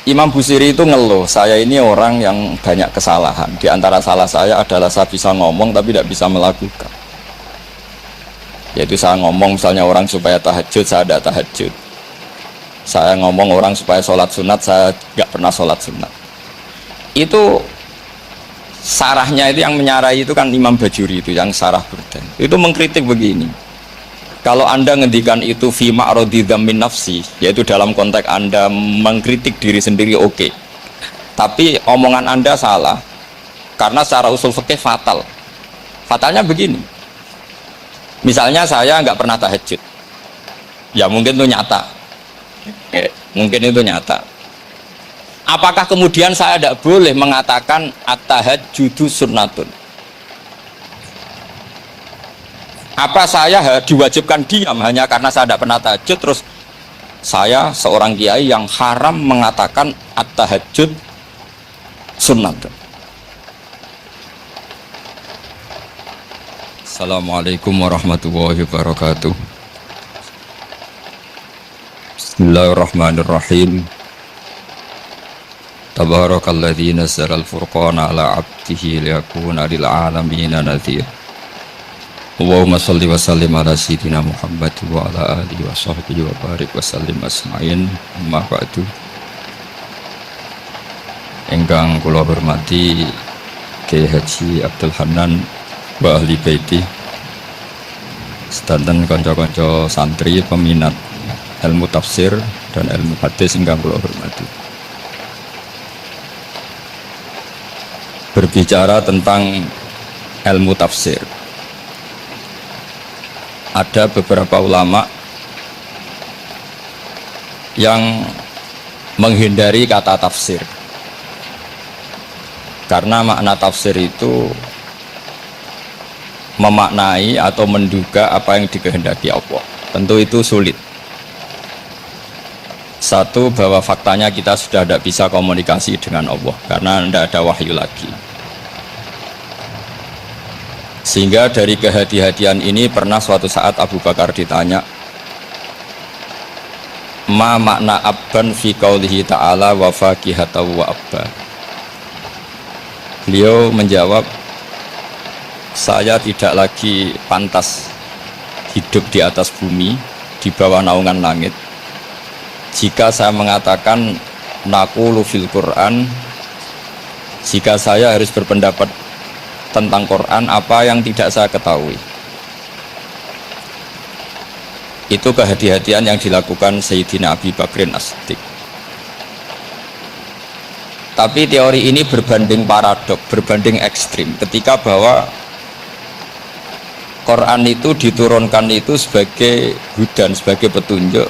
Imam Busiri itu ngeluh, saya ini orang yang banyak kesalahan. Di antara salah saya adalah saya bisa ngomong tapi tidak bisa melakukan. Yaitu saya ngomong misalnya orang supaya tahajud, saya tidak tahajud. Saya ngomong orang supaya sholat sunat, saya nggak pernah sholat sunat. Itu sarahnya itu yang menyarai itu kan Imam Bajuri itu yang sarah Burdan. Itu mengkritik begini. Kalau Anda ngendikan itu fi ma'radi dzammin nafsi, yaitu dalam konteks Anda mengkritik diri sendiri oke. Tapi omongan Anda salah. Karena secara usul fikih fatal. Fatalnya begini. Misalnya saya nggak pernah tahajud. Ya mungkin itu nyata. Mungkin itu nyata. Apakah kemudian saya tidak boleh mengatakan at-tahajjudu sunnatun? Apa saya diwajibkan diam hanya karena saya tidak pernah tahajud, terus saya seorang kiai yang haram mengatakan at-tahajjud sunnatun? Assalamualaikum warahmatullahi wabarakatuh. Bismillahirrahmanirrahim. Tabarakalladzi nazzala al-furqana ala 'abdihi liyakuna lil 'alamin nadhira. Allahumma shalli wa sallim ala sayyidina Muhammad wa ala alihi wa sahbihi wa barik wa sallim asma'in. Amma ba'du. Ingkang kula hormati Kyai Haji Abdul Hanan wa ahli baiti, sedanten kanca-kanca santri peminat ilmu tafsir dan ilmu hadis ingkang kula hormati. Berbicara tentang ilmu tafsir, ada beberapa ulama yang menghindari kata tafsir karena makna tafsir itu memaknai atau menduga apa yang dikehendaki Allah. Tentu itu sulit. Satu, bahwa faktanya kita sudah tidak bisa komunikasi dengan Allah karena tidak ada wahyu lagi. Sehingga dari kehati-hatian ini pernah suatu saat Abu Bakar ditanya, ma makna abban fi qaulihi ta'ala wa faqihatan wa abba. Beliau menjawab, saya tidak lagi pantas hidup di atas bumi, di bawah naungan langit, jika saya mengatakan naqulu fil Quran, jika saya harus berpendapat tentang Quran apa yang tidak saya ketahui. Itu kehati-hatian yang dilakukan Sayyidina Abi Bakrin As-Siddiq. Tapi teori ini berbanding paradok, berbanding ekstrim, ketika bahwa Quran itu diturunkan itu sebagai hudan, sebagai petunjuk,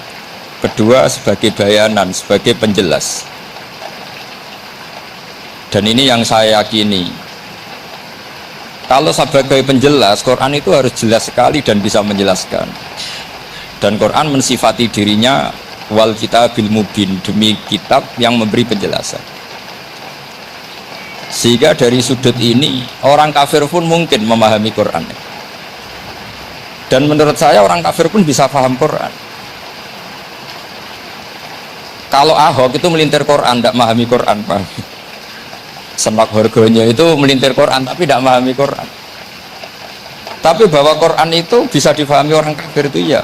kedua sebagai bayanan, sebagai penjelas. Dan ini yang saya yakini, kalau sebagai penjelas, Quran itu harus jelas sekali dan bisa menjelaskan. Dan Quran mensifati dirinya wal kitabil mubin, demi kitab yang memberi penjelasan. Sehingga dari sudut ini orang kafir pun mungkin memahami Quran. Dan menurut saya orang kafir pun bisa paham Quran. Kalau Ahok itu melintir Quran, tidak memahami Quran, Pak. Semak harganya itu melintir Quran tapi tidak memahami Quran. Tapi bahwa Quran itu bisa difahami orang kafir itu ya.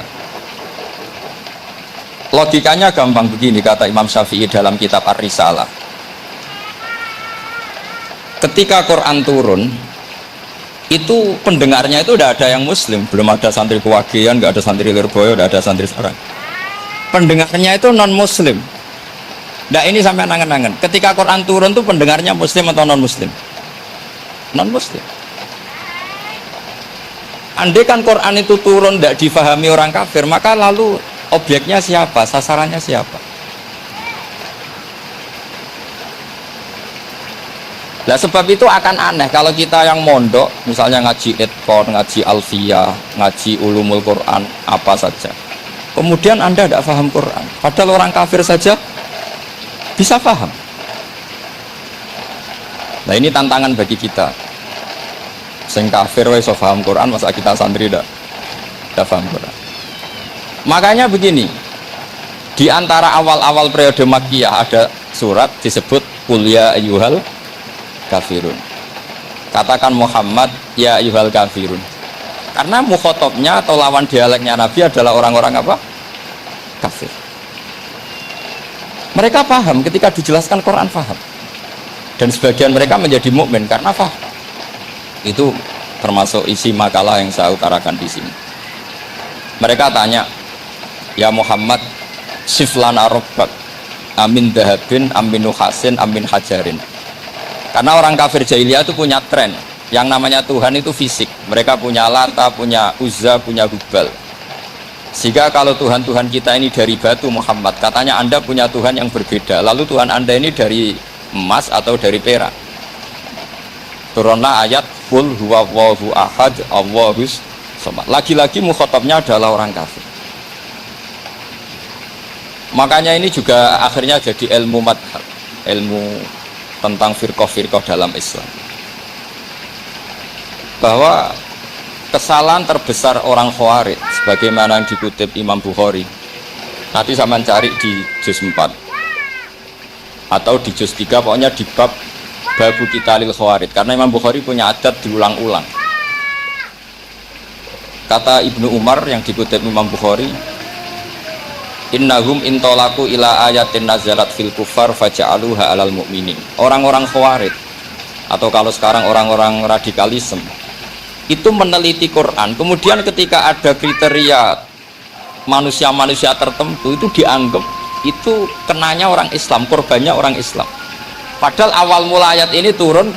Logikanya gampang begini, kata Imam Syafi'i dalam kitab Ar-Risalah. Ketika Quran turun, itu pendengarnya itu tidak ada yang muslim, belum ada santri Kewagian, nggak ada santri Lirboyo, nggak ada santri Sarang. Pendengarnya itu non muslim. Nah ini sampai nangen-nangen. Ketika Quran turun tuh pendengarnya muslim atau non muslim? Non muslim. Andai kan Quran itu turun tidak difahami orang kafir, maka lalu objeknya siapa? Sasarannya siapa? Nah sebab itu akan aneh kalau kita yang mondok, misalnya ngaji Edpon, ngaji Alfiyah, ngaji Ulumul Quran, apa saja. Kemudian Anda tidak paham Quran, padahal orang kafir saja bisa paham. Nah ini tantangan bagi kita. Sing kafir wis iso paham Quran, masa kita santri tidak paham Quran. Makanya begini, Di antara awal-awal periode Makkiyah ada surat disebut Qul ya ayyuhal kafirun. Katakan Muhammad ya ayyuhal kafirun. Karena mukhatabnya atau lawan dialeknya Nabi adalah orang-orang apa? Kafir. Mereka paham ketika dijelaskan Quran, paham. Dan sebagian mereka menjadi mukmin karena paham. Itu termasuk isi makalah yang saya utarakan di sini. Mereka tanya, ya Muhammad, siflana rabbak amin dahabin amin nuhasin amin hajarin. Karena orang kafir jahiliyah itu punya tren yang namanya Tuhan itu fisik. Mereka punya Lata, punya Uzza, punya Hubal. Sehingga kalau Tuhan-Tuhan kita ini dari batu Muhammad, katanya Anda punya Tuhan yang berbeda. Lalu Tuhan Anda ini dari emas atau dari perak. Turunlah ayat Qul huwallahu ahad Allahus samad. Lagi-lagi mukhatabnya adalah orang kafir. Makanya ini juga akhirnya jadi ilmu madhab, ilmu tentang firqah-firqah dalam Islam. Bahwa kesalahan terbesar orang Khawarij sebagaimana yang dikutip Imam Bukhari, nanti saya mencari di juz 4 atau di juz 3, pokoknya di bab Babu Qitalil Khawarij, karena Imam Bukhari punya adat diulang-ulang. Kata Ibnu Umar yang dikutip Imam Bukhari, innahum intolaku ila ayatin nazalat fil kufar faja'aluha alal mu'minin. Orang-orang Khawarij atau kalau sekarang orang-orang radikalisme itu meneliti Quran, kemudian ketika ada kriteria manusia-manusia tertentu itu dianggap itu kenanya orang Islam, korbannya orang Islam. Padahal awal mula ayat ini turun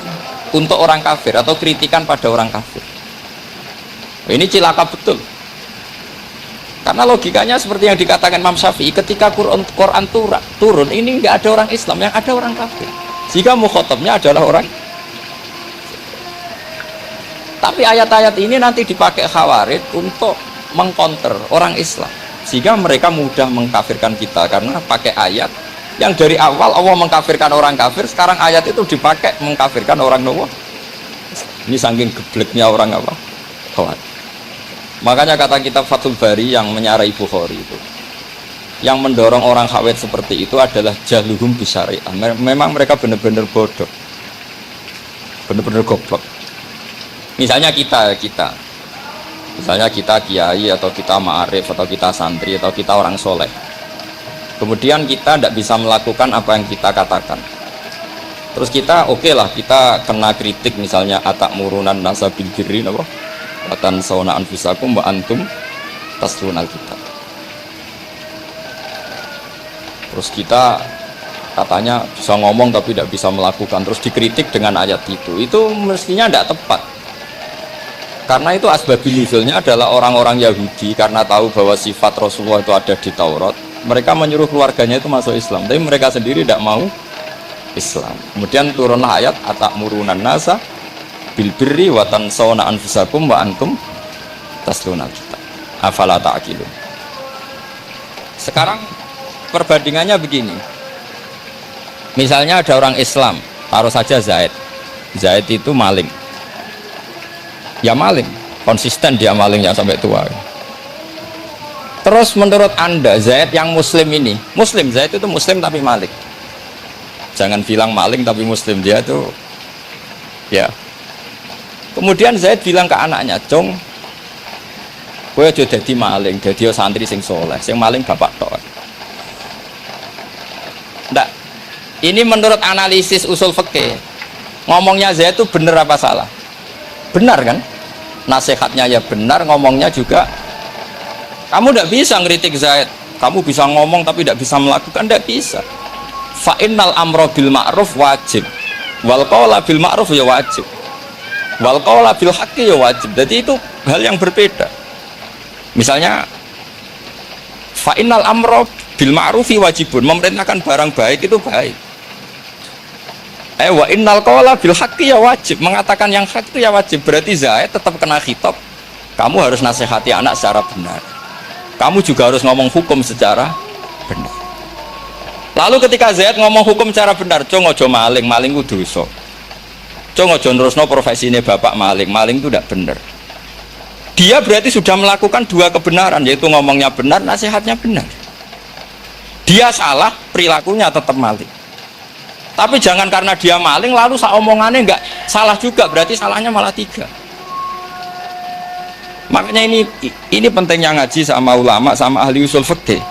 untuk orang kafir atau kritikan pada orang kafir. Ini cilaka betul. Karena logikanya seperti yang dikatakan Imam Syafi'i, ketika Quran turun ini nggak ada orang Islam, yang ada orang kafir. Jika mukhatabnya adalah orang. Tapi ayat-ayat ini nanti dipakai Khawarij untuk mengcounter orang Islam, sehingga mereka mudah mengkafirkan kita karena pakai ayat yang dari awal Allah mengkafirkan orang kafir, sekarang ayat itu dipakai mengkafirkan orang Nawa. Ini saking gebleknya orang apa? Khawarij. Makanya kata kitab Fathul Bari yang menyarai Bukhari itu, yang mendorong orang Khawarij seperti itu adalah jahluhum bisyariah. Memang mereka benar-benar bodoh, benar-benar goblok. Misalnya kita kiai atau kita ma'arif atau kita santri atau kita orang soleh, kemudian kita tidak bisa melakukan apa yang kita katakan, terus kita oke lah, kita kena kritik misalnya atak murunan nasa bil birri napa watan sauna anfusakum wa antum taslunal kitab. Terus kita katanya bisa ngomong tapi tidak bisa melakukan, terus dikritik dengan ayat itu mestinya tidak tepat. Karena itu asbabil nuzulnya adalah orang-orang Yahudi, karena tahu bahwa sifat Rasulullah itu ada di Taurat, mereka menyuruh keluarganya itu masuk Islam, tapi mereka sendiri tidak mau Islam. Kemudian turunlah ayat atakmurunan nasa bil birri wa tansawna anfusakum wa antum taslunal kitab afala ta'qilun. Sekarang perbandingannya begini, misalnya ada orang Islam, taruh saja Zaid itu maling, ya maling, konsisten dia malingnya sampai tua. Terus menurut Anda Zaid yang muslim ini, Zaid itu muslim tapi maling, jangan bilang maling tapi muslim, dia tuh ya. Kemudian Zaid bilang ke anaknya, "Cung, kowe aja dadi maling, dadi santri sing soleh, sing maling bapak tok." Ndak, ini menurut analisis usul fikih, ngomongnya Zaid itu benar apa salah? Benar kan? Nasihatnya ya benar, ngomongnya juga. Kamu tidak bisa ngeritik Zaid, kamu bisa ngomong tapi tidak bisa melakukan, tidak bisa. Fa innal amra bil ma'ruf wajib, wal qawla bil ma'ruf ya wajib, wal qawla bil haqqi ya wajib. Jadi itu hal yang berbeda. Misalnya fa innal amra bil ma'rufi wajibun, memerintahkan barang baik itu baik. Wa innal qawla bil haqqi ya wajib, mengatakan yang hak itu ya wajib. Berarti Zaid tetap kena khitab, kamu harus nasihati anak secara benar, kamu juga harus ngomong hukum secara benar. Lalu ketika Zaid ngomong hukum secara benar, cung ojo maling, maling itu dosa, cung ojo nerusno profesine bapak maling, maling itu tidak benar. Dia berarti sudah melakukan dua kebenaran, yaitu ngomongnya benar, nasihatnya benar. Dia salah, perilakunya tetap maling. Tapi jangan karena dia maling lalu omongannya enggak salah juga, berarti salahnya malah 3. Makanya ini pentingnya ngaji sama ulama, sama ahli usul fikih.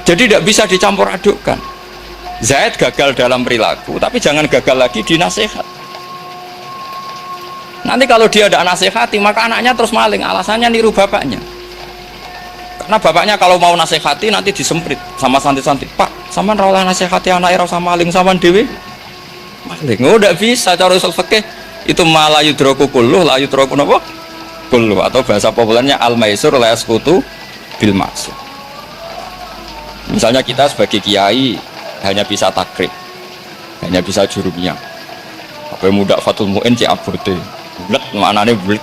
Jadi tidak bisa dicampur adukkan. Zaid gagal dalam perilaku, tapi jangan gagal lagi di nasihat. Nanti kalau dia ada nasihati, maka anaknya terus maling, alasannya niru bapaknya. Karena bapaknya kalau mau nasihati nanti disemprit sama santri-santri. Pak, sama rawlah nasihati anak rasa maling sama dewi. Maling, udah bisa cara usul fikih itu malah yudroku kulluh, la yudroku napa? Kulluh, atau bahasa populernya al-maisur la yasqutu bil maksud. Misalnya kita sebagai kiai hanya bisa takrib, hanya bisa jurumiyah. Apa muda fatul mu'in ciaburte, bulat maknanya bulat.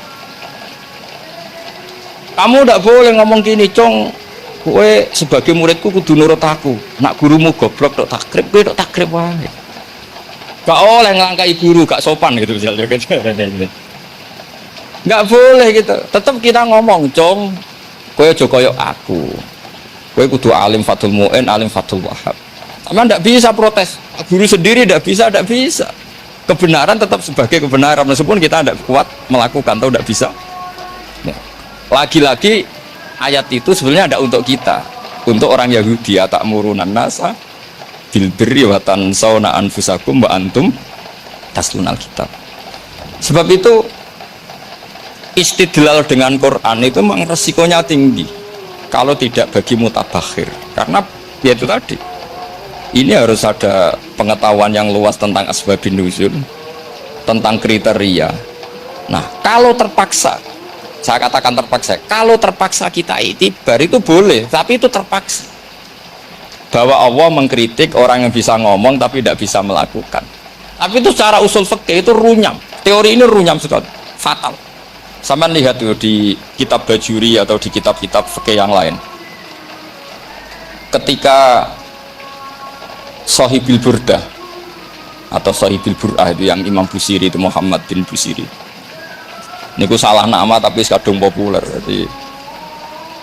Kamu tidak boleh ngomong gini, Cong. Kowe sebagai muridku kudu nurut aku. Nak gurumu goblok tok takrib, kowe tok takrib wae. Gak oleh ngelangkai guru, gak sopan gitu misalnya. Gak boleh gitu. Tetap kita ngomong, Cong. Kowe aja koyo aku. Kowe kudu alim fatul mu'in, alim fatul wahab. Tapi tidak bisa protes. Guru sendiri tidak bisa. Kebenaran tetap sebagai kebenaran meskipun kita tidak kuat melakukan atau tidak bisa. Lagi-lagi ayat itu sebenarnya ada untuk kita, untuk orang Yahudi, ta'murunan nasa bil birri wa tansawna anfusakum wa antum taslunal kitab. Sebab itu istidlal dengan Quran itu memang resikonya tinggi kalau tidak bagi mutabakhir, karena ya itu tadi, ini harus ada pengetahuan yang luas tentang asbabun nuzul, tentang kriteria. Nah, kalau terpaksa, saya katakan terpaksa, kalau terpaksa kita itibar itu boleh, tapi itu terpaksa. Bahwa Allah mengkritik orang yang bisa ngomong tapi tidak bisa melakukan. Tapi itu secara usul fikih itu runyam. Teori ini runyam sekali, fatal. Sampai lihat tuh di kitab Bajuri atau di kitab-kitab fikih yang lain. Ketika Shahibil Burdah atau Shahibil Bur'ah itu yang Imam Busiri itu Muhammad bin Busiri. Niku salah nama tapi kadung populer. Jadi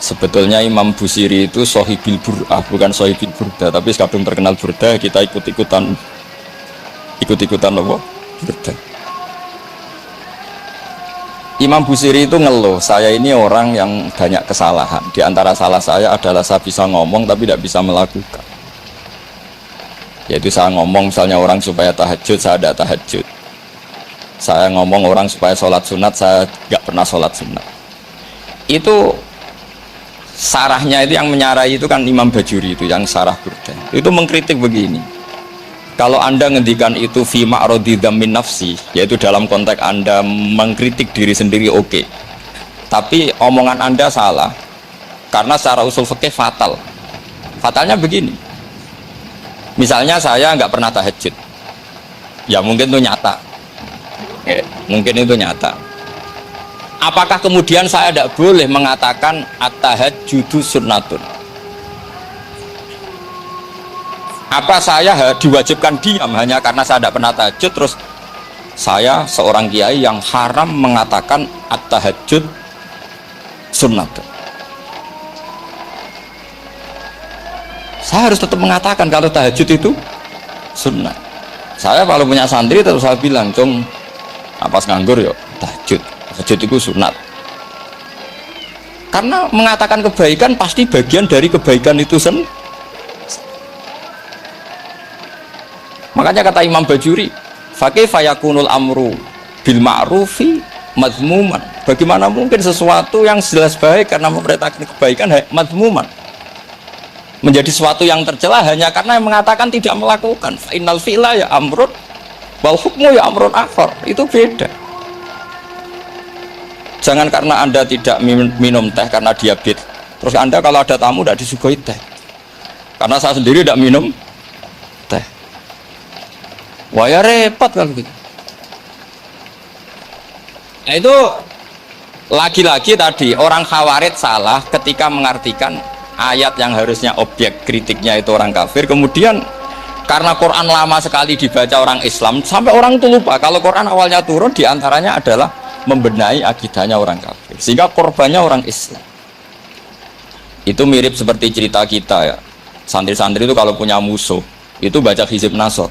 sebetulnya Imam Busiri itu Shahibil Bur'ah, bukan Shahibil Burdah, tapi kadung terkenal Burdah, kita ikut-ikutan apa? Burdah. Imam Busiri itu ngeluh, saya ini orang yang banyak kesalahan. Di antara salah saya adalah saya bisa ngomong tapi tidak bisa melakukan. Yaitu saya ngomong misalnya orang supaya tahajud, saya tidak tahajud. Saya ngomong orang supaya sholat sunat, saya nggak pernah sholat sunat. Itu sarahnya itu yang menyarai itu kan Imam Bajuri itu yang sarah Burdah. Itu mengkritik begini. Kalau Anda ngendikan itu fi ma'radi dzammin nafsi, yaitu dalam konteks Anda mengkritik diri sendiri oke. Tapi omongan Anda salah. Karena secara usul fikih fatal. Fatalnya begini. Misalnya saya nggak pernah tahajud. Ya mungkin itu nyata. Mungkin itu nyata. Apakah kemudian saya tidak boleh mengatakan at-tahajjudu sunnatun? Apa saya diwajibkan diam hanya karena saya tidak pernah tahajud, terus saya seorang kiai yang haram mengatakan at-tahajjud sunnatun? Saya harus tetap mengatakan kalau tahajud itu sunnah. Saya kalau punya santri terus saya bilang, Cung, pas nganggur ya tahajud itu sunat. Karena mengatakan kebaikan pasti bagian dari kebaikan itu sendiri. Makanya kata Imam Bajuri, fakaifa yakunul amru bil ma'rufi mazmuman. Bagaimana mungkin sesuatu yang jelas baik karena memerintahkan kebaikan mazmuman menjadi sesuatu yang tercela hanya karena yang mengatakan tidak melakukan. Innal fi'la ya amrun wal hukmu ya amrun akhar. Itu beda. Jangan karena Anda tidak minum teh karena diabetes, terus Anda kalau ada tamu tidak disuguhi teh. Karena saya sendiri tidak minum teh. Wah ya repot kalau gitu. Nah itu lagi-lagi tadi orang Khawarij salah ketika mengartikan ayat yang harusnya objek kritiknya itu orang kafir, kemudian karena Quran lama sekali dibaca orang Islam sampai orang itu lupa kalau Quran awalnya turun diantaranya adalah membenahi akidahnya orang kafir, sehingga korbannya orang Islam. Itu mirip seperti cerita kita ya. Santri-santri itu kalau punya musuh, itu baca Hizib Nasr.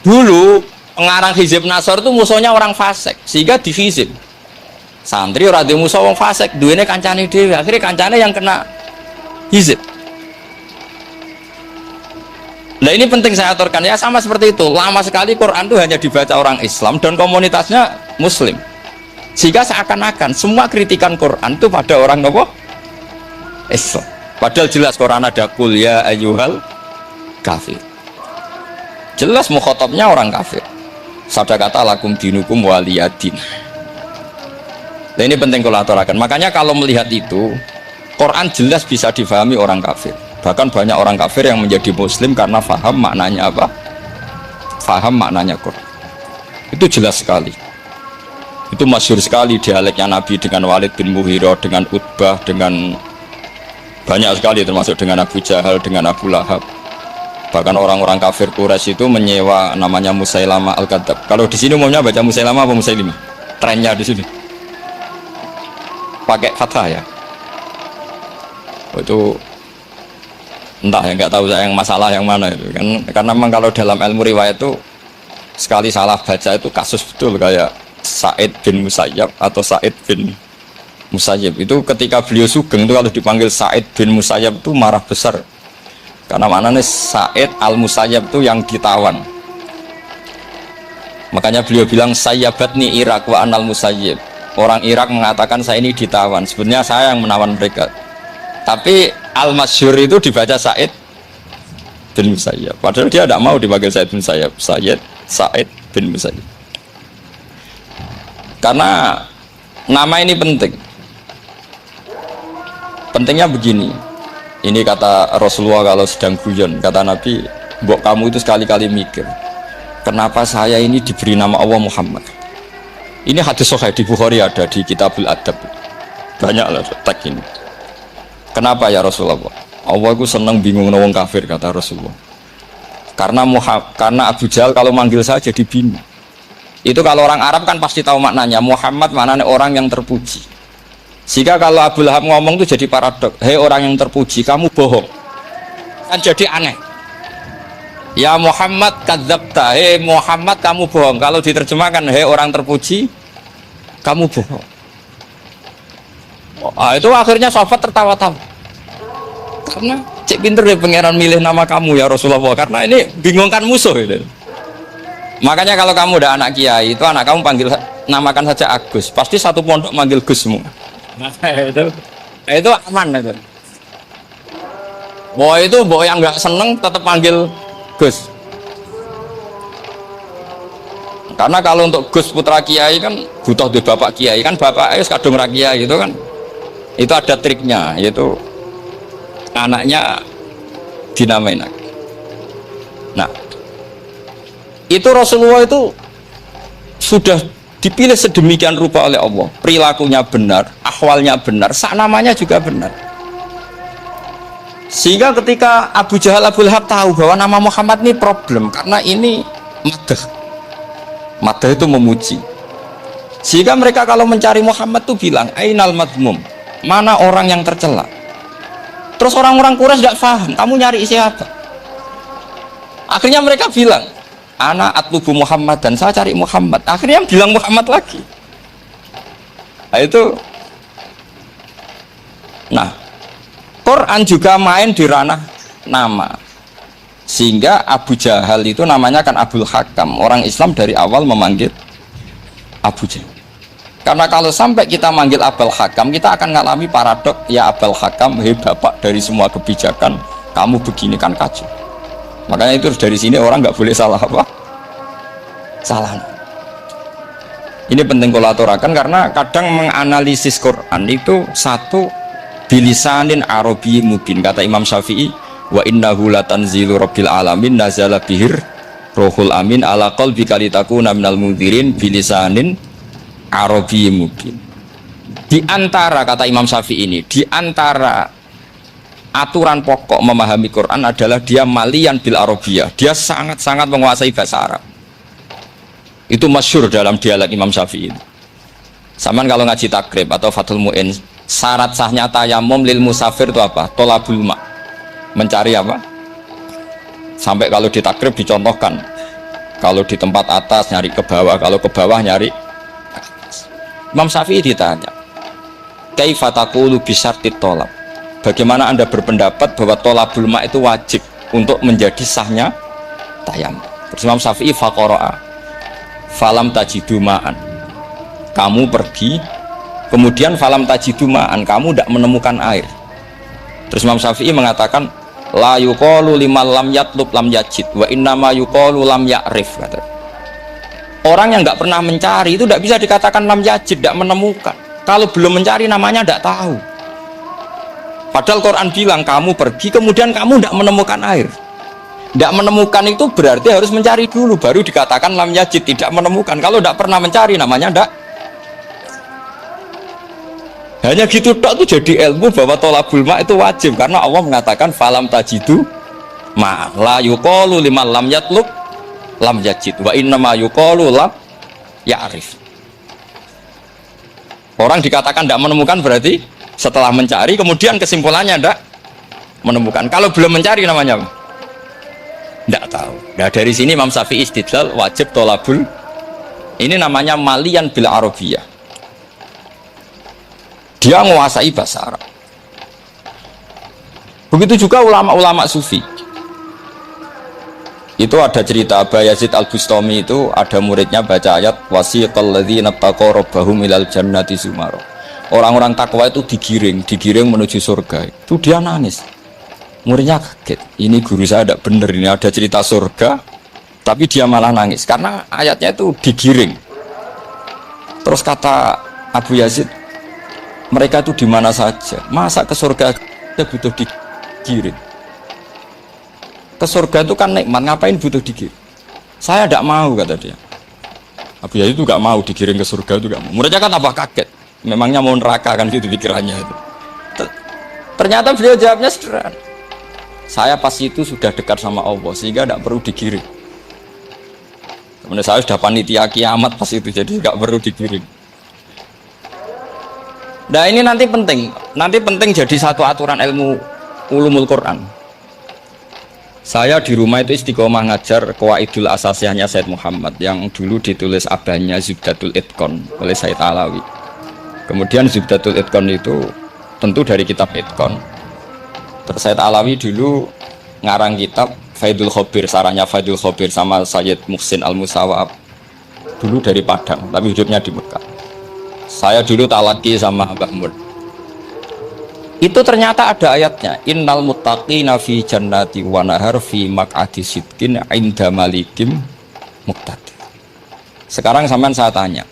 Dulu pengarang Hizib Nasr itu musuhnya orang fasik, sehingga dihizib. Santri ora duwe musuh wong fasik, duwene kancane dhewe. Akhirnya kancane yang kena hizib. Nah ini penting saya aturkan ya, sama seperti itu. Lama sekali Quran itu hanya dibaca orang Islam dan komunitasnya Muslim, sehingga seakan-akan semua kritikan Quran itu pada orang apa? Islam. Padahal jelas Quran ada kul ya ayyuhal kafir. Jelas mukhatabnya orang kafir. Sadaqata lakum dinukum waliyadin. Nah ini penting kalau aturakan. Makanya kalau melihat itu, Quran jelas bisa difahami orang kafir. Bahkan banyak orang kafir yang menjadi muslim karena faham maknanya apa? Faham maknanya Quran. Itu jelas sekali. Itu masyhur sekali dialeknya Nabi dengan Walid bin Mughirah, dengan Utbah, dengan banyak sekali, termasuk dengan Abu Jahal, dengan Abu Lahab. Bahkan orang-orang kafir Quraisy itu menyewa namanya Musailamah Al-Kadzab. Kalau di sini umumnya baca Musailamah apa Musailimah? Trennya di sini pakai fathah ya. Oh, itu entah ya, nggak tahu saya yang masalah yang mana itu kan, karena memang kalau dalam ilmu riwayat itu sekali salah baca itu kasus betul, kayak Sa'id bin Musayyab atau Sa'id bin Musayyib itu ketika beliau sugeng itu kalau dipanggil Sa'id bin Musayyab itu marah besar, karena maknanya Sa'id al-Musayyab itu yang ditawan. Makanya beliau bilang sayyabatni Irak wa anal Musayyib. Orang Irak mengatakan saya ini ditawan, sebenarnya saya yang menawan mereka. Tapi al-masyhur itu dibaca Sa'id bin Musayyab, padahal dia tidak mau dipanggil Sa'id bin Musayyab, Sa'id bin Musayyab. Karena nama ini penting. Pentingnya begini. Ini kata Rasulullah kalau sedang guyon, kata Nabi, mbok kamu itu sekali-kali mikir, kenapa saya ini diberi nama Allah Muhammad. Ini hadis sahih di Bukhari, ada di Kitabul Adab. Banyaklah teks ini. Kenapa ya Rasulullah? Allah itu senang bingung wong kafir, kata Rasulullah. Karena Abu Jahal kalau manggil saya jadi bingung. Itu kalau orang Arab kan pasti tahu maknanya. Muhammad maknanya orang yang terpuji. Sehingga kalau Abu Lahab ngomong itu jadi paradok. Hei orang yang terpuji, kamu bohong. Kan jadi aneh. Ya Muhammad kadzabta. Hei Muhammad kamu bohong. Kalau diterjemahkan hei orang terpuji, kamu bohong. Itu akhirnya sahabat tertawa-tawa. Karena cek pinter deh pangeran milih nama kamu ya Rasulullah, karena ini bingungkan musuh gitu. Makanya kalau kamu udah anak kiai, itu anak kamu panggil, namakan saja Agus, pasti satu pondok manggil Gus semua. Nah, itu aman itu. Boy yang nggak seneng tetap panggil Gus. Karena kalau untuk Gus putra kiai kan butuh di bapak kiai, kan bapak kadung ra kiai itu kan. Itu ada triknya, yaitu anaknya dinamain. Nah, itu Rasulullah itu sudah dipilih sedemikian rupa oleh Allah, perilakunya benar, ahwalnya benar, sak namanya juga benar. Sehingga ketika Abu Jahal, Abu Lahab tahu bahwa nama Muhammad ini problem, karena ini madah itu memuji. Sehingga mereka kalau mencari Muhammad tuh bilang ainal madmum, mana orang yang tercela. Terus orang-orang Quraisy tidak paham, kamu nyari siapa? Akhirnya mereka bilang, ana atlubu Muhammad, dan saya cari Muhammad. Akhirnya bilang Muhammad lagi. Nah itu. Nah, Quran juga main di ranah nama. Sehingga Abu Jahal itu namanya kan Abul Hakam. Orang Islam dari awal memanggil Abu Jahal. Karena kalau sampai kita manggil Abul Hakam, kita akan mengalami paradok, ya Abul Hakam, hei bapak dari semua kebijakan, kamu begini kan kacau. Makanya itu dari sini orang nggak boleh salah apa? Salah. Ini penting kulaturakan, karena kadang menganalisis Quran itu satu bilisanin Arabi mubin, kata Imam Syafi'i, wa innahu latanzilu rabbil alamin nazala bihir rohul amin ala qalbika litakuna minal mundhirin bilisanin Arabi mubin. Di antara, kata Imam Syafi'i ini, di antara aturan pokok memahami Quran adalah dia malian bil Arabiyah, dia sangat-sangat menguasai bahasa Arab. Itu masyhur dalam dialek Imam Syafi'i. Saman kalau ngaji takrib atau Fathul Mu'in Syarat sahnya tayamum lil musafir itu apa? Tolabul ma, mencari apa? Sampai kalau di takrib dicontohkan, kalau di tempat atas nyari ke bawah, kalau ke bawah nyari ke atas. Imam Syafi'i ditanya, kaifa taqulu bi syartit tolab, bagaimana anda berpendapat bahwa tolabul ma itu wajib untuk menjadi sahnya tayamum? Terus Imam Syafi'i faqara'a falam tajidu ma'an, kamu pergi kemudian falam tajidu ma'an, kamu tidak menemukan air. Terus Imam Syafi'i mengatakan la yuqalu liman lam yatlub lam yajid wa innama yuqalu lam ya'rif, kata. Orang yang nggak pernah mencari itu tidak bisa dikatakan lam yajid, tidak menemukan. Kalau belum mencari namanya tidak tahu. Padahal Quran bilang kamu pergi kemudian kamu tidak menemukan air. Tidak menemukan itu berarti harus mencari dulu baru dikatakan lam yajid, tidak menemukan. Kalau tidak pernah mencari namanya tidak. Hanya gitu tok tuh jadi ilmu bahwa tolabul ma itu wajib karena Allah mengatakan falam tajidu ma la yuqalu liman lam yatlub lam yajid wa innama yuqalu lam ya'rif. Orang dikatakan tidak menemukan berarti setelah mencari kemudian kesimpulannya tidak menemukan. Kalau belum mencari namanya apa? Tidak tahu. Nah dari sini Imam Syafi'i istidlal wajib tolabul, ini namanya malian bil arabiyah. Dia menguasai bahasa Arab. Begitu juga ulama-ulama sufi. Itu ada cerita Aba Yazid Al-Bustami, itu ada muridnya baca ayat wasiqal ladzina taqaw rabbahum ilal jannati zumara. Orang-orang takwa itu digiring menuju surga. Itu dia nangis. Muridnya kaget. Ini guru saya tidak benar, ini ada cerita surga tapi dia malah nangis karena ayatnya itu digiring. Terus kata Abu Yazid, mereka itu di mana saja, masa ke surga butuh digiring? Ke surga itu kan nikmat, ngapain butuh digiring? Saya tidak mau, kata dia. Abu Yazid itu gak mau digiring ke surga, itu gak mau. Muridnya kan tambah kaget, memangnya mau neraka kan, gitu pikirannya itu. Ternyata beliau jawabnya sederhana, saya pas itu sudah dekat sama Allah sehingga tidak perlu digiring. Kemudian saya sudah panitia kiamat pas itu, jadi gak perlu digiring. Nah ini nanti penting jadi satu aturan ilmu ulumul Quran. Saya di rumah itu istiqomah ngajar Qawaidul Asasiyahnya Said Muhammad yang dulu ditulis abahnya Zubdatul Itqan oleh Said Alawi. Kemudian Zubdatul Itqan itu tentu dari kitab Itqan. Terus Said Alawi dulu ngarang kitab Faidul Khobir, sarahnya Faidul Khobir sama Sayyid Muhsin Al-Musawab, dulu dari Padang tapi hidupnya di Mekah. Saya dulu talaki sama Mbah Mun. Itu ternyata ada ayatnya, innal muttaqina fi jannati wa nahar fi maq'adi sidqin 'inda malikim muqtadir. Sekarang sampean saya tanya,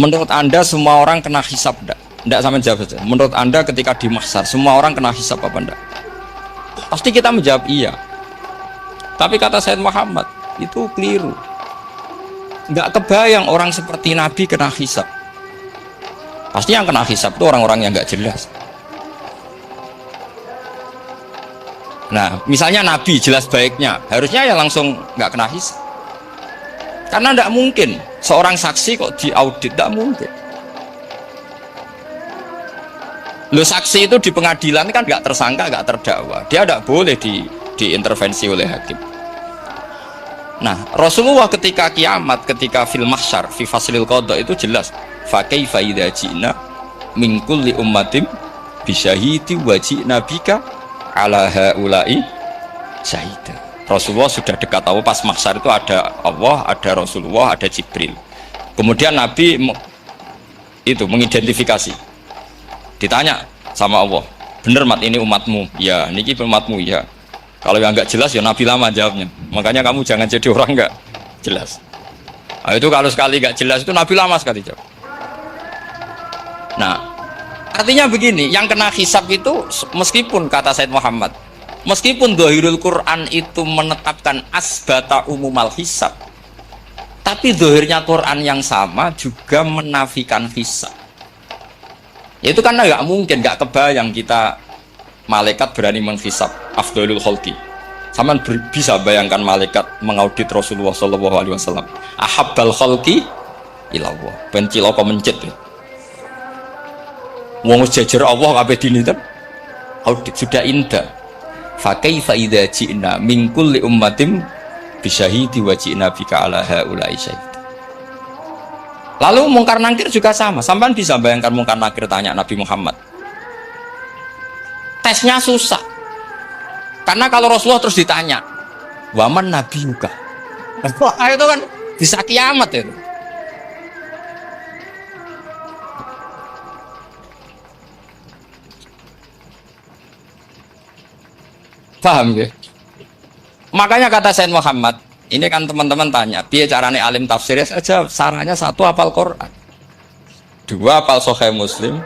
menurut Anda semua orang kena hisab enggak? Enggak, sampean jawab saja. Menurut Anda ketika di mahsyar semua orang kena hisab apa enggak? Pasti kita menjawab iya. Tapi kata Said Muhammad, itu keliru. Enggak kebayang orang seperti Nabi kena hisab. Pasti yang kena hisab itu orang-orang yang enggak jelas. Nah, misalnya Nabi jelas baiknya, harusnya ya langsung nggak kena hisab. Karena tidak mungkin seorang saksi kok diaudit, tidak mungkin. Lo saksi itu di pengadilan kan nggak tersangka, nggak terdakwa, dia tidak boleh diintervensi oleh hakim. Nah, Rasulullah ketika kiamat, ketika fil mahsyar, fi faslil qada itu jelas. Fa kaifa idza ji'na min kulli ummatin bisyahidi wa ji'na bika ala haula'i syahida. Rasulullah sudah dekat Allah, pas mahsyar itu ada Allah, ada Rasulullah, ada Jibril. Kemudian Nabi itu mengidentifikasi. Ditanya sama Allah, bener mat ini umatmu? Ya, niki umatmu ya. Kalau yang nggak jelas ya Nabi lama jawabnya. Makanya kamu jangan jadi orang nggak jelas. Nah, itu kalau sekali nggak jelas itu Nabi lama sekali jawab. Nah, artinya begini, yang kena hisab itu meskipun kata Said Muhammad, meskipun Dhahirul Quran itu menetapkan asbata umumal hisab, tapi zahirnya Quran yang sama juga menafikan hisab. Itu karena nggak mungkin, nggak kebayang kita malaikat berani menghisab afdhalul khalqi. Sama bisa bayangkan malaikat mengaudit Rasulullah SAW. Ahabbal khalqi ilallah, penciloko mencit. Wong jejer Allah kabeh dinten audit sudah indah. Fa kaifa idza ji'na min kulli ummatin bisyahidi wa ji'na bika ala haula'i syahid. Lalu mungkar nakir juga sama. Sampean bisa bayangkan mungkar nakir tanya Nabi Muhammad. Tesnya susah. Karena kalau Rasulullah terus ditanya, "Waman nabiyuka?" Wah, itu kan bisa kiamat itu. Paham ya? Makanya kata Sayyid Muhammad, ini kan teman-teman tanya, piye carane alim tafsir saja, sarannya satu hafal Quran, dua hafal Sahih Muslim,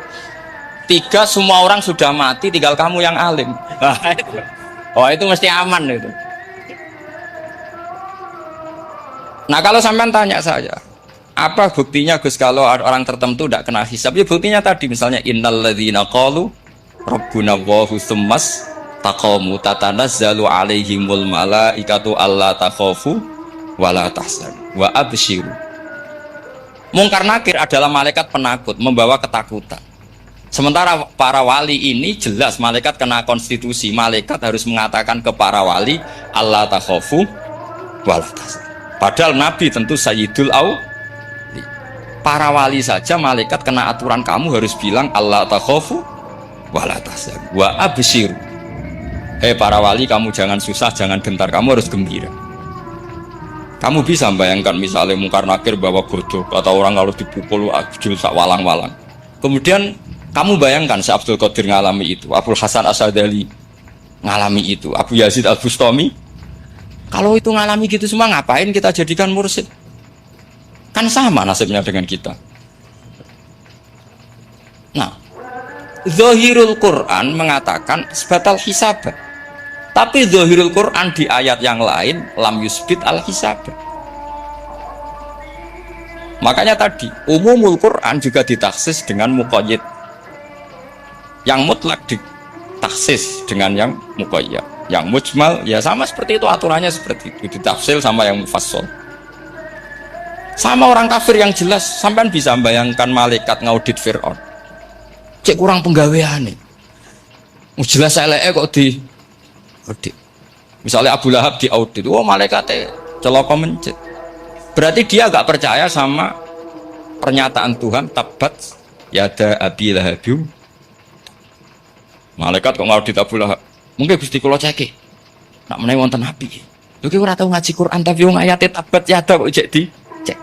tiga semua orang sudah mati, tinggal kamu yang alim. Oh itu mesti aman itu. Nah kalau sampean tanya saya, apa buktinya Gus kalau orang tertentu tidak kena hisab? Ya buktinya tadi misalnya innalladzina qalu rabbuna Allahu tsummas taqamu tatanazzalu alaihimul malaikatu alla takhafu wala tahzanu wa absyiru. Mungkar nakir adalah malaikat penakut membawa ketakutan. Sementara para wali ini jelas malaikat kena konstitusi, malaikat harus mengatakan ke para wali alla takhafu wala tahzanu. Padahal Nabi tentu sayyidul auli. Para wali saja malaikat kena aturan kamu harus bilang alla takhafu wala tahzanu wa absyiru. Hei para wali, kamu jangan susah, jangan gentar, kamu harus gembira. Kamu bisa bayangkan misalnya mungkar nakir bawa godok atau orang kalau dipukul ajul sak walang-walang. Kemudian kamu bayangkan si Abdul Qadir ngalami itu, Abdul Hasan Asadali ngalami itu, Abu Yazid Al-Bustami. Kalau itu ngalami gitu semua, ngapain kita jadikan mursyid? Kan sama nasibnya dengan kita. Nah, Zahirul Quran mengatakan sebatal hisab. Tapi Zahirul Quran di ayat yang lain lam yusbit al hisab. Makanya tadi umumul Quran juga ditaksis dengan muqayyid. Yang mutlak ditaksis dengan yang muqayyad. Yang mujmal ya sama seperti itu, aturannya seperti itu, ditafsir sama yang mufassal. Sama orang kafir yang jelas, sampean bisa bayangkan malaikat ngaudit Fir'aun. Cek kurang penggawean nih. Jelas eleke kok di audit. Misalnya Abu Lahab di audit, oh malaikatnya celaka mencet. Berarti dia agak percaya sama pernyataan Tuhan tabat yada abi lahabim. Malaikat kok ngaudit Abu Lahab. Mungkin Gusti kula ceki. Nak menawi wonten api. Lho ki ora tau ngaji Quran tapi wong ayate tabat yada kok cek di cek.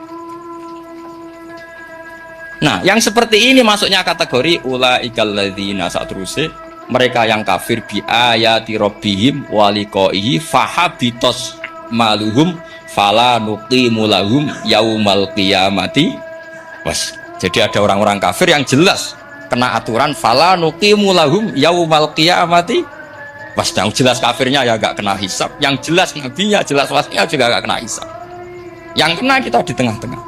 Nah, yang seperti ini masuknya kategori ulaikal ladzina satruse, mereka yang kafir bi ayati rabbihim wa liqaihi fahabitos maluhum fala nuqimu lahum yaumal qiyamati was. Jadi ada orang-orang kafir yang jelas kena aturan fala nuqimu lahum yaumal qiyamati was. Yang jelas kafirnya ya gak kena hisab, yang jelas nabinya, jelas wasinya juga gak kena hisab. Yang kena kita di tengah-tengah.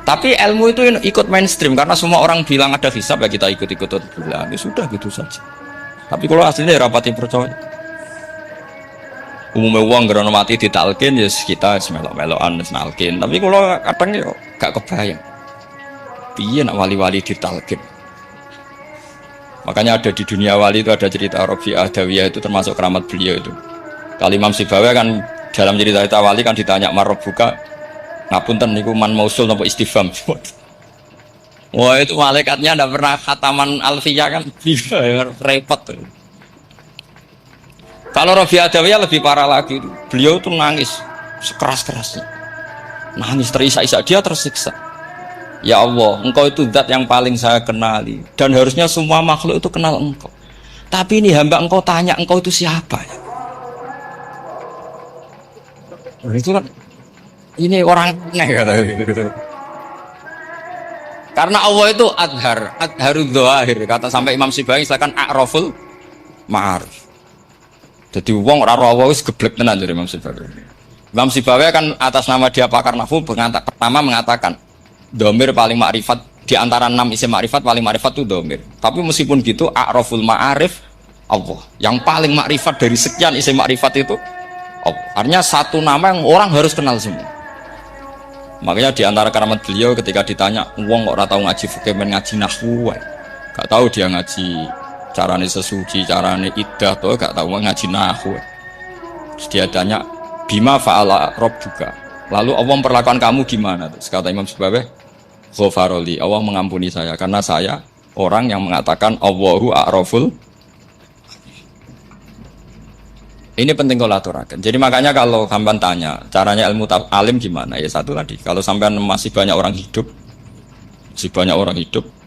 Tapi ilmu itu ikut mainstream karena semua orang bilang ada hisab ya kita ikut-ikut bilang ya sudah gitu saja. Tapi kalau aslinya ya rapati percaya. Umumnya uang gerono mati ditalkin ya kita melok-melokan nalkin. Tapi kalau kadang ya gak kebayang. Piye nak wali-wali ditalkin. Makanya ada di dunia wali itu ada cerita Rabi'ah Adawiyah itu termasuk keramat beliau itu. Kali Imam Sibawi kan dalam cerita wali kan ditanya marbuka. Ngapunten niku man mausul napa istifham. Wah itu malaikatnya ndak pernah khataman alfiyah kan repot. Kalau Rabi Adawiyah lebih parah lagi, beliau tuh nangis sekeras-kerasnya, nangis terisak-isak, dia tersiksa. Ya Allah, engkau itu zat yang paling saya kenali dan harusnya semua makhluk itu kenal engkau. Tapi ini hamba engkau tanya engkau itu siapa ya? Itu kan ini orang aneh kata gitu. Karena Allah itu adharud dzahir, kata sampai Imam Sibawi misalkan a'raful ma'arif. Jadi wong ora ora wis geblek tenan dari Imam Sibawi. Imam Sibawi kan atas nama dia pakar nahwu pertama mengatakan dhamir paling makrifat di antara 6 isim makrifat paling makrifat itu dhamir. Tapi meskipun gitu a'raful ma'arif Allah. Yang paling makrifat dari sekian isim makrifat itu Allah. Artinya satu nama yang orang harus kenal semua. Makanya di antara keramat beliau ketika ditanya, wong kok ora tau ngaji fikih men ngaji nahwu wae. Gak tahu dia ngaji carane sesuci, carane iddah to gak tahu ngaji nahwu. Terus dia tanya, "Bima fa'ala rabbuka?" Lalu Allah memperlakukan kamu gimana? Terus kata Imam Subabeh, "Ghafaroli, Allah mengampuni saya karena saya orang yang mengatakan Allahu a'raful." Ini penting kalau aturakan. Jadi makanya kalau sampean tanya caranya ilmu alim gimana, ya satu tadi. Kalau sampean masih banyak orang hidup,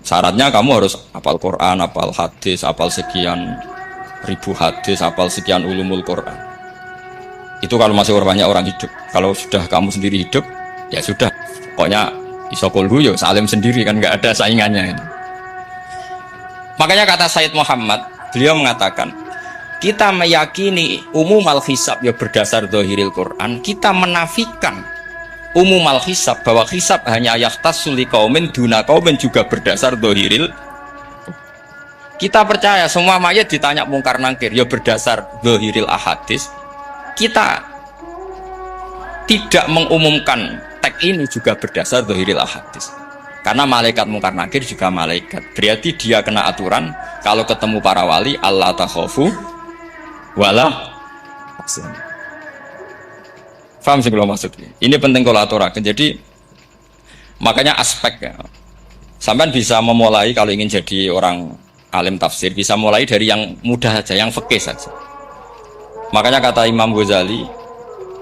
syaratnya kamu harus hafal Quran, hafal hadis, hafal sekian ribu hadis, hafal sekian ulumul Quran. Itu kalau masih banyak orang hidup. Kalau sudah kamu sendiri hidup, ya sudah. Pokoknya isokulhu yo salim sendiri kan, nggak ada saingannya. Makanya kata Sayyid Muhammad, beliau mengatakan, kita meyakini umum al-hisab ya berdasar zahiril Quran, kita menafikan umum al-hisab bahwa hisab hanya yahtassul liqaumin duna qaumin juga berdasar zahiril. Kita percaya semua mayat ditanya mungkar nangkir ya berdasar zahiril ahadis. Kita tidak mengumumkan teks ini juga berdasar zahiril ahadis. Karena malaikat mungkar nangkir juga malaikat. Berarti dia kena aturan kalau ketemu para wali Allah takhafu wala paham sih kalau maksudnya. Ini penting kalau aturakan. Jadi makanya aspek ya, sampean bisa memulai kalau ingin jadi orang alim tafsir bisa mulai dari yang mudah saja, yang fikih saja. Makanya kata Imam Ghazali,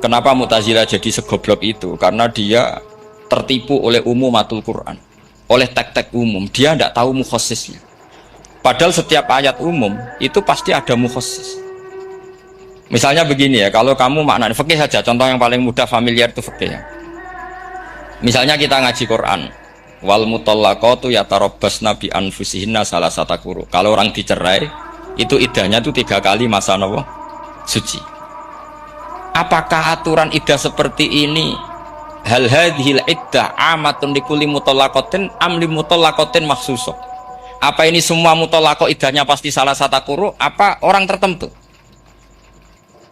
kenapa Mu'tazilah jadi segoblok itu? Karena dia tertipu oleh umumatul Quran, oleh teks-teks umum. Dia tidak tahu mukhassisnya. Padahal setiap ayat umum itu pasti ada mukhassis. Misalnya begini ya, kalau kamu maknanya fikih saja, contoh yang paling mudah familiar itu fikih ya. Misalnya kita ngaji Quran, wal mutallaqatu yatarabbasna bi anfusihinna salasata quru. Kalau orang dicerai, itu iddahnya itu 3 kali masa nawa suci. Apakah aturan iddah seperti ini hal hadhil iddah amatun likulli mutallaqatin am li mutallaqatin makhsusah? Apa ini semua mutallaqah iddahnya pasti salasata quru? Apa orang tertentu?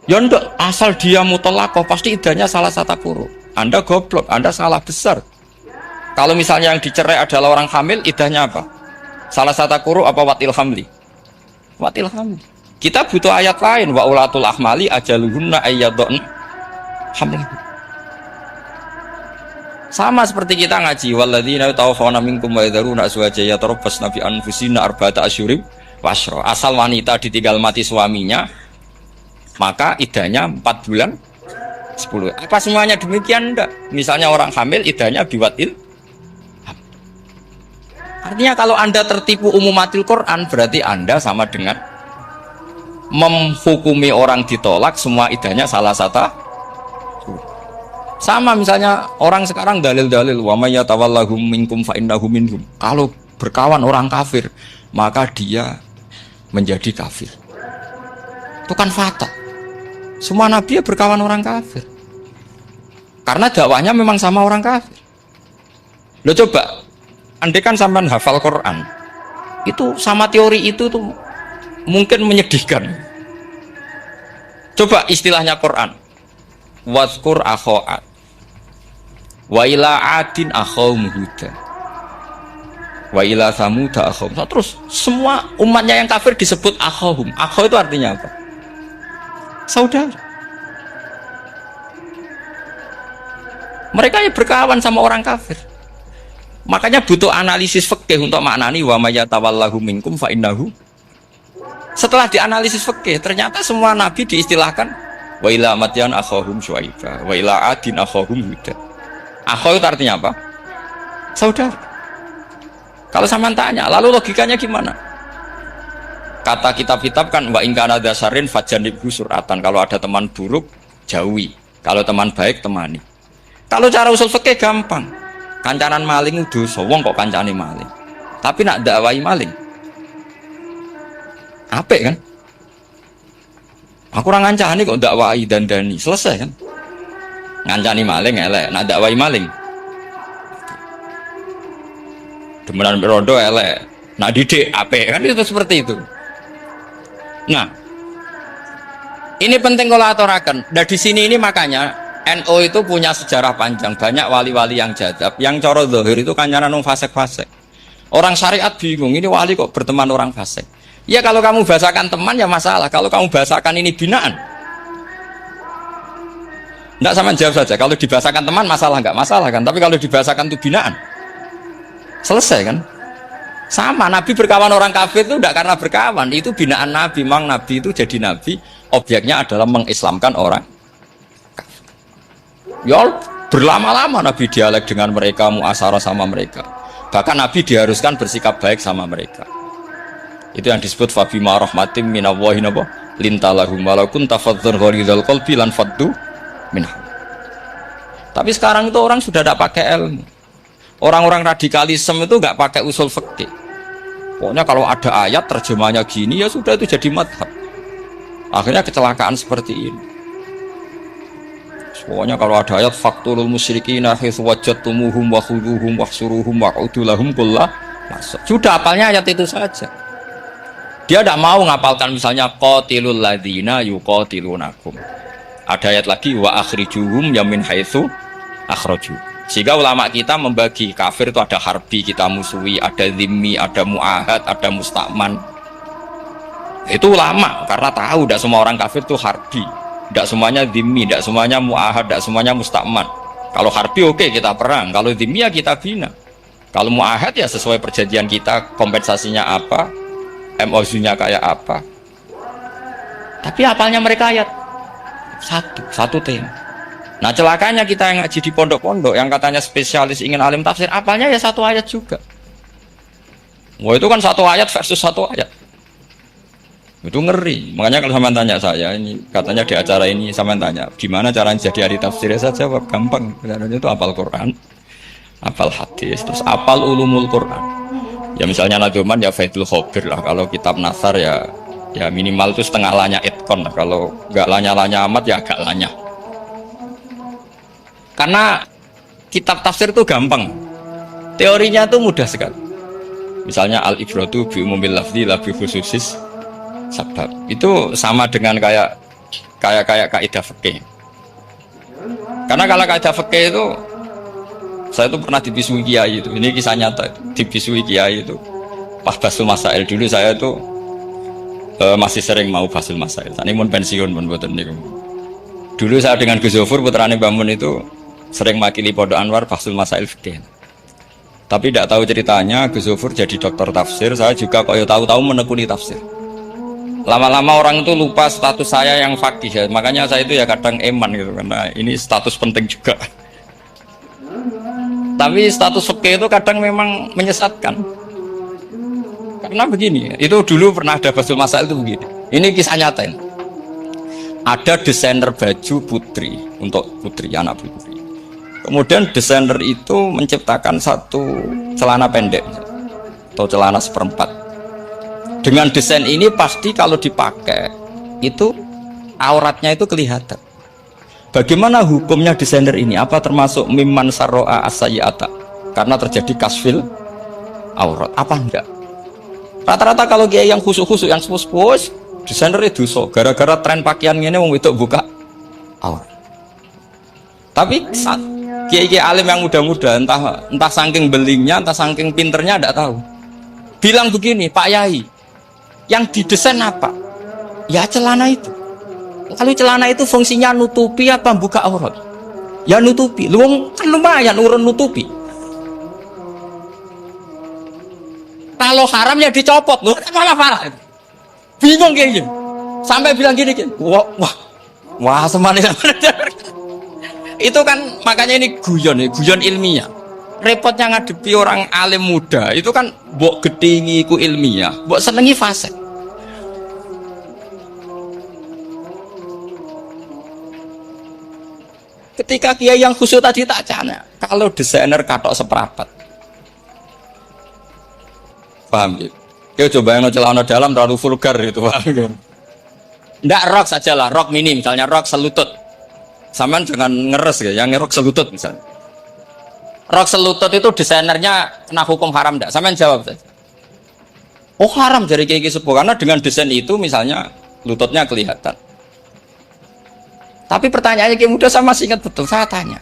Ya enggak, asal dia mutallaqah pasti iddahnya salah satu quru. Anda goblok, Anda salah besar. Kalau misalnya yang dicerai adalah orang hamil, iddahnya apa? Salah satu quru apa watil hamli? Watil hamli. Kita butuh ayat lain, wa ulatul ahmali ajaluhunna ayyadun hamil. Sama seperti kita ngaji walladzina tawaffawna minkum wa yadharuna azwaja yatarabbasna bi anfusina arba'ata asyhurin wa asyra. Asal wanita ditinggal mati suaminya, maka iddahnya 4 bulan 10. Apa semuanya demikian? Enggak. Misalnya orang hamil iddahnya biwatil. Artinya kalau Anda tertipu umumatil Quran, berarti Anda sama dengan menghukumi orang ditolak semua iddahnya salah satu. Sama misalnya orang sekarang dalil-dalil wa may yatawallahum minkum fa innahu minhum. Kalau berkawan orang kafir, maka dia menjadi kafir. Itu kan fatal. Semua nabi ya berkawan orang kafir. Karena dakwahnya memang sama orang kafir. Lo coba, andai kan sampean hafal Quran, itu sama teori itu tuh mungkin menyedihkan. Coba istilahnya Quran. Wazkur akho'at wa ila adin akhawum huda wa ila samuda akhawum. Terus semua umatnya yang kafir disebut akhawum. Akhaw itu artinya apa? Saudara. Mereka ya berkawan sama orang kafir. Makanya butuh analisis fikih untuk maknani wa may yatawallahu minkum fa innahu. Setelah dianalisis fikih, ternyata semua nabi diistilahkan wa ila madyan akhahum syuaiba wa ila adin akhahum huda. Akhaw itu artinya apa? Saudara. Kalau sampean tanya, lalu logikanya gimana? Kata kitab-kitab kan wa in kana dasarin fajanibhu suratan. Kalau ada teman buruk jauhi, kalau teman baik temani. Kalau cara usul fikih gampang. Kancanan maling dosa, wong kok kancane maling. Tapi nak dakwai maling apik kan? Aku ora ngancani kok dakwai dandani, selesai kan? Ngancani maling elek, nak dakwai maling demenan rondo elek, nak didik apik kan, itu seperti itu. Nah, ini penting kalau aturaken. Nah di sini ini makanya NO itu punya sejarah panjang, banyak wali-wali yang jadab, yang coro zahir itu kancanan wong fasik-fasik. Orang syariat bingung, ini wali kok berteman orang fasik. Ya kalau kamu bahasakan teman ya masalah, kalau kamu bahasakan ini binaan. Enggak, sama jawab saja, kalau dibahasakan teman masalah enggak masalah kan, tapi kalau dibahasakan itu binaan. Selesai kan? Sama, Nabi berkawan orang kafir itu enggak karena berkawan, itu binaan Nabi. Memang Nabi itu jadi Nabi, objeknya adalah mengislamkan orang. Ya berlama-lama Nabi dialek dengan mereka, muasyarah sama mereka. Bahkan Nabi diharuskan bersikap baik sama mereka. Itu yang disebut fabima rahmatim minallahi lintalahum walau kunta fadzan ghalidhal qalbi lan faddu minhum. Tapi sekarang itu orang sudah tidak pakai ilmu. Orang-orang radikalisme itu nggak pakai usul fikih. Pokoknya kalau ada ayat terjemahnya gini ya sudah itu jadi madhab. Akhirnya kecelakaan seperti ini. Pokoknya kalau ada ayat faqtulul musyrikina haitsu wajadtumuhum wa khudhuhum wahsuruhum wa'udu lahum kullah masuk. Sudah hafalnya ayat itu saja. Dia tidak mau ngapalkan misalnya qatilul ladzina yuqatilunakum. Ada ayat lagi wa akhrijuhum yamin haitsu akhraju. Sehingga ulama kita membagi kafir itu ada harbi, kita musuhi, ada zimmi, ada muahad, ada musta'man. Itu ulama karena tahu tidak semua orang kafir itu harbi. Tidak semuanya dhimmi, tidak semuanya mu'ahad, tidak semuanya musta'man. Kalau harbi oke, kita perang, kalau dhimmi ya kita bina. Kalau mu'ahad ya sesuai perjanjian kita, kompensasinya apa, MOU-nya kayak apa. Tapi apalnya mereka ayat satu tema. Nah celakanya kita yang ngaji di pondok-pondok yang katanya spesialis ingin alim tafsir, apalnya ya satu ayat juga. Wah itu kan satu ayat versus satu ayat. Itu ngeri. Makanya kalau sama tanya saya ini katanya di acara ini sama tanya gimana caranya jadi ahli tafsir, saya jawab gampang. Caranya itu hafal Quran, hafal hadis, terus hafal ulumul Quran. Ya misalnya nadoman ya Faidul Khobir lah. Kalau kitab Nasar ya minimal itu setengah lanya itkon lah. Kalau nggak lanya amat ya agak lanya. Karena kitab tafsir itu gampang. Teorinya itu mudah sekali. Misalnya al-ibratu bi umumil lafzi la bi khususis sebab. Itu sama dengan kayak kaidah fikih. Karena kalau kaidah fikih itu saya itu pernah dibisui kiai itu. Ini kisah nyata itu. Dibisui kiai itu. Pas basul masail dulu saya itu masih sering mau basul masail. Ini mun pensiun mun mboten niku. Dulu saya dengan Gus Zofur putrane Mbah Mun itu sering makili Pondok Anwar basul masail fikih. Tapi tidak tahu ceritanya Gus Zofur jadi dokter tafsir, saya juga kok tahu-tahu menekuni tafsir. Lama-lama orang itu lupa status saya yang fakih ya. Makanya saya itu ya kadang eman gitu karena ini status penting juga. Tapi status fikih itu kadang memang menyesatkan. Karena begini, itu dulu pernah ada basul masail itu begini. Ini kisah nyata ini. Ada desainer baju putri untuk putri, anak putri. Kemudian desainer itu menciptakan satu celana pendek atau celana seperempat. Dengan desain ini pasti kalau dipakai itu auratnya itu kelihatan. Bagaimana hukumnya desainer ini? Apa termasuk mimman sarro'a as-sayyi'ata? Karena terjadi kasfil aurat. Apa enggak? Rata-rata kalau kiai yang khusus-khusus, yang sepus-sepus, desainer itu dosa. Gara-gara tren pakaian ini wong wedok buka aurat. Tapi kiai-kiai alim yang muda-muda, entah saking belingnya, entah saking pinternya, tidak tahu. Bilang begini, Pak Yai, yang didesain apa? Ya celana itu. Kalau celana itu fungsinya nutupi apa buka aurat? Ya nutupi. Lu kan lumayan urun nutupi. Kalau haram ya dicopot. Lu malah parah. Bingung kayaknya. Sampai bilang gini, wah semanis. Itu kan makanya ini guyon ilmiah. Repotnya ngadepi orang alim muda itu kan mbok gedhingi ku ilmiah, mbok senengi fasik. Ketika kiai yang khusyuk tadi tak tanya, kalau desainer katok seperapat, paham gitu? Kau coba yang celana dalam terlalu vulgar itu, paham gitu? Nggak rok saja lah, rok mini misalnya rok selutut, sampean jangan ngeres ya, yang rok selutut misalnya. Rok selutut itu desainernya kena hukum haram nggak? Sampean jawab saja. Oh haram dari kiai sepuh karena dengan desain itu misalnya lututnya kelihatan. Tapi pertanyaannya Ki Muda saya masih ingat betul, saya tanya.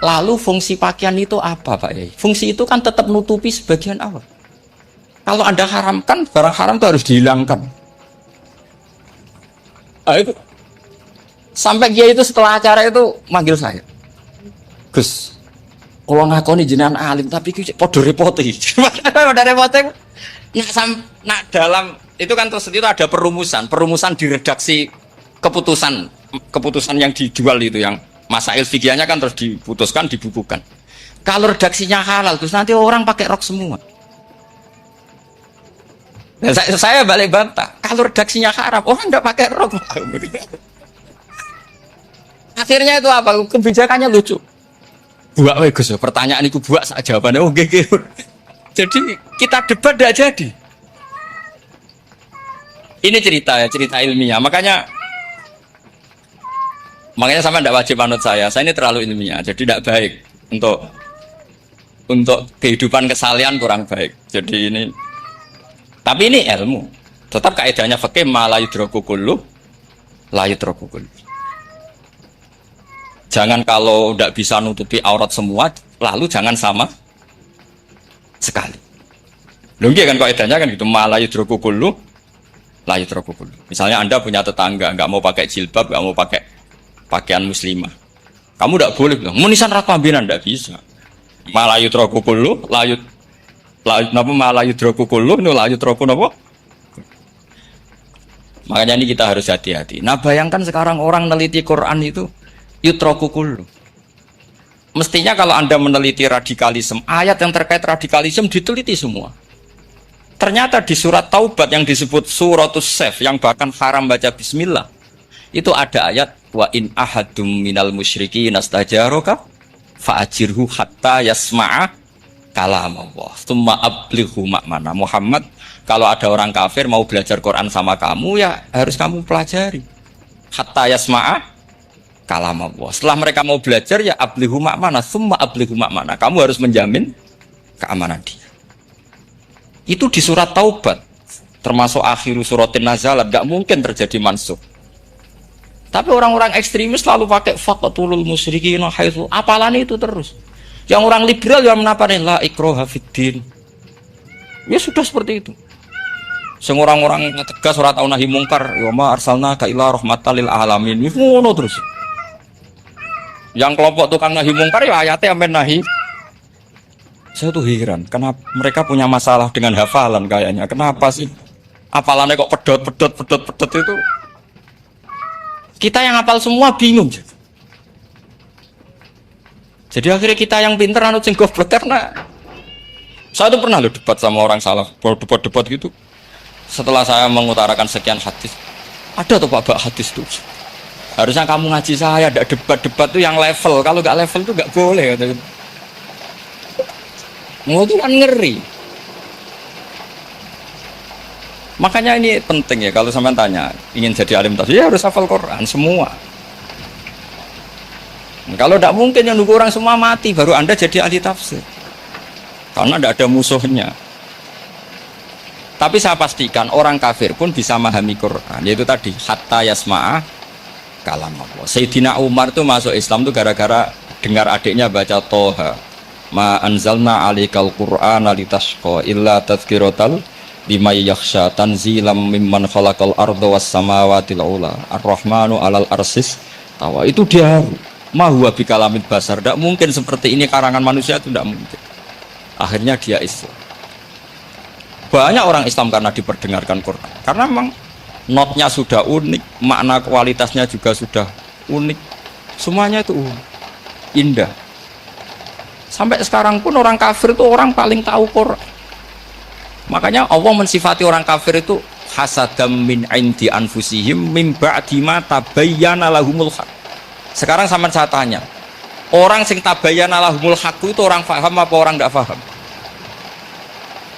Lalu fungsi pakaian itu apa Pak Yai? Fungsi itu kan tetap nutupi sebagian awal. Kalau Anda haramkan, barang haram itu harus dihilangkan. Itu. Sampai Kiai itu setelah acara itu manggil saya. Gus, kalau ngakoni jenengan alim tapi podo repoti. Podo repoti. Nah dalam itu kan terus itu ada perumusan di redaksi keputusan yang dijual itu yang masail fikihnya kan terus diputuskan dibukukan. Kalau redaksinya halal terus nanti orang pakai rok semua. Dan saya balik bantah, kalau redaksinya haram orang enggak pakai rok. Akhirnya itu apa? Kebijakannya lucu. Buak we Gus, pertanyaan itu buak sak jawabannya nggih. Jadi kita debat tidak jadi. Ini cerita ilmiah. Makanya sama tidak wajib anut saya ini terlalu ilmiah. Jadi tidak baik untuk kehidupan kesalian kurang baik. Jadi ini, tapi ini ilmu. Tetap kaidahnya fikih ma la yudraku kullu la yudraku kullu. Jangan kalau tidak bisa nutupi aurat semua, lalu jangan sama sekali. Lunggi kan kaidahnya kan gitu, ma la yudraku kullu la yudraku kullu. Misalnya Anda punya tetangga nggak mau pakai jilbab, nggak mau pakai pakaian muslimah, kamu tidak boleh bilang munisan rat pambinan, tidak bisa. Ma la yudraku kullu ma la yudraku kullu nu la yudraku napa? Makanya ini kita harus hati-hati. Nah bayangkan sekarang orang neliti Quran itu yutraku kullu. Mestinya kalau Anda meneliti radikalisme, ayat yang terkait radikalisme diteliti semua. Ternyata di surat Taubat yang disebut suratus Saif yang bahkan haram baca bismillah, itu ada ayat wa in ahadum minal musyrikin nastajaraka fa'ajirhu hatta yasma'a kalam Allah tsumma ablighu ma'mana. Muhammad, kalau ada orang kafir mau belajar Quran sama kamu ya harus kamu pelajari hatta yasma'a kalam Allah. Setelah mereka mau belajar ya ablighu ma'mana tsumma ablighu ma'mana. Kamu harus menjamin keamanan dia. Itu di surat Taubat, termasuk akhir suratin nazalat, gak mungkin terjadi mansukh. Tapi orang-orang ekstremis selalu pakai faqatulul musyrikin haitsu, apalan itu terus. Yang orang liberal yang menaparin la ikraha fiddin. Ya sudah seperti itu. Sing orang-orang tegas ora tau nahi mungkar, ya ma arsalna ka ila rahmatal lil alamin. Wis ngono terus. Yang kelompok tukang nahi mungkar ya ayatnya amen nahi. Saya tuh heran, kenapa mereka punya masalah dengan hafalan kayaknya. Kenapa sih? Hafalannya kok pedot itu. Kita yang hafal semua bingung. Jadi akhirnya kita yang pinter anut sing goblok karena saya tuh pernah loh debat sama orang salah, debat gitu. Setelah saya mengutarakan sekian hadis, ada tuh Pak hadis tuh. Harusnya kamu ngaji saya, ada debat tuh yang level. Kalau nggak level tuh nggak boleh. Mau tuh kan ngeri. Makanya ini penting ya, kalau sampean tanya ingin jadi alim tafsir ya harus hafal Quran semua. Kalau tidak mungkin yang nunggu orang semua mati baru Anda jadi ahli tafsir, karena tidak ada musuhnya. Tapi saya pastikan orang kafir pun bisa memahami Quran, yaitu tadi hatta yasma'a kalam Allah. Sayyidina Umar tuh masuk Islam tuh gara-gara dengar adiknya baca Toha, ma anzalna alikal Qur'ana litashqa illa tadhkiratal liman yakhsha tanzilam mimman khalaqal arda was samawati ula ar-rahmanu alal arsis tawa. Itu dia ma huwa bikalamid basar, tidak mungkin seperti ini karangan manusia, itu tidak mungkin. Akhirnya dia Islam. Banyak orang Islam karena diperdengarkan Quran, karena memang notnya sudah unik, makna kualitasnya juga sudah unik, semuanya itu indah. Sampai sekarang pun orang kafir itu orang paling tahu Quran. Makanya Allah mensifati orang kafir itu hasadam min indi anfusihim min ba'di ma tabayyana lahumul haq. Sekarang sama saya tanya, orang sing tabayyana lahumul haq itu orang paham apa orang tidak paham?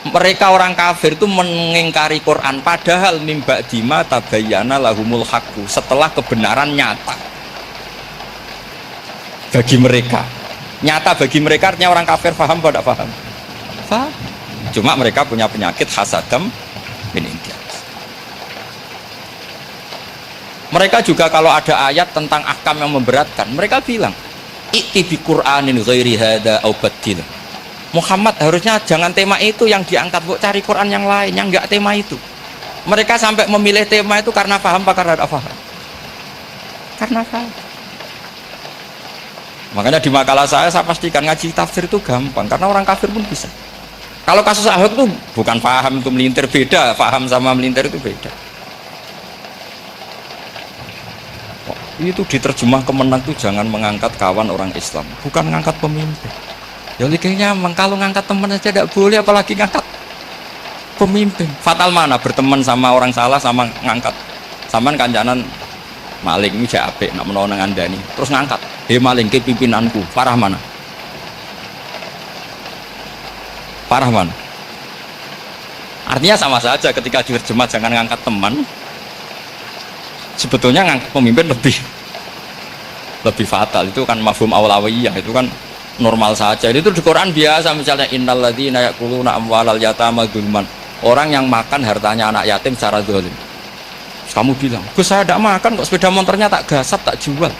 Mereka orang kafir itu mengingkari Quran, padahal min ba'di ma tabayyana lahumul haq, setelah kebenaran nyata bagi mereka. Nyata bagi mereka artinya orang kafir paham atau tidak paham? Paham. Cuma mereka punya penyakit hasadam min indi. Mereka juga kalau ada ayat tentang ahkam yang memberatkan, mereka bilang, "I'ti bi Qur'anin ghairi hada au badil." Muhammad harusnya jangan tema itu yang diangkat, bu, cari Quran yang lain yang enggak tema itu. Mereka sampai memilih tema itu karena paham apa karena tidak paham? Karena paham. Makanya di makalah saya pastikan ngaji tafsir itu gampang karena orang kafir pun bisa. Kalau kasus Ahok itu bukan paham itu melintir, beda, paham sama melintir itu beda. Itu diterjemah kemenang itu jangan mengangkat kawan orang Islam, bukan mengangkat pemimpin. Ya kayaknya kalau ngangkat teman saja tidak boleh, apalagi ngangkat pemimpin. Fatal mana berteman sama orang salah sama ngangkat. Saman kancanan maling ini cek apik nak menawa nang andani terus ngangkat. He maling ke pimpinanku, parah mana? Parah mana? Artinya sama saja ketika diterjemah jangan ngangkat teman. Sebetulnya ngangkat pemimpin lebih fatal. Itu kan mafhum awlawiyah, itu kan normal saja. Itu di Quran biasa, misalnya innalladzina ya'kuluna amwalal yatama dzulman, orang yang makan hartanya anak yatim secara zalim. Kamu bilang, "Gus, saya tidak makan kok, sepeda motornya tak gasap, tak jual."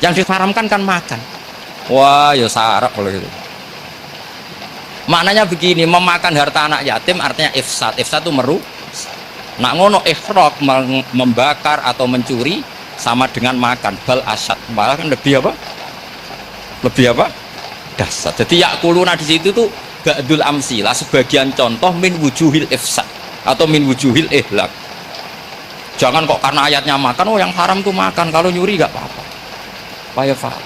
Yang diharamkan kan makan. Wah, ya sarap kalau gitu. Maknanya begini, memakan harta anak yatim artinya ifsad. Ifsad itu merusak. Nak ngono ikhraq, membakar atau mencuri sama dengan makan, bal asad, malah kan lebih apa? Lebih apa? Dasar. Jadi yakuluna di situ tuh ga'dul amsilah, sebagian contoh min wujuhil ifsad atau min wujuhil ihlak. Jangan kok karena ayatnya makan, oh yang haram tuh makan, kalau nyuri gak apa-apa. Payah faham.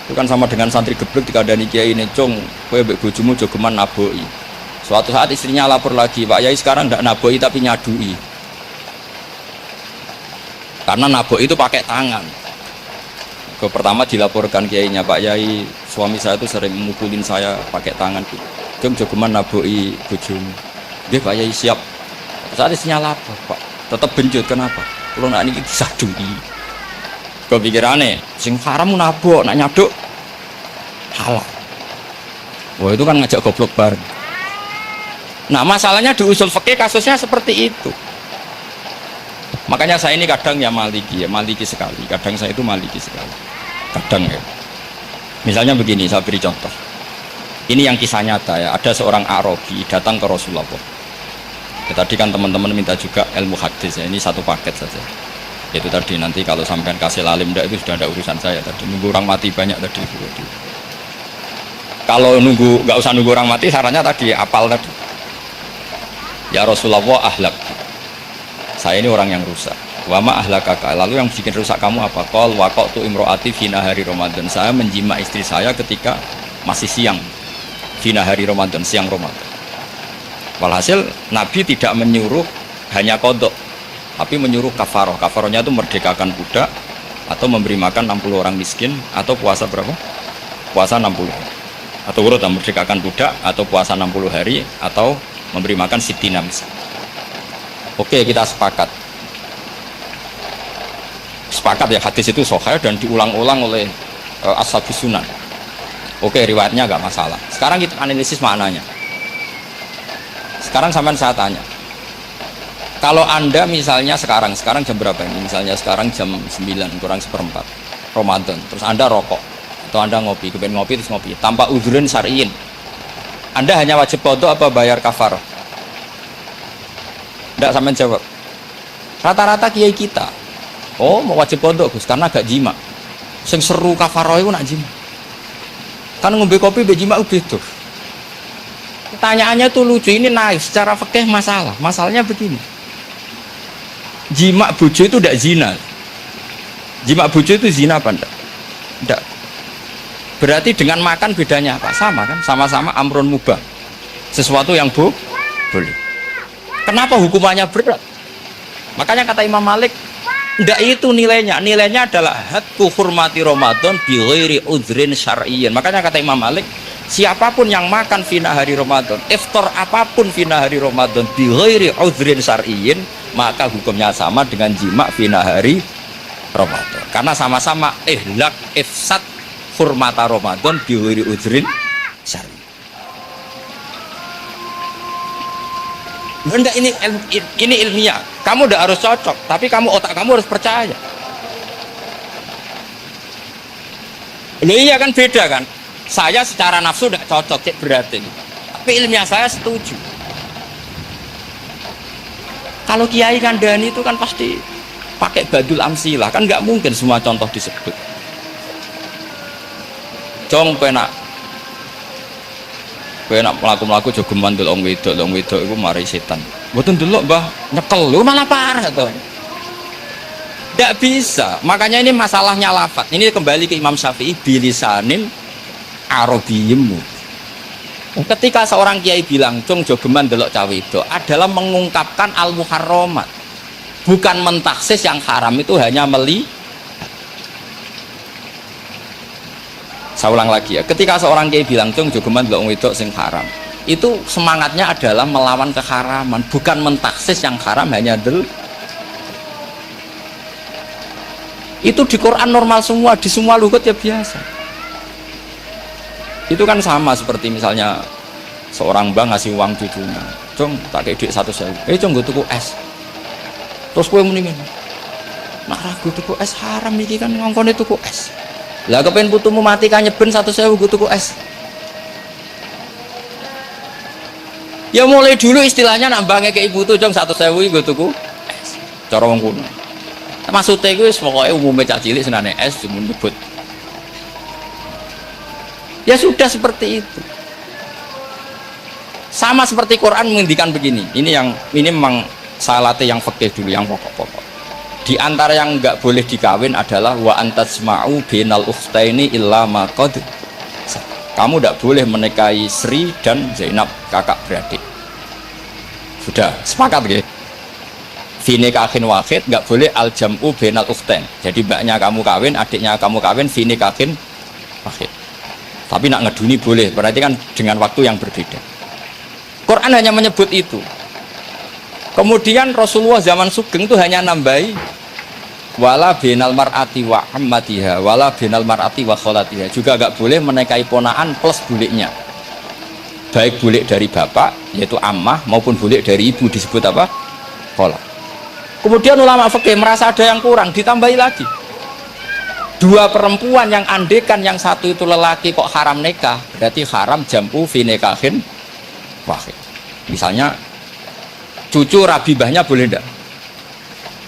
Itu kan sama dengan santri geblek dikandani kiai ini, "Cung, kowe mbek bojomu jogeman naboi." Suatu saat istrinya lapor lagi, "Pak Yai sekarang tidak naboi tapi nyadui." Karena naboi itu pakai tangan. Pertama dilaporkan kiainya, "Pak Yai, suami saya itu sering memukulin saya pakai tangan." "Jom jogeman naboi bojomu." "Nggih Pak Yai, siap." Saat istrinya lapor, "Pak, tetap benjut, kenapa?" "Kalau nak ini disadui." Kepikirannya, sing haram nabok, nak nyaduk halal. Wah, itu kan ngajak goblok bareng. Nah, masalahnya di usul fikih kasusnya seperti itu. Makanya saya ini kadang ya maliki sekali. Kadang saya itu maliki sekali. Kadang ya. Misalnya begini, saya beri contoh. Ini yang kisah nyata ya. Ada seorang Arabi datang ke Rasulullah. Ya, tadi kan teman-teman minta juga ilmu hadis ya. Ini satu paket saja. Itu tadi nanti kalau sampean kasih lalim itu sudah ada urusan saya tadi. Nunggu orang mati banyak tadi. Kalau nggak usah nunggu orang mati, sarannya tadi apal tadi. "Ya Rasulullah, ahlak. Saya ini orang yang rusak. Wama ahlakaka. Lalu yang bikin rusak kamu apa?" "Qol waqatu imro'ati fi nahari Ramadan." Saya menjima istri saya ketika masih siang. Fi nahari Ramadan, siang Ramadan. Walhasil Nabi tidak menyuruh hanya qadha, tapi menyuruh kafaroh. Kafarohnya itu merdekakan budak atau memberi makan 60 orang miskin atau puasa berapa? Puasa 60. Atau urut merdekakan budak atau puasa 60 hari atau memberi makan sittina miskin. Oke, kita sepakat ya hadis itu sahih dan diulang-ulang oleh ashabus sunan. Oke, riwayatnya agak masalah. Sekarang kita analisis maknanya. Sekarang sampean saya tanya, kalau Anda misalnya sekarang jam berapa ini? Misalnya sekarang jam 9 kurang seperempat Ramadan, terus Anda rokok atau Anda ngopi, kepengen ngopi terus ngopi tanpa udhurun syar'iyyin, Anda hanya wajib qadha apa bayar kafarah? Tidak, sampean jawab. Rata-rata kiai kita, oh mau wajib qadha Gus karena gak jima. Sing seru kafarah itu nak jima. Kan ngombe kopi be jima beda. Pertanyaannya tuh lucu, ini naik secara fikih masalah. Masalahnya begini. Jima bojo itu tidak zina. Jima bojo itu zina apa enggak? Enggak. Berarti dengan makan bedanya apa? Sama kan? Sama-sama amrun mubah. Sesuatu yang boleh. Kenapa hukumannya berat? Makanya kata Imam Malik, enggak itu nilainya. Nilainya adalah hadku hurmati Ramadan bi ghairi udhrin syar'iyyin. Makanya kata Imam Malik, siapapun yang makan fina hari Ramadan, iftar apapun fina hari Ramadan bi ghairi udhrin syar'iyyin, maka hukumnya sama dengan jima fina hari Ramadan. Karena sama-sama ihlak ifsad hurmata Ramadan bi ghairi udhrin syar'iyyin. Enggak, ini ilmiah. Kamu udah harus cocok, tapi otak kamu harus percaya. Loh iya kan beda kan. Saya secara nafsu tidak cocok, cek berarti. Tapi ilmiah saya setuju. Kalau Kiai Kandani itu kan pasti pakai badul amsilah, kan nggak mungkin semua contoh disebut. Jong penak melaku jogeman delok wong wedok iku mari setan. Mboten delok Mbah, nyekel lu malah parah to. Tidak bisa, makanya ini masalahnya lafaz. Ini kembali ke Imam Syafi'i, bilisanin arabiyyimu. Ketika seorang kiai bilang cung jogeman delok cawe itu adalah mengungkapkan al-muharramat, bukan mentaksis yang haram itu hanya Saya ulang lagi ya, ketika seorang kiai bilang cung jogeman delok wedok sing haram, itu semangatnya adalah melawan keharaman, bukan mentaksis yang haram hanya itu di Quran normal semua, di semua lugat ya biasa. Itu kan sama seperti misalnya seorang bang ngasih uang cucunya, cung tak kayak duit 100.000, cung gue tuku es, terus gue mendingin nak ragu tuku es haram iki kan ngongkone tuku es, lah kepen putumu mati kan nyeben 100.000 gue tuku es. Ya mulai dulu istilahnya nambahnya ke ibu tuh cung 100.000 gue tuku es, cara wong kuno. Maksudnya itu pokoknya umumnya cah cilik senane es cuma nyebut. Ya sudah seperti itu. Sama seperti Quran menghentikan begini. Ini memang salate yang fikih dulu, yang pokok-pokok. Di antara yang nggak boleh dikawin adalah wa antasma'u bainal ukhtaini illa ma qad. Kamu tidak boleh menikahi Sri dan Zainab, kakak beradik. Sudah sepakat gitu. Finikahin wahid, nggak boleh al-jam'u bainal ukhtain. Jadi mbaknya kamu kawin, adiknya kamu kawin, finikahin wahid. Tapi nak ngeduni boleh, berarti kan dengan waktu yang berbeda. Quran hanya menyebut itu. Kemudian Rasulullah zaman Sugeng itu hanya nambahi wala bainal mar'ati wa ammatiha, wala bainal mar'ati wa kholatiha. Juga nggak boleh menikahi ponaan plus buliknya. Baik bulik dari bapak, yaitu ammah, maupun bulik dari ibu, disebut apa? Kholah. Kemudian ulama fikih merasa ada yang kurang, ditambahi lagi. Dua perempuan yang andekan yang satu itu lelaki kok haram nikah, berarti haram jam'u fi nikahin wahid. Misalnya cucu rabibahnya boleh enggak?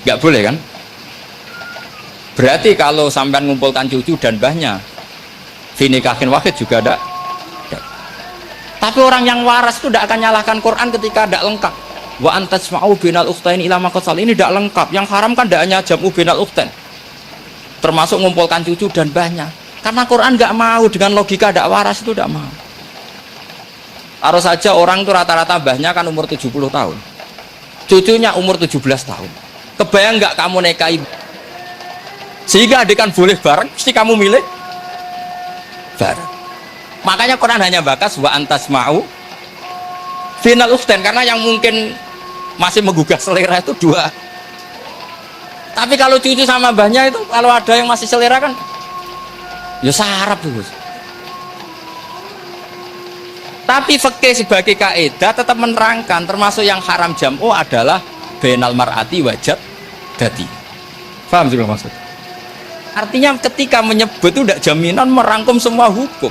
Enggak boleh kan? Berarti kalau sampean ngumpulkan cucu dan bahnya fi nikahin wahid juga enggak. Tapi orang yang waras itu tidak akan nyalahkan Quran ketika tidak lengkap. Wa antasma'u bainal ukhtain ila ma qad. Ini tidak lengkap. Yang haram kan tidak hanya jam'u bainal ukhtain, termasuk mengumpulkan cucu dan banyak. Karena Quran nggak mau dengan logika tidak waras itu, tidak mau. Harus saja orang itu rata-rata bahnya kan umur 70 tahun, cucunya umur 17 tahun. Kebayang nggak kamu nikahi sehingga adik kan boleh bareng, mesti kamu milih bareng. Makanya Quran hanya bakas wa antasma'u final ukhtain, karena yang mungkin masih menggugah selera itu dua. Tapi kalau cucu sama mbahnya itu, kalau ada yang masih selera kan ya sarap tuh. Tapi fikih sebagai kaidah tetap menerangkan termasuk yang haram jam'u adalah bainal mar'ati wajad dati. Paham sih maksud? Artinya ketika menyebut itu tidak jaminan merangkum semua hukum,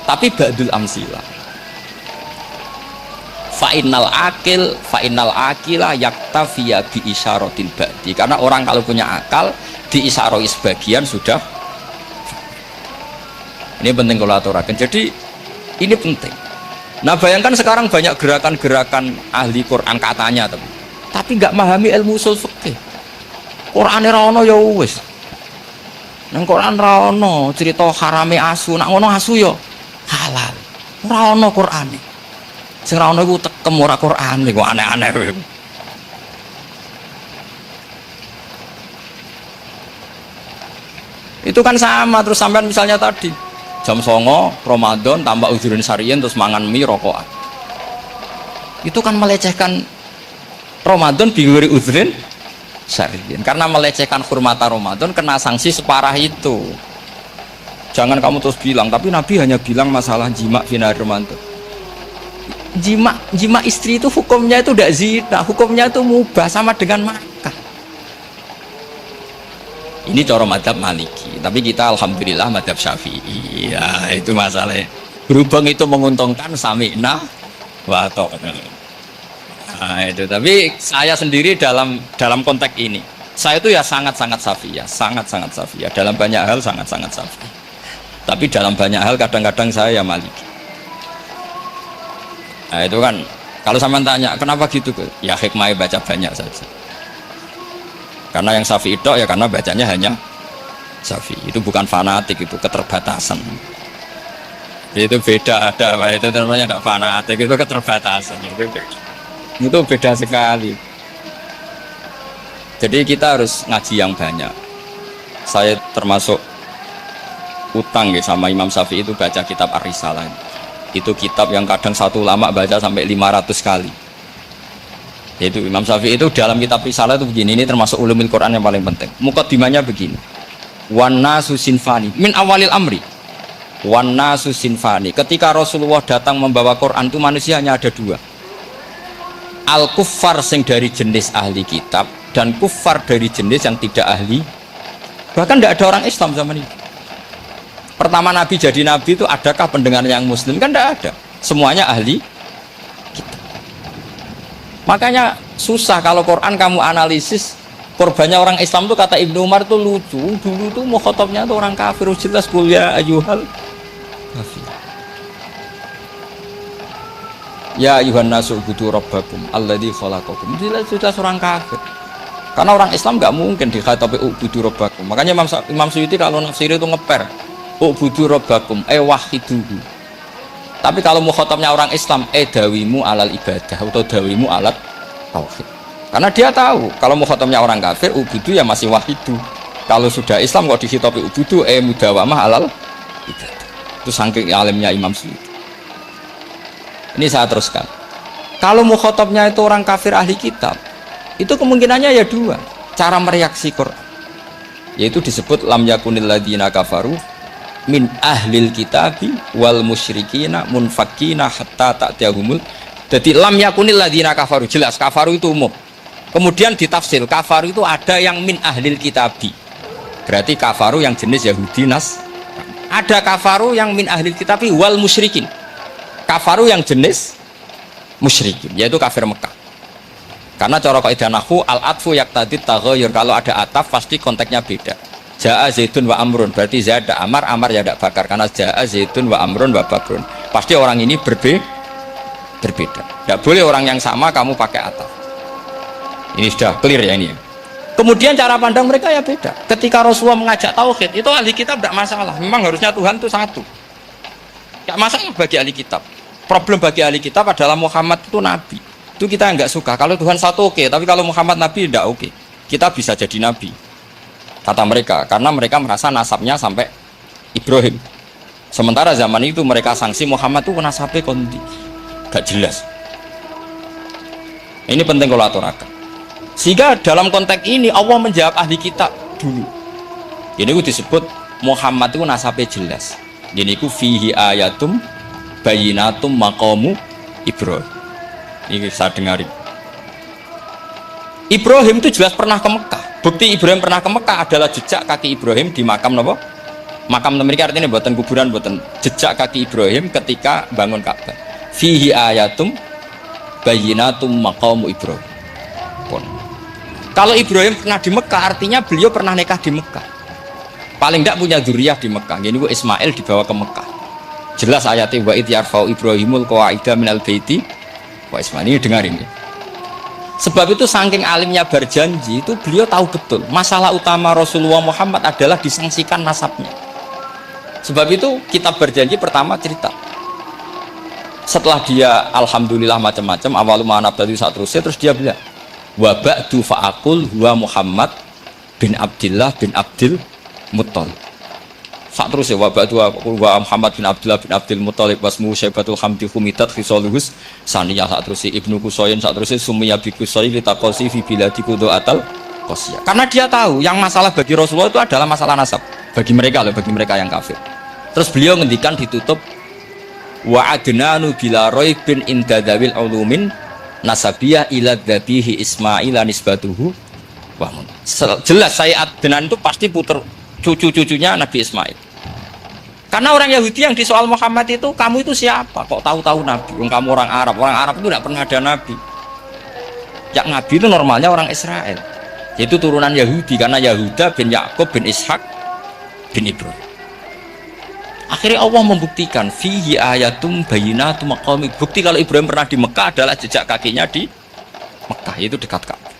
tapi ba'dul amsilah. Fa'innal akila yaktafiya bi isyaratil ba'di. Karena orang kalau punya akal diisyaroi sebagian sudah. Ini penting kalau aturakan. Jadi ini penting. Nah bayangkan sekarang banyak gerakan-gerakan ahli Quran katanya tapi nggak memahami ilmu usul fikih. Quran ra ono ya wis. Nang Quran ra ono cerita harame asu, nak ngono asu ya halal. Ora ono Qurane. Sing ra ono iku tekem ora Quran iku aneh-aneh kowe. Itu kan sama terus sampean misalnya tadi jam 09.00 Ramadan tambah uzurin syariyin terus mangan mie rokokan. Itu kan melecehkan Ramadan biguri uzurin syariyin. Karena melecehkan hurmata Ramadan kena sanksi separah itu. Jangan kamu terus bilang, tapi Nabi hanya bilang masalah jima fi nahar Ramadan. jima istri itu hukumnya itu tidak zina, hukumnya itu mubah sama dengan makan. Ini cara madzhab Maliki, tapi kita alhamdulillah madzhab Syafi'i. Ya, itu masalahnya. Berhubung itu menguntungkan sami'na wa ata'na. Nah, itu. Tapi saya sendiri dalam konteks ini, saya itu ya sangat-sangat Syafi'iyah, sangat-sangat Syafi'iyah. Dalam banyak hal sangat-sangat Syafi'iyah. Tapi dalam banyak hal kadang-kadang saya ya Maliki. Nah, itu kan kalau sama tanya kenapa gitu, ya hikmahnya baca banyak saja. Karena yang Syafi'i itu ya karena bacanya hanya Syafi'i. Itu bukan fanatik, itu keterbatasan. Itu beda, ada apa itu namanya tidak fanatik, itu keterbatasan. Itu beda sekali. Jadi kita harus ngaji yang banyak. Saya termasuk utang ya sama Imam Syafi'i itu baca kitab Ar-Risalah. Itu kitab yang kadang satu ulama baca sampai 500 kali. Yaitu Imam Syafi'i itu dalam kitab Risalah itu begini, ini termasuk ulumul Quran yang paling penting. Muqaddimahnya begini. Wan nasu sinfani min awalil amri. Wan nasu sinfani. Ketika Rasulullah datang membawa Quran itu manusia hanya ada dua. Al kuffar sing dari jenis ahli kitab dan kuffar dari jenis yang tidak ahli. Bahkan tidak ada orang Islam zaman itu. Pertama Nabi jadi Nabi itu adakah pendengar yang Muslim? Kan tidak ada. Semuanya ahli kitab. Makanya susah kalau Quran kamu analisis korbannya orang Islam tuh, kata Ibnu Umar tuh lucu. Dulu tuh mukhatabnya tuh orang kafir, jelas kuliah ayyuhal kafir. Ya ayuhan nasu ubudu rabbakum alladzi khalaqakum. Jelas orang kafir. Karena orang Islam nggak mungkin dikhatabi ubudu rabbakum. Makanya Imam Suyuti kalau nafsir itu ngeper ubudu rabbakum wahiduhu. Tapi kalau mukhatabnya orang Islam dawimu alal ibadah atau dawimu alat tauhid. Karena dia tahu kalau mukhatabnya orang kafir ubudu ya masih wahidu. Kalau sudah Islam kok dikhitabi ubudu mudawamah alal ibadah. Itu saking alimnya Imam Suyuti. Ini saya teruskan. Kalau mukhatabnya itu orang kafir ahli kitab, itu kemungkinannya ya dua cara mereaksi Quran. Yaitu disebut lam yakunil ladzina kafaru min ahlil kitabi wal musyrikina munfakina hatta ta'tiyahumul. Jadi lam yakunil ladzina kafaru, jelas kafaru itu umum. Kemudian ditafsir kafaru itu ada yang min ahlil kitabi. Berarti kafaru yang jenis Yahudi Nas. Ada kafaru yang min ahlil kitabi wal musyrikin. Kafaru yang jenis musyrikin, yaitu kafir Mekah. Karena cara kaidah nahwu al-atfu yaqtadi taghayyur, kalau ada ataf pasti konteksnya beda. Ja'a Zaidun wa Amrun, berarti Zaid ada Amar, Amar ya tidak bakar, karena Ja'a Zaidun wa Amrun wa Bakrun. Pasti orang ini berbeda. Tidak boleh orang yang sama kamu pakai ataf. Ini sudah clear ya ini. Kemudian cara pandang mereka ya beda. Ketika Rasulullah mengajak tauhid, itu ahli kitab tidak masalah. Memang harusnya Tuhan itu satu. Tidak masalah bagi ahli kitab. Problem bagi ahli kitab adalah Muhammad itu nabi. Itu kita nggak suka. Kalau Tuhan satu oke, tapi kalau Muhammad nabi tidak oke. Kita bisa jadi nabi, kata mereka, karena mereka merasa nasabnya sampai Ibrahim. Sementara zaman itu mereka sanksi Muhammad itu nasabnya kondi, gak jelas. Ini penting kalau aturakan. Sehingga dalam konteks ini Allah menjawab ahli kitab dulu. Ini itu disebut Muhammad itu nasabnya jelas. Ini itu fihi ayatum bayinatum maqamu Ibrahim. Ini saya dengarin. Ibrahim itu jelas pernah ke Mekah. Bukti Ibrahim pernah ke Mekah adalah jejak kaki Ibrahim di makam apa? Makam mereka artinya buatan kuburan, buatan jejak kaki Ibrahim ketika bangun Ka'bah. Fihi ayatum bayinatum maqamu Ibrahim. Kalau Ibrahim pernah di Mekah artinya beliau pernah nikah di Mekah. Paling tidak punya dzurriyyah di Mekah. Jadi Ismail dibawa ke Mekah. Jelas ayatnya wa idh yarfa'u Ibrahimul qawaida minal baiti wa Ismail. Ini dengar ini. Sebab itu saking alimnya berjanji itu beliau tahu betul masalah utama Rasulullah Muhammad adalah disangsikan nasabnya. Sebab itu kitab berjanji pertama cerita. Setelah dia alhamdulillah macam-macam awal manab tadi saat terus dia bilang wa ba'du fa'aqul huwa Muhammad bin Abdullah bin Abdul Muttalib. Saat terus ya wabah itu wa Muhammad bin Abdullah bin Abdul Muttalib wasmu Syaibatul Hamdi Humidat Khisaluhus Saniyah. Saat terus Ibnu Qusayn, saat terus Sumiyah bi Qusayn litaqasi fi biladi Qudu'atal Qasiyah. Karena dia tahu yang masalah bagi Rasulullah itu adalah masalah nasab bagi mereka loh, bagi mereka yang kafir. Terus beliau ngendikan ditutup wa adnanu bila raibin inda dzawil ulumin nasabiyah ila dzabihi Ismail nisbatuhu wah jelas saya Adnan itu pasti puter cucu-cucunya Nabi Ismail. Karena orang Yahudi yang disoal Muhammad itu, kamu itu siapa? Kok tahu-tahu Nabi? Kamu orang Arab itu tidak pernah ada Nabi. Yang Nabi itu normalnya orang Israel, yaitu turunan Yahudi, karena Yahuda bin Yakub bin Ishak bin Ibrahim. Akhirnya Allah membuktikan fihi ayatum bayyinatum maqami. Bukti kalau Ibrahim pernah di Mekah adalah jejak kakinya di Mekah, itu dekat Ka'bah.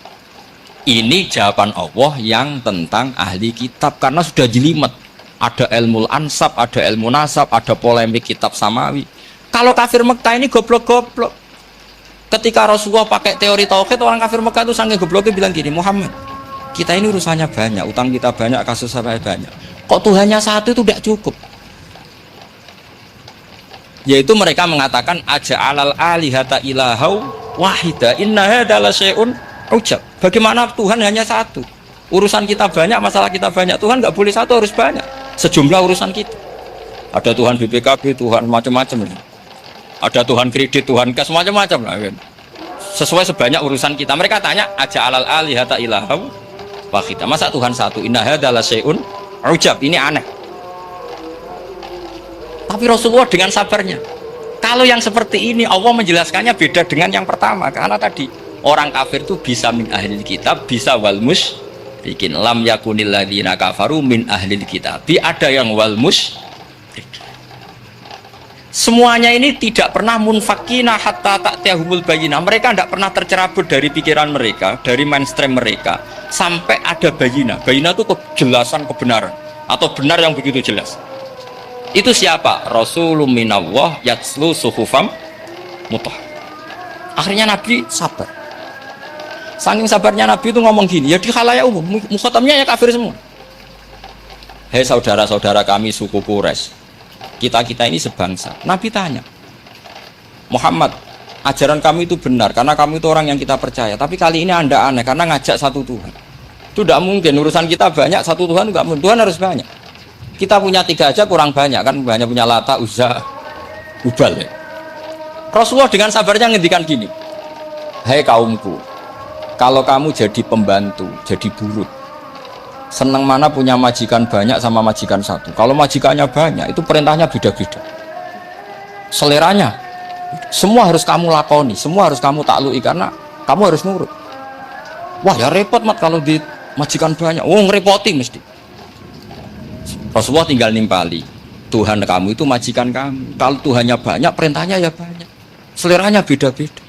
Ini jawaban Allah yang tentang ahli kitab, karena sudah jelimet. Ada ilmu ansab, ada ilmu nasab, ada polemik kitab samawi. Kalau kafir Mekah ini goblok-goblok. Ketika Rasulullah pakai teori tauhid, orang kafir Mekah itu sangat gobloknya bilang gini, Muhammad, kita ini urusannya banyak, utang kita banyak, kasus saya banyak. Kok Tuhannya satu itu tidak cukup? Yaitu mereka mengatakan aja alal alihata ilahau wahida inna hadza la syai'un ujab. Bagaimana Tuhan hanya satu? Urusan kita banyak, masalah kita banyak. Tuhan nggak boleh satu, harus banyak. Sejumlah urusan kita. Ada Tuhan BPKB, Tuhan macam-macam. Ada Tuhan kredit, Tuhan kas, macam-macam. Sesuai sebanyak urusan kita. Mereka tanya aja alal alihata ilahau wahida. Masa Tuhan satu? Inna hadza la syai'un ujab. Ini aneh. Tapi Rasulullah dengan sabarnya. Kalau yang seperti ini Allah menjelaskannya beda dengan yang pertama. Karena tadi orang kafir itu bisa min ahli kitab, bisa wal bikin lam yakunil ladzina kafaru min ahlil kitabi, ada yang wal musyrik. Semuanya ini tidak pernah munfakina hatta ta'tiyahumul bayyinah. Mereka tidak pernah tercerabut dari pikiran mereka, dari mainstream mereka sampai ada bayyinah. Bayyinah itu kejelasan kebenaran atau benar yang begitu jelas. Itu siapa? Rasulun minallah yatslu suhufam mutahhar. Akhirnya Nabi sabar. Saking sabarnya Nabi itu ngomong gini, ya di khalayak umum, mukhatamnya ya kafir semua. Hei saudara-saudara kami suku Quraisy, kita ini sebangsa. Nabi tanya, Muhammad, ajaran kami itu benar karena kamu itu orang yang kita percaya. Tapi kali ini Anda aneh karena ngajak satu Tuhan. Itu tidak mungkin, urusan kita banyak, satu Tuhan enggak mungkin. Tuhan harus banyak. Kita punya 3 aja kurang banyak kan, banyak punya Lata, Uzza, Hubal ya. Rasulullah dengan sabarnya ngendikan gini, hei kaumku, kalau kamu jadi pembantu, jadi buruh, senang mana punya majikan banyak sama majikan satu. Kalau majikannya banyak, itu perintahnya beda-beda. Seleranya, semua harus kamu lakoni, semua harus kamu taklui karena kamu harus nurut. Wah ya repot mat kalau di majikan banyak, ngerepoti mesti. Rasulullah tinggal nimpali, Tuhan kamu itu majikan kamu. Kalau Tuhannya banyak, perintahnya ya banyak. Seleranya beda-beda.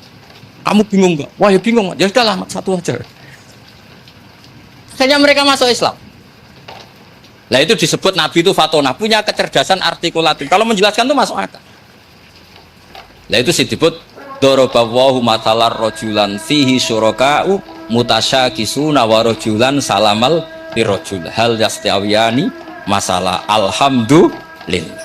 Kamu bingung nggak? Wah ya bingung, ya sudahlah satu aja. Akhirnya mereka masuk Islam. Nah itu disebut Nabi itu fatona, punya kecerdasan artikulatif. Kalau menjelaskan itu masuk akal. Nah itu disebut dorobawahu matalar rojulan fihi syuraka'u mutasyakisuna wa rojulan salamal lirojul hal yastiawiyani masalah alhamdulillah.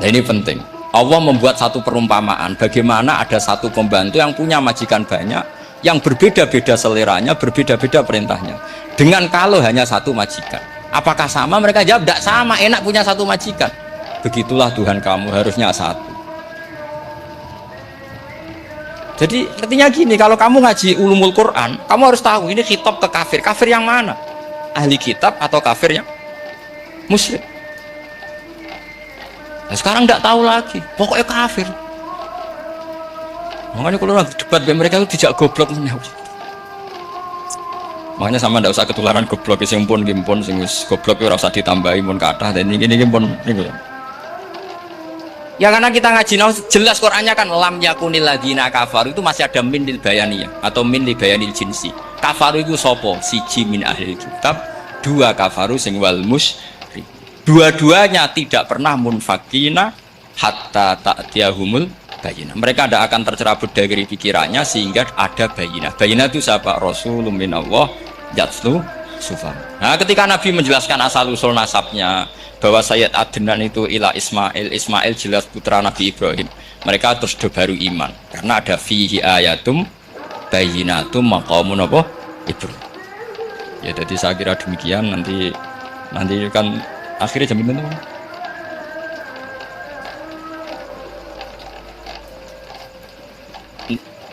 Nah ini penting. Allah membuat satu perumpamaan bagaimana ada satu pembantu yang punya majikan banyak yang berbeda-beda seleranya, berbeda-beda perintahnya dengan kalau hanya satu majikan. Apakah sama? Mereka jawab tidak sama, enak punya satu majikan. Begitulah Tuhan kamu harusnya satu. Jadi artinya gini, kalau kamu ngaji ulumul Quran, kamu harus tahu ini khitab ke kafir. Kafir yang mana? Ahli kitab atau kafir yang musyrik? Nah, sekarang tidak tahu lagi, pokoknya kafir. Makanya kalau orang debat mereka itu tidak goblok. Makanya sama tidak usah ketularan goblok, sing pun gimpun, sing goblok itu rasa ditambahi pun kata dan ini pun ini. Ya karena kita ngaji jelas Qurannya kan lam yakunil ladzina kafaru itu masih ada min lil bayaniyah atau min li bayanil jinsi. Kafaru itu sopo, siji min ahli kitab, 2 kafaru sing wal musyrik. Dua-duanya tidak pernah munfakina hatta ta'tiyahumul bayyinah. Mereka tidak akan tercerabut dari pikirannya sehingga ada bayyinah. Bayyinah itu siapa? Rasulun minallah yatslu sufam. Nah, ketika Nabi menjelaskan asal usul nasabnya bahwa Sayyid Adnan itu ila Ismail, Ismail jelas putra Nabi Ibrahim. Mereka terus baru iman karena ada fihi ayatum bayyinatum maqamun apa? Ibrahim. Ya jadi saya kira demikian, nanti kan akhirnya jam itu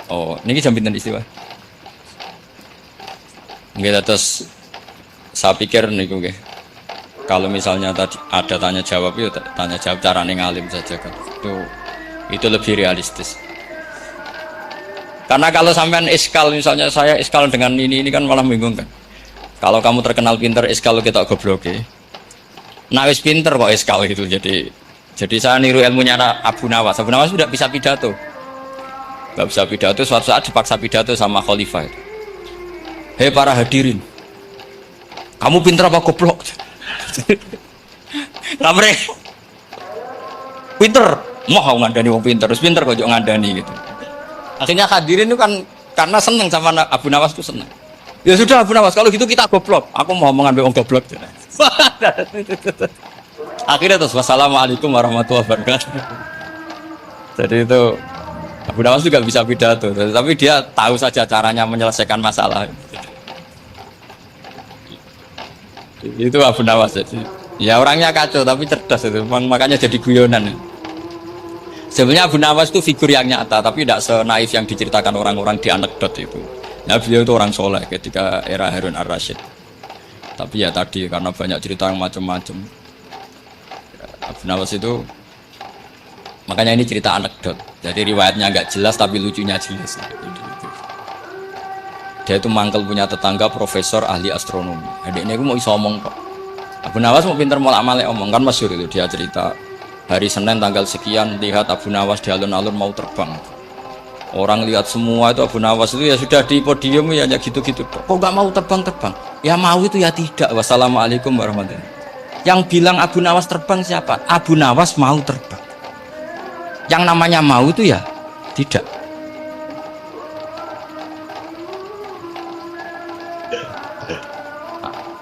Oh, niki jam pinten istiwa? Nggih, terus saya pikir niku nggih. Kalau misalnya tadi ada tanya jawab, ya tanya jawab carane ngalim saja kan. Itu lebih realistis. Karena kalau sampean iskal, misalnya saya iskal dengan ini kan malah bingung kan. Kalau kamu terkenal pinter, iskal kita goblok ya. Nah wis pinter kok iskal gitu. Jadi saya niru ilmunya Abu Nawas. Abu Nawas tidak bisa pidato. Gak bisa pidato, suatu saat dipaksa pidato sama khalifah. Hei para hadirin, kamu pinter apa goblok? Lamre pinter, mau ngandani wong pinter, terus pinter kok ngandani gitu. Akhirnya hadirin itu kan karena seneng sama Abu Nawas itu seneng. Ya sudah Abu Nawas, kalau gitu kita goblok. Aku mau ngambil wong goblok. Akhirnya terus wassalamualaikum warahmatullahi wabarakatuh. Jadi itu Abu Nawas juga bisa pidato, tapi dia tahu saja caranya menyelesaikan masalah. Itu Abu Nawas jadi. Ya orangnya kacau tapi cerdas itu, makanya jadi guyonan. Sebenarnya Abu Nawas itu figur yang nyata, tapi tidak senaif yang diceritakan orang-orang di anekdot itu. Nah beliau itu orang soleh ketika era Harun ar-Rasyid. Tapi ya tadi karena banyak cerita yang macam-macam. Abu Nawas itu, makanya ini cerita anekdot. Jadi riwayatnya nggak jelas tapi lucunya jelas. Dia itu mangkel punya tetangga profesor ahli astronomi. Adiknya itu mau iso omong kok. Abu Nawas mau pinter molak-malik omong kan masyhur itu dia cerita. Hari Senin tanggal sekian lihat Abu Nawas di alun-alun mau terbang. Orang lihat semua itu Abu Nawas itu ya sudah di podium ya gitu-gitu. Kok nggak mau terbang-terbang? Ya mau itu ya tidak. Wassalamualaikum warahmatullahi wabarakatuh. Yang bilang Abu Nawas terbang siapa? Abu Nawas mau terbang. Yang namanya mau itu ya tidak.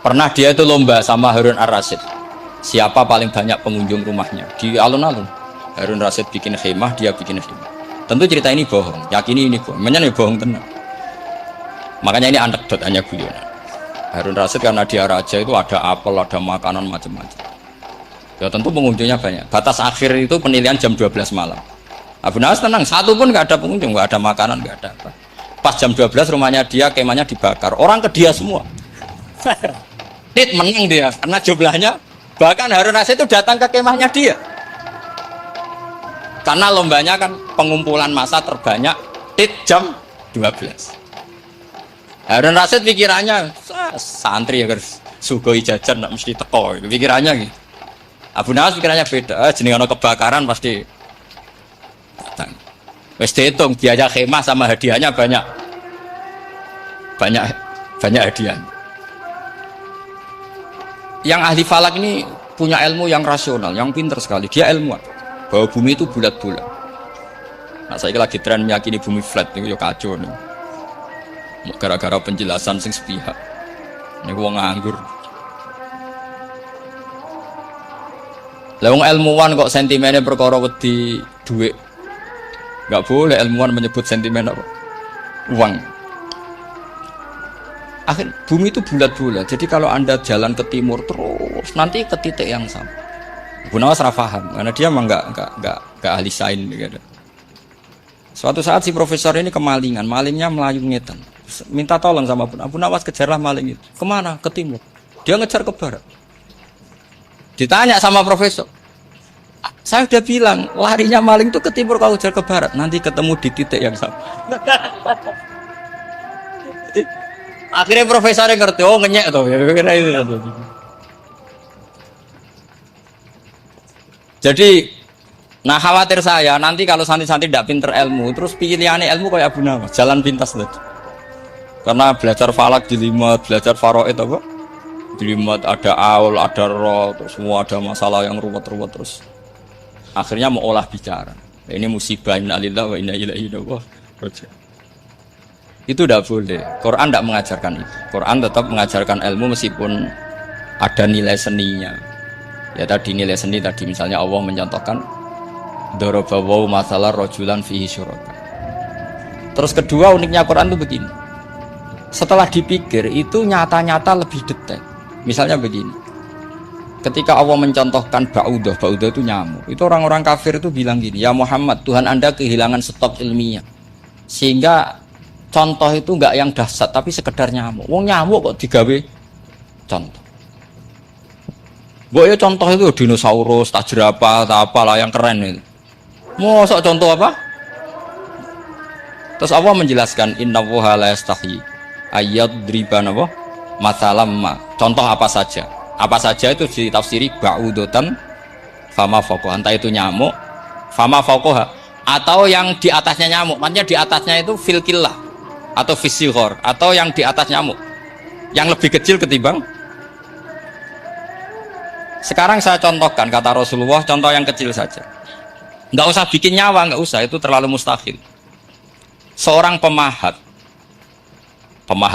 Pernah dia itu lomba sama Harun ar-Rasyid. Siapa paling banyak pengunjung rumahnya di alun-alun. Harun ar-Rasyid bikin khemah, dia bikin khemah. Tentu cerita ini bohong, yakini ini bohong. Memangnya bohong tenang. Makanya ini anekdot hanya guyonan. Harun ar-Rasyid karena dia raja itu ada apel, ada makanan macam-macam. Ya tentu pengunjungnya banyak. Batas akhir itu penilaian jam 12 malam. Abu Nawas tenang, satu pun nggak ada pengunjung, nggak ada makanan, nggak ada apa. Pas jam 12 rumahnya dia, kemahnya dibakar. Orang ke dia semua. Tit menang dia karena jumlahnya, bahkan Harun ar-Rasyid itu datang ke kemahnya dia karena lombanya kan pengumpulan massa terbanyak. Tit jam 12 Harun ar-Rasyid pikirannya santri ya guys, sugoi jajan nggak mesti teko, pikirannya gitu. Abu Nawas pikirannya beda, jenis ono kebakaran pasti datang. Wes dihitung biaya khemah sama hadiahnya banyak hadiah. Yang ahli falak ini punya ilmu yang rasional, yang pinter sekali. Dia ilmuwan bahwa bumi itu bulat-bulat. Nah, saya lagi tren meyakini bumi flat itu ya kacau nih. Gara-gara penjelasan sing sepihak. Ini wong nganggur. Lah wong ilmuwan kok sentimennya perkara wedi duit. Enggak boleh ilmuwan menyebut sentimen apa? Uang. Akhir bumi itu bulat-bulat. Jadi kalau Anda jalan ke timur terus nanti ke titik yang sama. Abu Nawas paham karena dia memang enggak ahli sains gitu. Suatu saat si profesor ini kemalingan, malingnya melayu ngetan. Minta tolong sama Abu Nawas, kejarlah maling itu. Kemana? Ke timur. Dia ngejar ke barat. Ditanya sama profesor, saya udah bilang larinya maling itu ke timur, kalau ngejar ke barat nanti ketemu di titik yang sama. Akhirnya profesornya ngerti, oh ngenyek tuh, ya kira itu. Jadi, nah khawatir saya nanti kalau santri-santri tidak pinter ilmu, terus pilihannya ilmu kayak Abu Nawas, jalan pintas tadi. Karena belajar falak jelimet, belajar faraid apa? Jelimet ada aul, ada roh, terus semua ada masalah yang ruwet-ruwet terus. Akhirnya mau olah bicara. Ini musibah inna lillahi wa inna ilaihi raji'un. Itu tidak boleh. Quran tidak mengajarkan itu. Quran tetap mengajarkan ilmu meskipun ada nilai seninya. Ya tadi nilai seni tadi misalnya Allah mencontohkan darabawu masalah rojulan fihi syuraka. Terus kedua uniknya Quran itu begini. Setelah dipikir itu nyata-nyata lebih detail. Misalnya begini. Ketika Allah mencontohkan ba'udah itu nyamuk. Itu orang-orang kafir itu bilang gini, ya Muhammad, Tuhan Anda kehilangan stok ilmiah. Sehingga contoh itu enggak yang dahsyat tapi sekedar nyamuk. Wong nyamuk kok digawe contoh. Mbok ya contoh itu dinosaurus, tak jerapah, tak apalah yang keren itu. Mosok contoh apa? Terus Allah menjelaskan innallaha la yastahi ayyadriban apa? Matsalam ma. Contoh apa saja? Apa saja itu ditafsiri ba'udatan fama fawqaha. Entah itu nyamuk, fama fawqaha atau yang di atasnya nyamuk. Maksudnya di atasnya itu fil killah atau fisilhor atau yang di atas nyamuk. Yang lebih kecil ketimbang. Sekarang saya contohkan kata Rasulullah, contoh yang kecil saja. Nggak usah bikin nyawa, nggak usah, itu terlalu mustahil. Seorang pemahat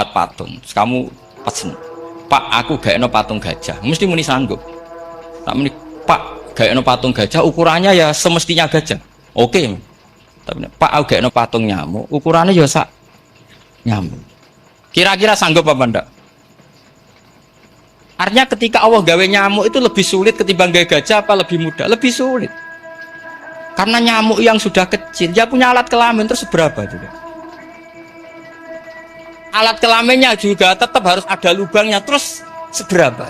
patung, kamu pesen, Pak, aku gak eno patung gajah, mesti muni sanggup. Tak muni, Pak, gak eno patung gajah, ukurannya ya semestinya gajah. Oke. Tapi Pak, aku gak eno patung nyamuk, ukurannya ya sak nyamuk. Kira-kira sanggup apa enggak? Artinya ketika Allah gawe nyamuk itu lebih sulit ketimbang gawe gajah apa lebih mudah? Lebih sulit. Karena nyamuk yang sudah kecil, dia punya alat kelamin terus seberapa juga. Alat kelaminnya juga tetap harus ada lubangnya terus seberapa.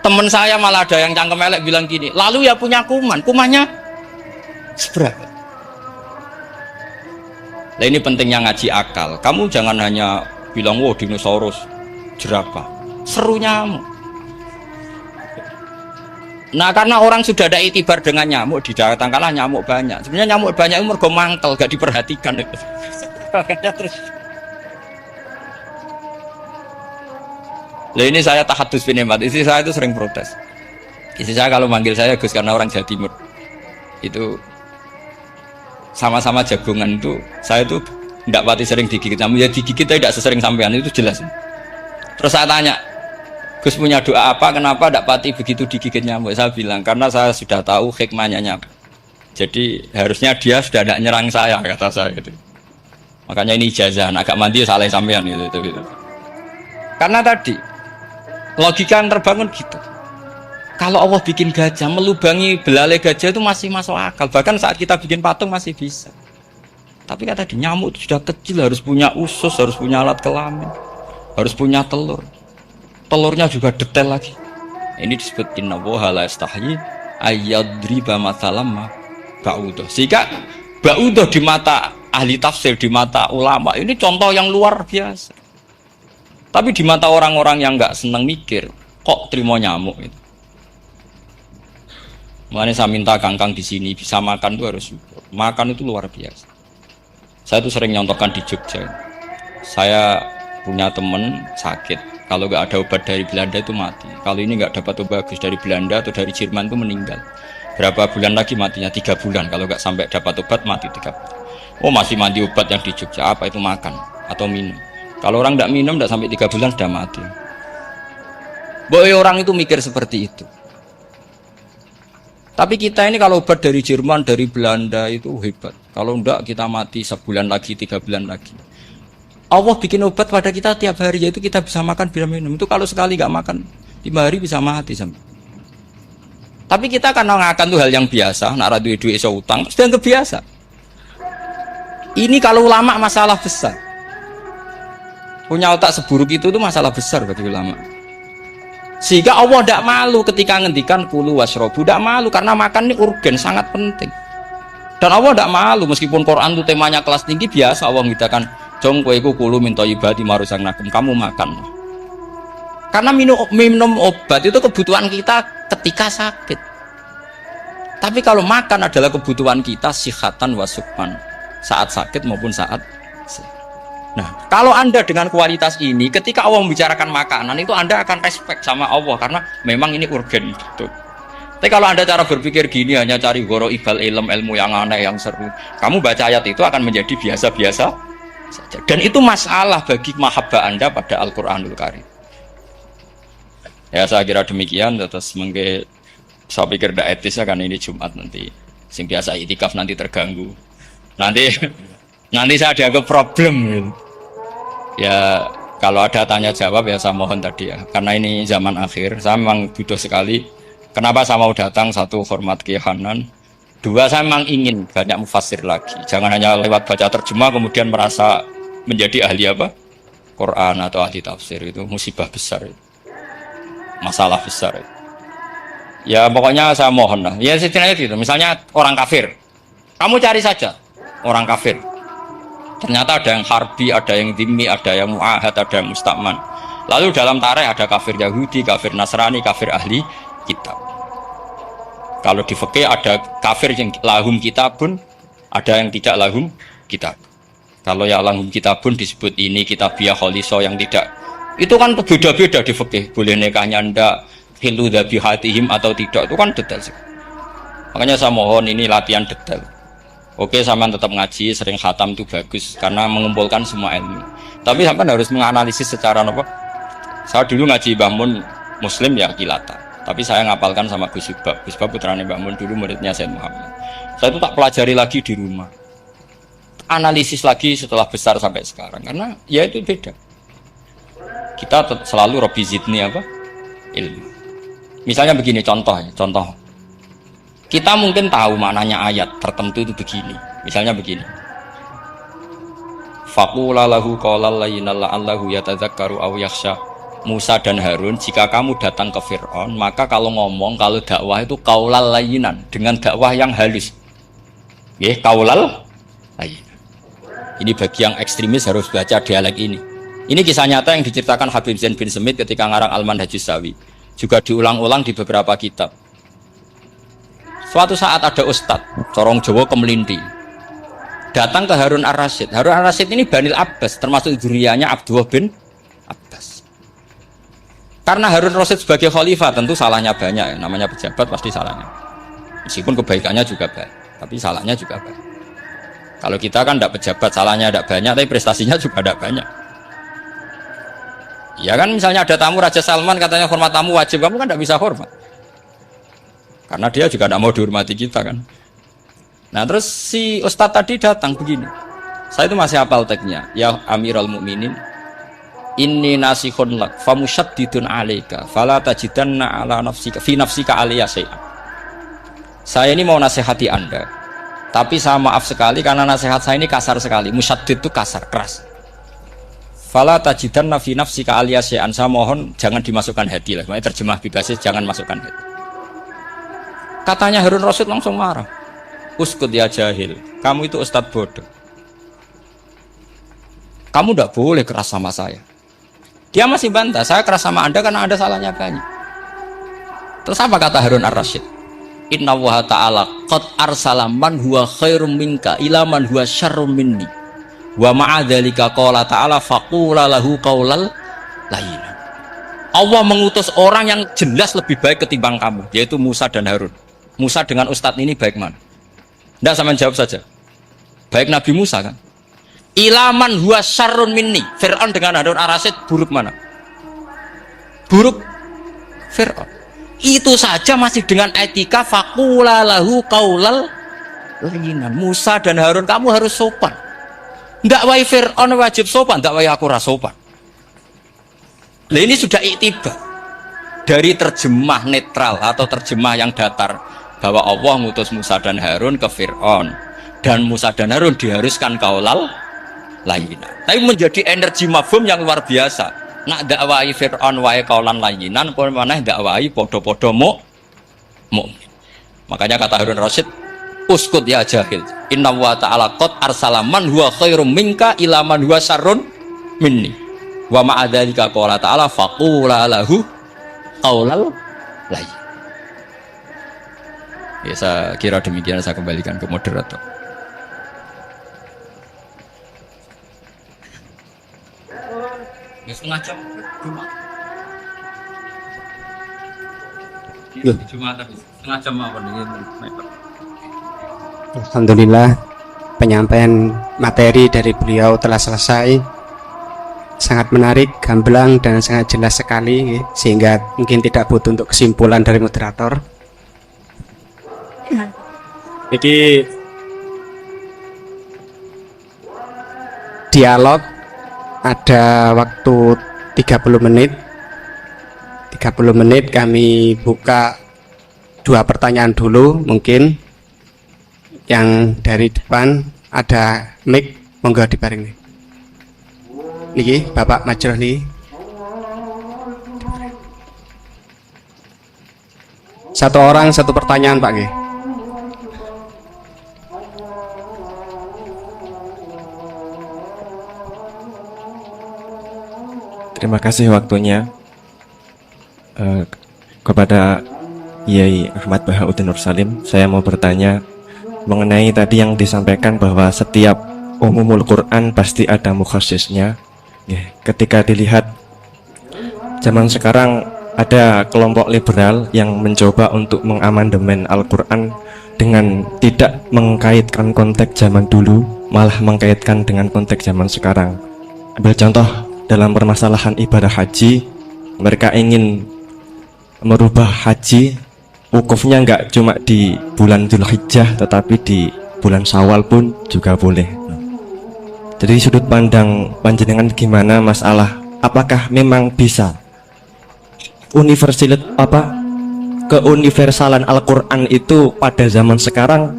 Temen saya malah ada yang cangkem elek bilang gini, lalu ya punya kuman, kumannya seberapa. Nah ini pentingnya ngaji akal. Kamu jangan hanya bilang, wow dinosaurus, jerapah, seru nyamuk. Nah karena orang sudah ada itibar dengan nyamuk, didatangkanlah nyamuk banyak. Sebenarnya nyamuk banyak itu mergo mangkel, gak diperhatikan itu. Terus. Lah ini saya tahadus binemat, istri saya itu sering protes. Istri saya kalau manggil saya Gus karena orang Jawa Timur. Itu sama-sama jagongan itu, saya itu tidak pati sering digigit nyamuk. Ya digigit tidak sesering sampean, itu jelas. Terus saya tanya, Gus punya doa apa? Kenapa tidak pati begitu digigit nyamuk? Saya bilang karena saya sudah tahu hikmahnya nyamuk. Jadi harusnya dia sudah tidak nyerang saya, kata saya itu. Makanya ini ijazah, agak mandi salah sampean gitu. Karena tadi logika yang terbangun gitu. Kalau Allah bikin gajah, melubangi belalai gajah itu masih masuk akal. Bahkan saat kita bikin patung masih bisa. Tapi kan tadi nyamuk itu sudah kecil, harus punya usus, harus punya alat kelamin, harus punya telur. Telurnya juga detail lagi. Ini disebut innallaha la yastahi ayyadriba matsalam ba'udah. Sehingga ba'udah di mata ahli tafsir, di mata ulama ini contoh yang luar biasa. Tapi di mata orang-orang yang nggak seneng mikir, kok terima nyamuk itu. Makanya saya minta kangkang di sini bisa makan itu harus syukur. Makan itu luar biasa. Saya tuh sering nyontohkan di Jogja. Saya punya temen sakit. Kalau nggak ada obat dari Belanda itu mati. Kalau ini nggak dapat obat bagus dari Belanda atau dari Jerman itu meninggal. Berapa bulan lagi matinya? 3 bulan. Kalau nggak sampai dapat obat mati 3 bulan. Oh masih mandi obat yang di Jogja. Apa itu makan atau minum? Kalau orang tidak minum tidak sampai 3 bulan sudah mati. Boy orang itu mikir seperti itu. Tapi kita ini kalau obat dari Jerman, dari Belanda itu hebat. Kalau enggak kita mati sebulan lagi, 3 bulan lagi. Allah bikin obat pada kita tiap hari, yaitu kita bisa makan, bisa minum. Itu kalau sekali nggak makan 5 hari bisa mati sampai. Tapi kita karena ngakan itu hal yang biasa, nak radu duit iso utang, sudah kebiasa. Ini kalau ulama masalah besar. Punya otak seburuk itu masalah besar bagi ulama. Sehingga Allah tidak malu ketika ngendikan kulu wasrobu, tidak malu karena makan ini urgen, sangat penting. Dan Allah tidak malu meskipun Quran itu temanya kelas tinggi, biasa Allah mengatakan jong kowe kulu minta ibadi marusang nakum, kamu makan. Karena minum obat itu kebutuhan kita ketika sakit. Tapi kalau makan adalah kebutuhan kita sihatan wasukman, saat sakit maupun saat sehat. Nah, kalau Anda dengan kualitas ini, ketika Allah membicarakan makanan itu Anda akan respect sama Allah karena memang ini urgen gitu. Tapi kalau Anda cara berpikir gini hanya cari goro ibal ilmu yang aneh yang seru, kamu baca ayat itu akan menjadi biasa-biasa saja. Dan itu masalah bagi mahabbah Anda pada Al-Qur'anul Karim. Ya saya kira demikian. Terus mungkin saya pikir tidak etis ya karena ini Jumat nanti. Sing biasa itikaf nanti terganggu. Nanti saya dianggap problem gitu. Ya kalau ada tanya jawab ya saya mohon tadi ya. Karena ini zaman akhir, saya memang butuh sekali. Kenapa saya mau datang? Satu, hormat Kiai Hanan. Dua, saya memang ingin banyak mufassir lagi. Jangan hanya lewat baca terjemah kemudian merasa menjadi ahli apa? Quran atau ahli tafsir, itu musibah besar. Masalah besar. Ya pokoknya saya mohon lah. Ya setidaknya gitu. Misalnya orang kafir. Kamu cari saja orang kafir. Ternyata ada yang harbi, ada yang dhimmi, ada yang mu'ahad, ada yang musta'man. Lalu dalam tarikh ada kafir Yahudi, kafir Nasrani, kafir ahli kitab. Kalau di fikih ada kafir yang lahum kitabun, ada yang tidak lahum kitab. Kalau yang lahum kitabun disebut ini kitabiah kholiso, yang tidak. Itu kan beda-beda di fikih. Boleh nikahnya ndak, hilu dhabihatihim atau tidak, itu kan detail sih. Makanya saya mohon ini latihan detail. Oke, sampean tetap ngaji, sering khatam itu bagus karena mengumpulkan semua ilmu. Tapi sampean harus menganalisis secara apa? Saya dulu ngaji Mbah Mun Muslim ya kilatan. Tapi saya ngapalkan sama Gus Subab. Gus Subab putranya Mbah Mun, dulu muridnya Said Muhammad. Saya itu tak pelajari lagi di rumah. Analisis lagi setelah besar sampai sekarang karena ya itu beda. Kita selalu Rabbi zidni apa? Ilmu. Misalnya begini contoh. Kita mungkin tahu maknanya ayat tertentu itu begini. Misalnya begini. Faqula lahu qawlan layyinan la'allahu yatadzakkaru aw yakhsha. Musa dan Harun, jika kamu datang ke Fir'aun, maka kalau ngomong, kalau dakwah itu qaulal layyinan, dengan dakwah yang halus. Nggih, qaulal layyinan. Ini bagi yang ekstremis harus baca dialek ini. Ini kisah nyata yang diceritakan Habib Zain bin Semit ketika ngarang Al-Manhajus Sawi. Juga diulang-ulang di beberapa kitab. Suatu saat ada ustadz, corong Jawa Kemelinti, datang ke Harun Ar-Rasyid. Harun Ar-Rasyid ini Banil Abbas, termasuk zuriyahnya Abdullah bin Abbas. Karena Harun Ar-Rasyid sebagai khalifah tentu salahnya banyak, namanya pejabat pasti salahnya. Meskipun kebaikannya juga baik, tapi salahnya juga banyak. Kalau kita kan tidak pejabat, salahnya tidak banyak, tapi prestasinya juga tidak banyak. Ya kan, misalnya ada tamu Raja Salman, katanya hormat tamu wajib, kamu kan tidak bisa hormat. Karena dia juga tidak mau dihormati kita kan. Nah terus si ustadz tadi datang begini. Saya itu masih hafal teksnya. Ya Amirul Mukminin, inni nasihun lak famusyaddidun alaika fala tajidanna ala nafsika fi nafsika aliyya syai'an. Saya ini mau nasihati Anda. Tapi saya maaf sekali karena nasihat saya ini kasar sekali. Musyaddid itu kasar, keras. Fala tajidanna fi nafsika aliyya syai'an. Saya mohon jangan dimasukkan hati lah. Makanya terjemah bebasnya jangan masukkan hati. Katanya Harun Rasyid langsung marah. Uskut ya jahil, kamu itu ustadz bodoh. Kamu tidak boleh keras sama saya. Dia masih bantah, saya keras sama Anda karena Anda salahnya banyak. Terus apa kata Harun Ar-Rasyid? Inna wa ta'ala qad arsala man huwa khairum minka ila man huwa syarrum minni. Wa ma'adzalika qala ta'ala faqula lahu qaulal layyinan. Allah mengutus orang yang jelas lebih baik ketimbang kamu, yaitu Musa dan Harun. Musa dengan ustadz ini baik mana? Tidak, sama jawab saja. Baik Nabi Musa kan? Ilaman huwa syarrun minni. Fir'aun dengan Harun Ar-Rasyid buruk mana? Buruk Fir'aun. Itu saja masih dengan etika faqula lahu qaulal layyinan. Musa dan Harun kamu harus sopan. Tidak wae Fir'aun wajib sopan, tidak wae aku ora sopan. Nah ini sudah iktibar dari terjemah netral atau terjemah yang datar bahwa Allah ngutus Musa dan Harun ke Fir'aun dan Musa dan Harun diharuskan qaulal layyinan. Tapi menjadi energi mafhum yang luar biasa. Nak dakwai Fir'aun wae qaulan layyinan, apa maneh dakwai podo-podo mukmin. Makanya kata Harun Rasyid, uskut ya jahil. Inna wa ta'ala qad arsala man huwa khairum minka ila man huwa syarrun minni. Wa ma'adzalika qala ta'ala faqula lahu qaulal layyin. Ya saya kira demikian, saya kembalikan ke moderator. Ya setengah jam Jumat. Jumat tapi setengah jam apa nih? Alhamdulillah penyampaian materi dari beliau telah selesai. Sangat menarik, gamblang dan sangat jelas sekali, sehingga mungkin tidak butuh untuk kesimpulan dari moderator. Jadi dialog ada waktu 30 menit. 30 menit kami buka 2 pertanyaan dulu mungkin. yang dari depan ada mic, monggo diparing nih. Niki Bapak Majroh nih. Satu orang satu pertanyaan Pak nggih. Terima kasih waktunya kepada Yai Ahmad Bahauddin Nur Salim. Saya mau bertanya mengenai tadi yang disampaikan bahwa setiap umumul Quran pasti ada mukhasisnya. Ketika dilihat zaman sekarang ada kelompok liberal yang mencoba untuk mengamandemen Al-Quran dengan tidak mengkaitkan konteks zaman dulu, malah mengkaitkan dengan konteks zaman sekarang. Ambil contoh dalam permasalahan ibadah haji, mereka ingin merubah haji wukufnya nggak cuma di bulan Dzulhijjah tetapi di bulan Syawal pun juga boleh. Jadi sudut pandang panjenengan gimana masalah apakah memang bisa keuniversalan Al-Quran itu pada zaman sekarang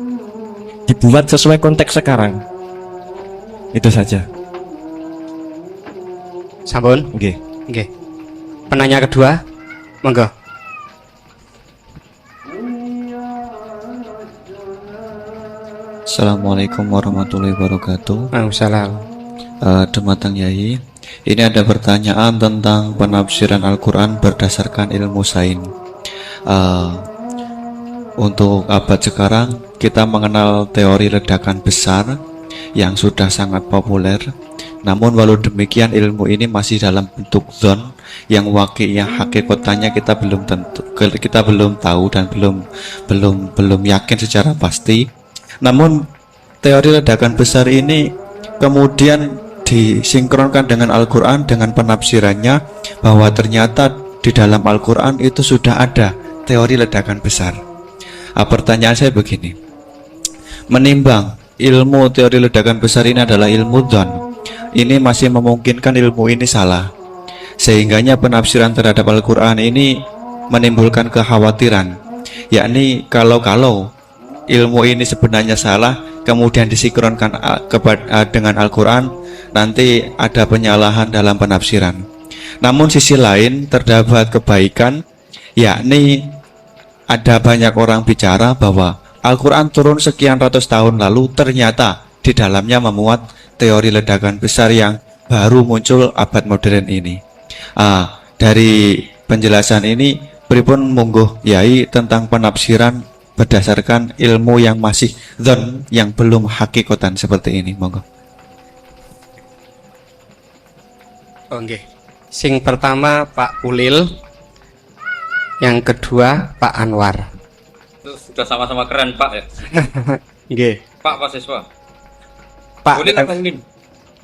dibuat sesuai konteks sekarang? Itu saja. Sampun? Oke. Nggih. Penanya kedua, monggo. Assalamualaikum warahmatullahi wabarakatuh. Waalaikumsalam. Dumateng Yai, ini ada pertanyaan tentang penafsiran Al-Quran berdasarkan ilmu sains. Untuk abad sekarang kita mengenal teori ledakan besar yang sudah sangat populer. Namun walau demikian ilmu ini masih dalam bentuk zon yang hakikatnya kita belum tahu dan belum yakin secara pasti. Namun teori ledakan besar ini kemudian disinkronkan dengan Al-Quran dengan penafsirannya bahwa ternyata di dalam Al-Quran itu sudah ada teori ledakan besar. Pertanyaan saya begini, menimbang ilmu teori ledakan besar ini adalah ilmu dzon, ini masih memungkinkan ilmu ini salah, sehingganya penafsiran terhadap Al-Quran ini menimbulkan kekhawatiran, yakni kalau ilmu ini sebenarnya salah kemudian disinkronkan dengan Al-Quran, nanti ada penyalahan dalam penafsiran. Namun sisi lain terdapat kebaikan, yakni ada banyak orang bicara bahwa Al-Quran turun sekian ratus tahun lalu ternyata di dalamnya memuat teori ledakan besar yang baru muncul abad modern ini. Dari penjelasan ini pripun monggo Yai tentang penafsiran berdasarkan ilmu yang masih dzon, yang belum hakikatan seperti ini, monggo. Oke. Sing pertama Pak Ulil, yang kedua Pak Anwar. Itu sudah sama-sama keren Pak ya. Nggih. Pak mahasiswa. Pak Ulil apa Ulil?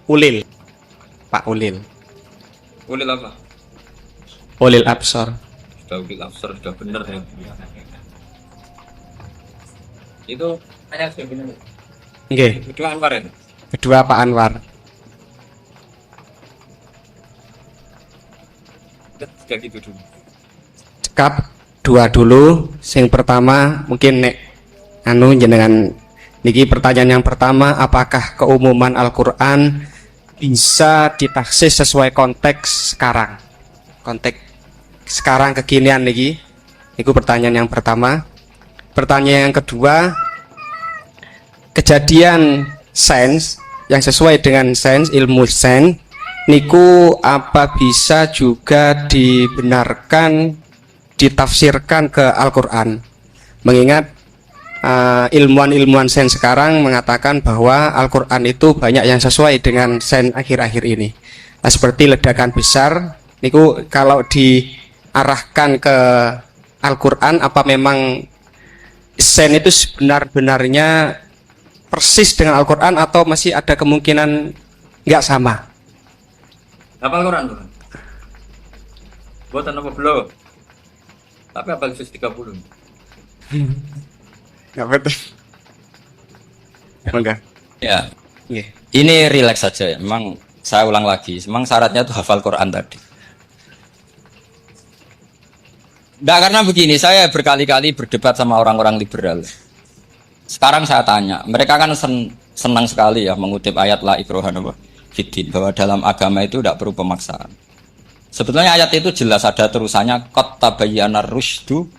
Ulil. Pak Ulil. Ulil apa? Ulil Absor. Sudah Ulil Absor, sudah benar ya. Itu ayat sudah benar. Nggih. Kedua Anwar ya? Kedua Pak Anwar. Sudah gitu dulu. Cekap dua dulu. Sing pertama mungkin nek jenengan niki pertanyaan yang pertama, apakah keumuman Al-Quran bisa ditaksis sesuai konteks sekarang? Konteks sekarang kekinian niki. Niku pertanyaan yang pertama. Pertanyaan yang kedua, kejadian sains yang sesuai dengan sains, ilmu sains niku apa bisa juga dibenarkan ditafsirkan ke Al-Quran? Mengingat ilmuwan-ilmuwan sains sekarang mengatakan bahwa Al-Quran itu banyak yang sesuai dengan sains akhir-akhir ini. Nah, seperti ledakan besar niku kalau diarahkan ke Al-Quran, apa memang sains itu sebenar-benarnya persis dengan Al-Quran atau masih ada kemungkinan nggak sama? Hafal Quran tuh. Buatan apa belum? Tapi hafal juz 30. Nggak betul. Enggak. Ya. Iya. Ini rileks saja ya. Memang saya ulang lagi. Memang syaratnya itu hafal Quran tadi. Enggak, karena begini, saya berkali-kali berdebat sama orang-orang liberal. Sekarang saya tanya, mereka kan senang sekali ya mengutip ayat la ikraha fiddin, bahwa dalam agama itu tidak perlu pemaksaan. Sebetulnya ayat itu jelas ada terusannya qad tabayyana rusydu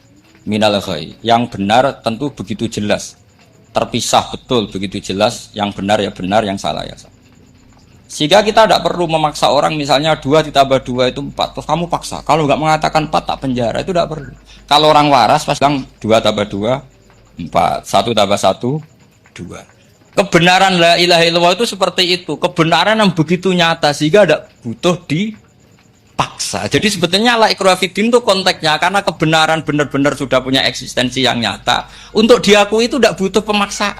minal ghayy. Yang benar tentu begitu jelas. Terpisah betul begitu jelas, yang benar ya benar, yang salah ya salah. Sehingga kita tidak perlu memaksa orang, misalnya 2 ditambah 2 itu 4, terus kamu paksa. Kalau nggak mengatakan 4 tak penjara, itu tidak perlu. Kalau orang waras pas bilang 2 tambah 2 4, 1 tambah 1 2. Kebenaran la ilaha illallah itu seperti itu, kebenaran yang begitu nyata sehingga tidak butuh dipaksa. Jadi sebetulnya la ikraha fiddin itu konteksnya karena kebenaran benar-benar sudah punya eksistensi yang nyata, untuk diakui itu tidak butuh pemaksaan.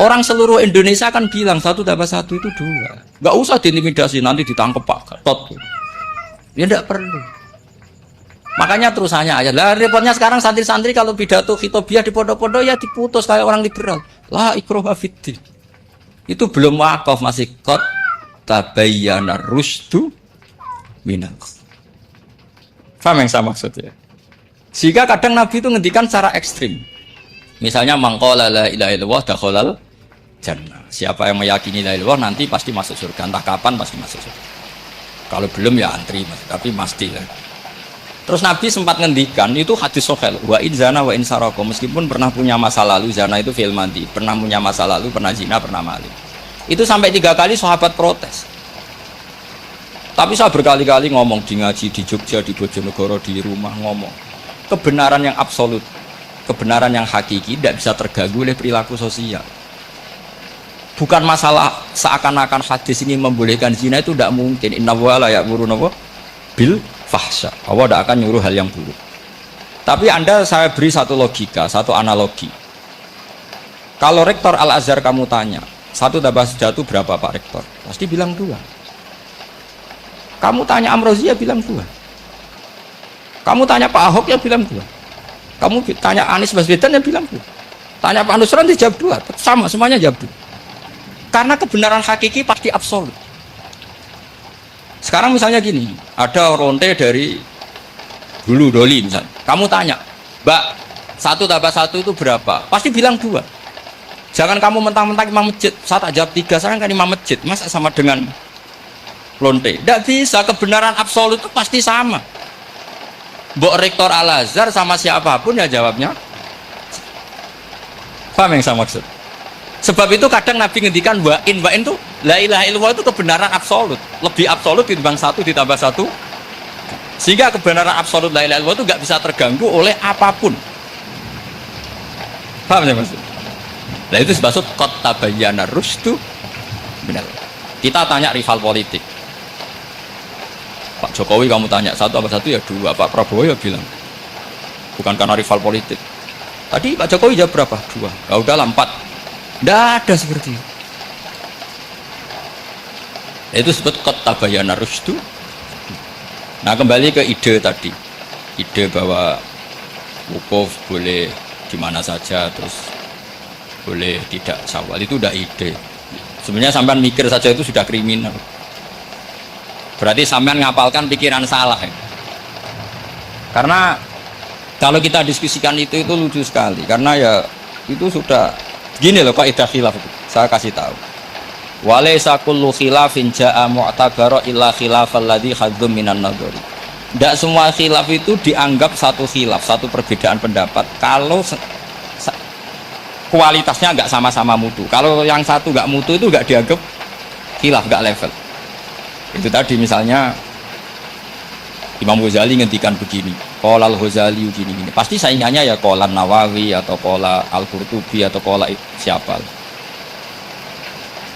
Orang seluruh Indonesia kan bilang 1 tambah 1 itu 2. Nggak usah diintimidasi, nanti ditangkap Pak Gatot. Ya tidak perlu. Makanya terusannya aja. Lah repotnya sekarang santri-santri kalau pidato khitobiah di pondok-pondok ya diputus kayak orang liberal. La ikraha fiddin. Itu belum wakaf, masih qad tabayyana rusydu minal ghayy. Paham yang saya maksud ya? Sehingga kadang Nabi itu ngendikan secara ekstrim. Misalnya mangqala la ilaha illallah dakhalal jannah. Siapa yang meyakini la ilaha illallah nanti pasti masuk surga. Entah kapan pasti masuk surga. Kalau belum ya antri, tapi pasti lah. Terus Nabi sempat ngendikan, itu hadis sahih, wa in zana wa in saraka, meskipun pernah punya masa lalu, zana itu fi'il madhi, pernah punya masa lalu, pernah zina, pernah maling. Itu sampai 3 kali sahabat protes. Tapi saya berkali-kali ngomong di ngaji di Jogja, di Bojonegoro, di rumah ngomong. Kebenaran yang absolut, kebenaran yang hakiki tidak bisa terganggu oleh perilaku sosial. Bukan masalah seakan-akan hadis ini membolehkan zina, itu tidak mungkin. Inna wa la ya'muru bil fahsya. Allah tidak akan nyuruh hal yang buruk. Tapi saya beri satu logika, satu analogi. Kalau rektor Al-Azhar kamu tanya, 1 tambah 1 berapa Pak Rektor? Pasti bilang 2. Kamu tanya Amrozi ya bilang 2. Kamu tanya Pak Ahok ya bilang 2. Kamu tanya Anies Baswedan ya bilang 2. Tanya Pak Nusron dia jawab 2. Sama, semuanya jawab 2. Karena kebenaran hakiki pasti absolut. Sekarang misalnya gini, ada ronte dari Hulu Doli misalnya. Kamu tanya, Mbak, 1 tambah 1 itu berapa? Pasti bilang 2. Jangan kamu mentang-mentang imam masjid. Saya tak jawab 3, saya kan imam masjid. Masa sama dengan lonte? Tidak bisa, kebenaran absolut itu pasti sama. Mbok rektor Al-Azhar sama siapapun ya jawabnya. Paham yang saya maksud? Sebab itu kadang Nabi ngendikan wa'in itu la ilaha illallah itu kebenaran absolut, lebih absolut dibanding 1 ditambah 1. Sehingga kebenaran absolut la ilaha illallah itu nggak bisa terganggu oleh apapun. Paham ya maksud? Nah itu maksud qad tabayyana rusydu minal. Kita tanya rival politik. Pak Jokowi kamu tanya 1 tambah 1 ya 2. Pak Prabowo ya bilang bukan karena rival politik. Tadi Pak Jokowi jawab berapa? 2. Ya udahlah 4. Tidak ada seperti itu. Itu sebut qad tabayyana rusydu. Nah kembali ke ide tadi, ide bahwa wukuf boleh di mana saja, terus boleh tidak syawal, itu udah ide. Sebenarnya sampean mikir saja itu sudah kriminal. Berarti sampean ngapalkan pikiran salah ya. Karena kalau kita diskusikan itu lucu sekali, karena ya itu sudah gini loh kaidah khilaf itu. Saya kasih tahu. Walaysa kullu khilafin jaa mu'tabara illa khilafal ladzi hadzum minan nadhari. Tidak semua khilaf itu dianggap satu khilaf, satu perbedaan pendapat kalau kualitasnya nggak sama-sama mutu. Kalau yang satu nggak mutu itu nggak dianggap khilaf, nggak level. Itu tadi misalnya Imam Ghazali ngendikan begini, qala al-Ghazali gini-gini. Pasti saingannya ya qala Nawawi atau qala Al-Qurtubi atau qala siapa.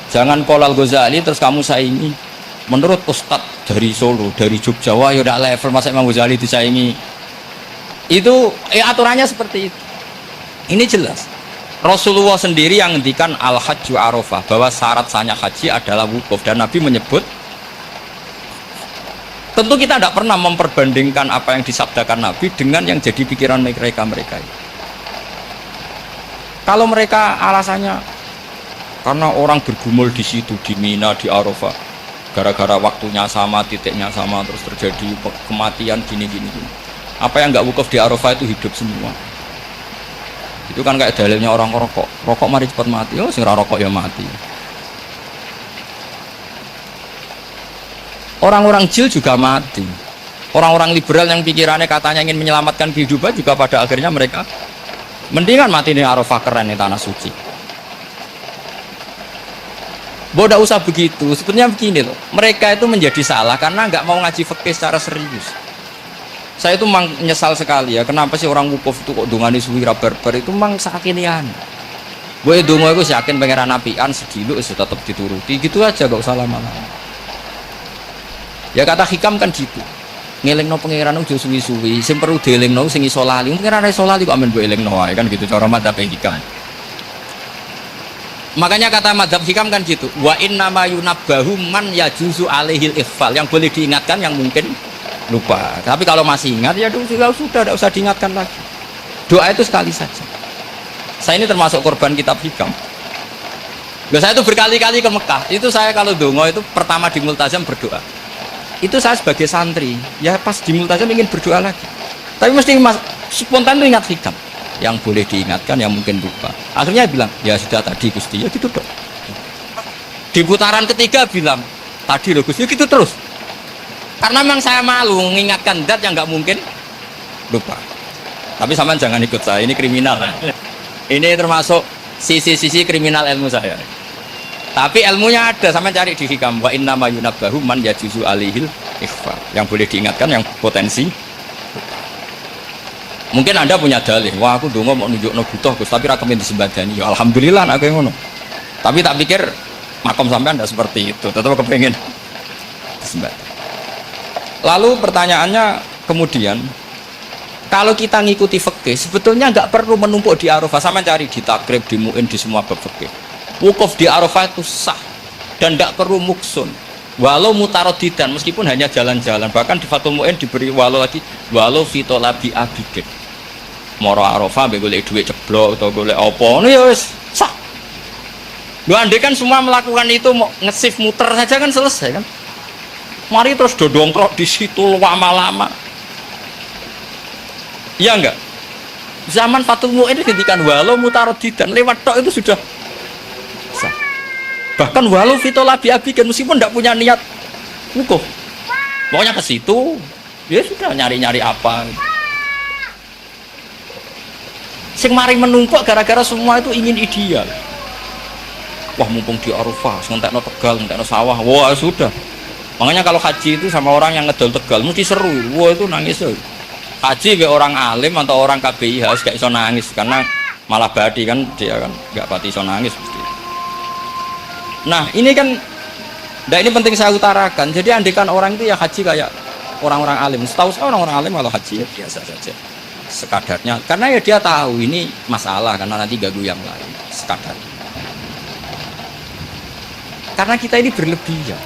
Jangan qala al-Ghazali terus kamu saingi menurut ustadz dari Solo, dari Jogja. Wah, ya udah level masa Imam Ghazali disaingi. Itu aturannya seperti itu. Ini jelas. Rasulullah sendiri yang ngendikan al-hajju arafah, bahwa syarat sahnya haji adalah wukuf, dan Nabi menyebut. Tentu kita tidak pernah memperbandingkan apa yang disabdakan Nabi dengan yang jadi pikiran mereka. Kalau mereka alasannya karena orang bergumul di situ, di Mina, di Arafah, gara-gara waktunya sama, titiknya sama, terus terjadi kematian gini. Apa yang nggak wukuf di Arafah itu hidup semua. Itu kan kayak dalilnya orang rokok. Rokok mari cepat mati. Oh, sing ora rokok ya mati. Orang-orang jil juga mati. Orang-orang liberal yang pikirannya katanya ingin menyelamatkan kehidupan juga pada akhirnya mereka mendingan mati di Arafah keren di tanah suci. Bodoh usah begitu. Sebenarnya begini loh. Mereka itu menjadi salah karena nggak mau ngaji fikih secara serius. Saya itu memang menyesal sekali ya. Kenapa sih orang wukuf itu kok dungani suwi barbar itu memang sakinian. Gue dungo itu yakin pangeran apian sediluk itu tetap dituruti. Gitu aja gak usah lama-lama. Ya kata hikam kan gitu. Ngelingno pangeran ojo suwi-suwi. Sing perlu dielingno sing iso lali. Pangeran iso lali kok amen mbok elingno wae kan gitu cara madzhab hikam. Makanya kata madzhab hikam kan gitu. Wa inna ma yunabbahu man yajuzu alaihil ikhfal. Yang boleh diingatkan yang mungkin lupa. Tapi kalau masih ingat ya sudah tidak usah diingatkan lagi. Doa itu sekali saja. Saya ini termasuk korban kitab hikam. Loh, saya itu berkali-kali ke Mekah. Itu saya kalau dongo itu pertama di Multazam berdoa. Itu saya sebagai santri. Ya pas di Multazam ingin berdoa lagi. Tapi mesti spontan itu ingat hikam. Yang boleh diingatkan yang mungkin lupa. Akhirnya bilang ya sudah tadi Gusti ya gitu dong. Di putaran ketiga bilang tadi loh Gusti ya gitu terus. Karena memang saya malu mengingatkan zat yang nggak mungkin lupa. Tapi sampean jangan ikut saya, ini kriminal. Ini termasuk sisi-sisi kriminal ilmu saya. Tapi ilmunya ada, sampean cari di hikam. Wa inna ma yunabbahu man yajuzu alaihil ikhfa. Yang boleh diingatkan yang potensi. Mungkin Anda punya dalih, wah aku dongo mau nunjuk butuh Gus, tapi rakemin disembadani. Ya alhamdulillah aku yang ngono. Tapi tak pikir makom sampean tidak seperti itu, tetap kepengen disembadani. Lalu pertanyaannya kemudian, kalau kita ngikuti fikih, sebetulnya nggak perlu menumpuk di Arafah. Sama cari di takrib, di mu'in, di semua bab fikih. Wukuf di Arafah itu sah dan nggak perlu muksun. Walau mutarodidan, meskipun hanya jalan-jalan. Bahkan di Fathul Mu'in diberi walau lagi, walau fitolabi abidin. Moro Arafah, golek duit ceblok atau golek apa, ini ya wis sah. Lu andai kan semua melakukan itu mau nge-shift muter saja kan selesai kan. Mari terus dodongkrok di situ lama-lama. Iya enggak? Zaman Fathul Mu'in dihentikan walau mutarodidan, lewat tok itu sudah sah. Bahkan walau fitolabi abidin meskipun tidak punya niat wukuf. Pokoknya ke situ, ya sudah nyari-nyari apa. Sing mari menumpuk gara-gara semua itu ingin ideal. Wah mumpung di Arafah, ngentekno Tegal, ngentekno sawah, wah sudah. Makanya kalau haji itu sama orang yang ngedol Tegal mesti seru, wah itu nangis. Haji be orang alim atau orang KBIH gak iso nangis karena malah badi kan dia kan gak pati iso nangis mesti. Nah ini kan, nah ini penting saya utarakan. Jadi andikan orang itu ya haji kayak orang-orang alim. Setahu saya orang-orang alim kalau haji ya biasa saja. Sekadarnya karena ya dia tahu ini masalah karena nanti ganggu yang lain sekadar karena kita ini berlebihan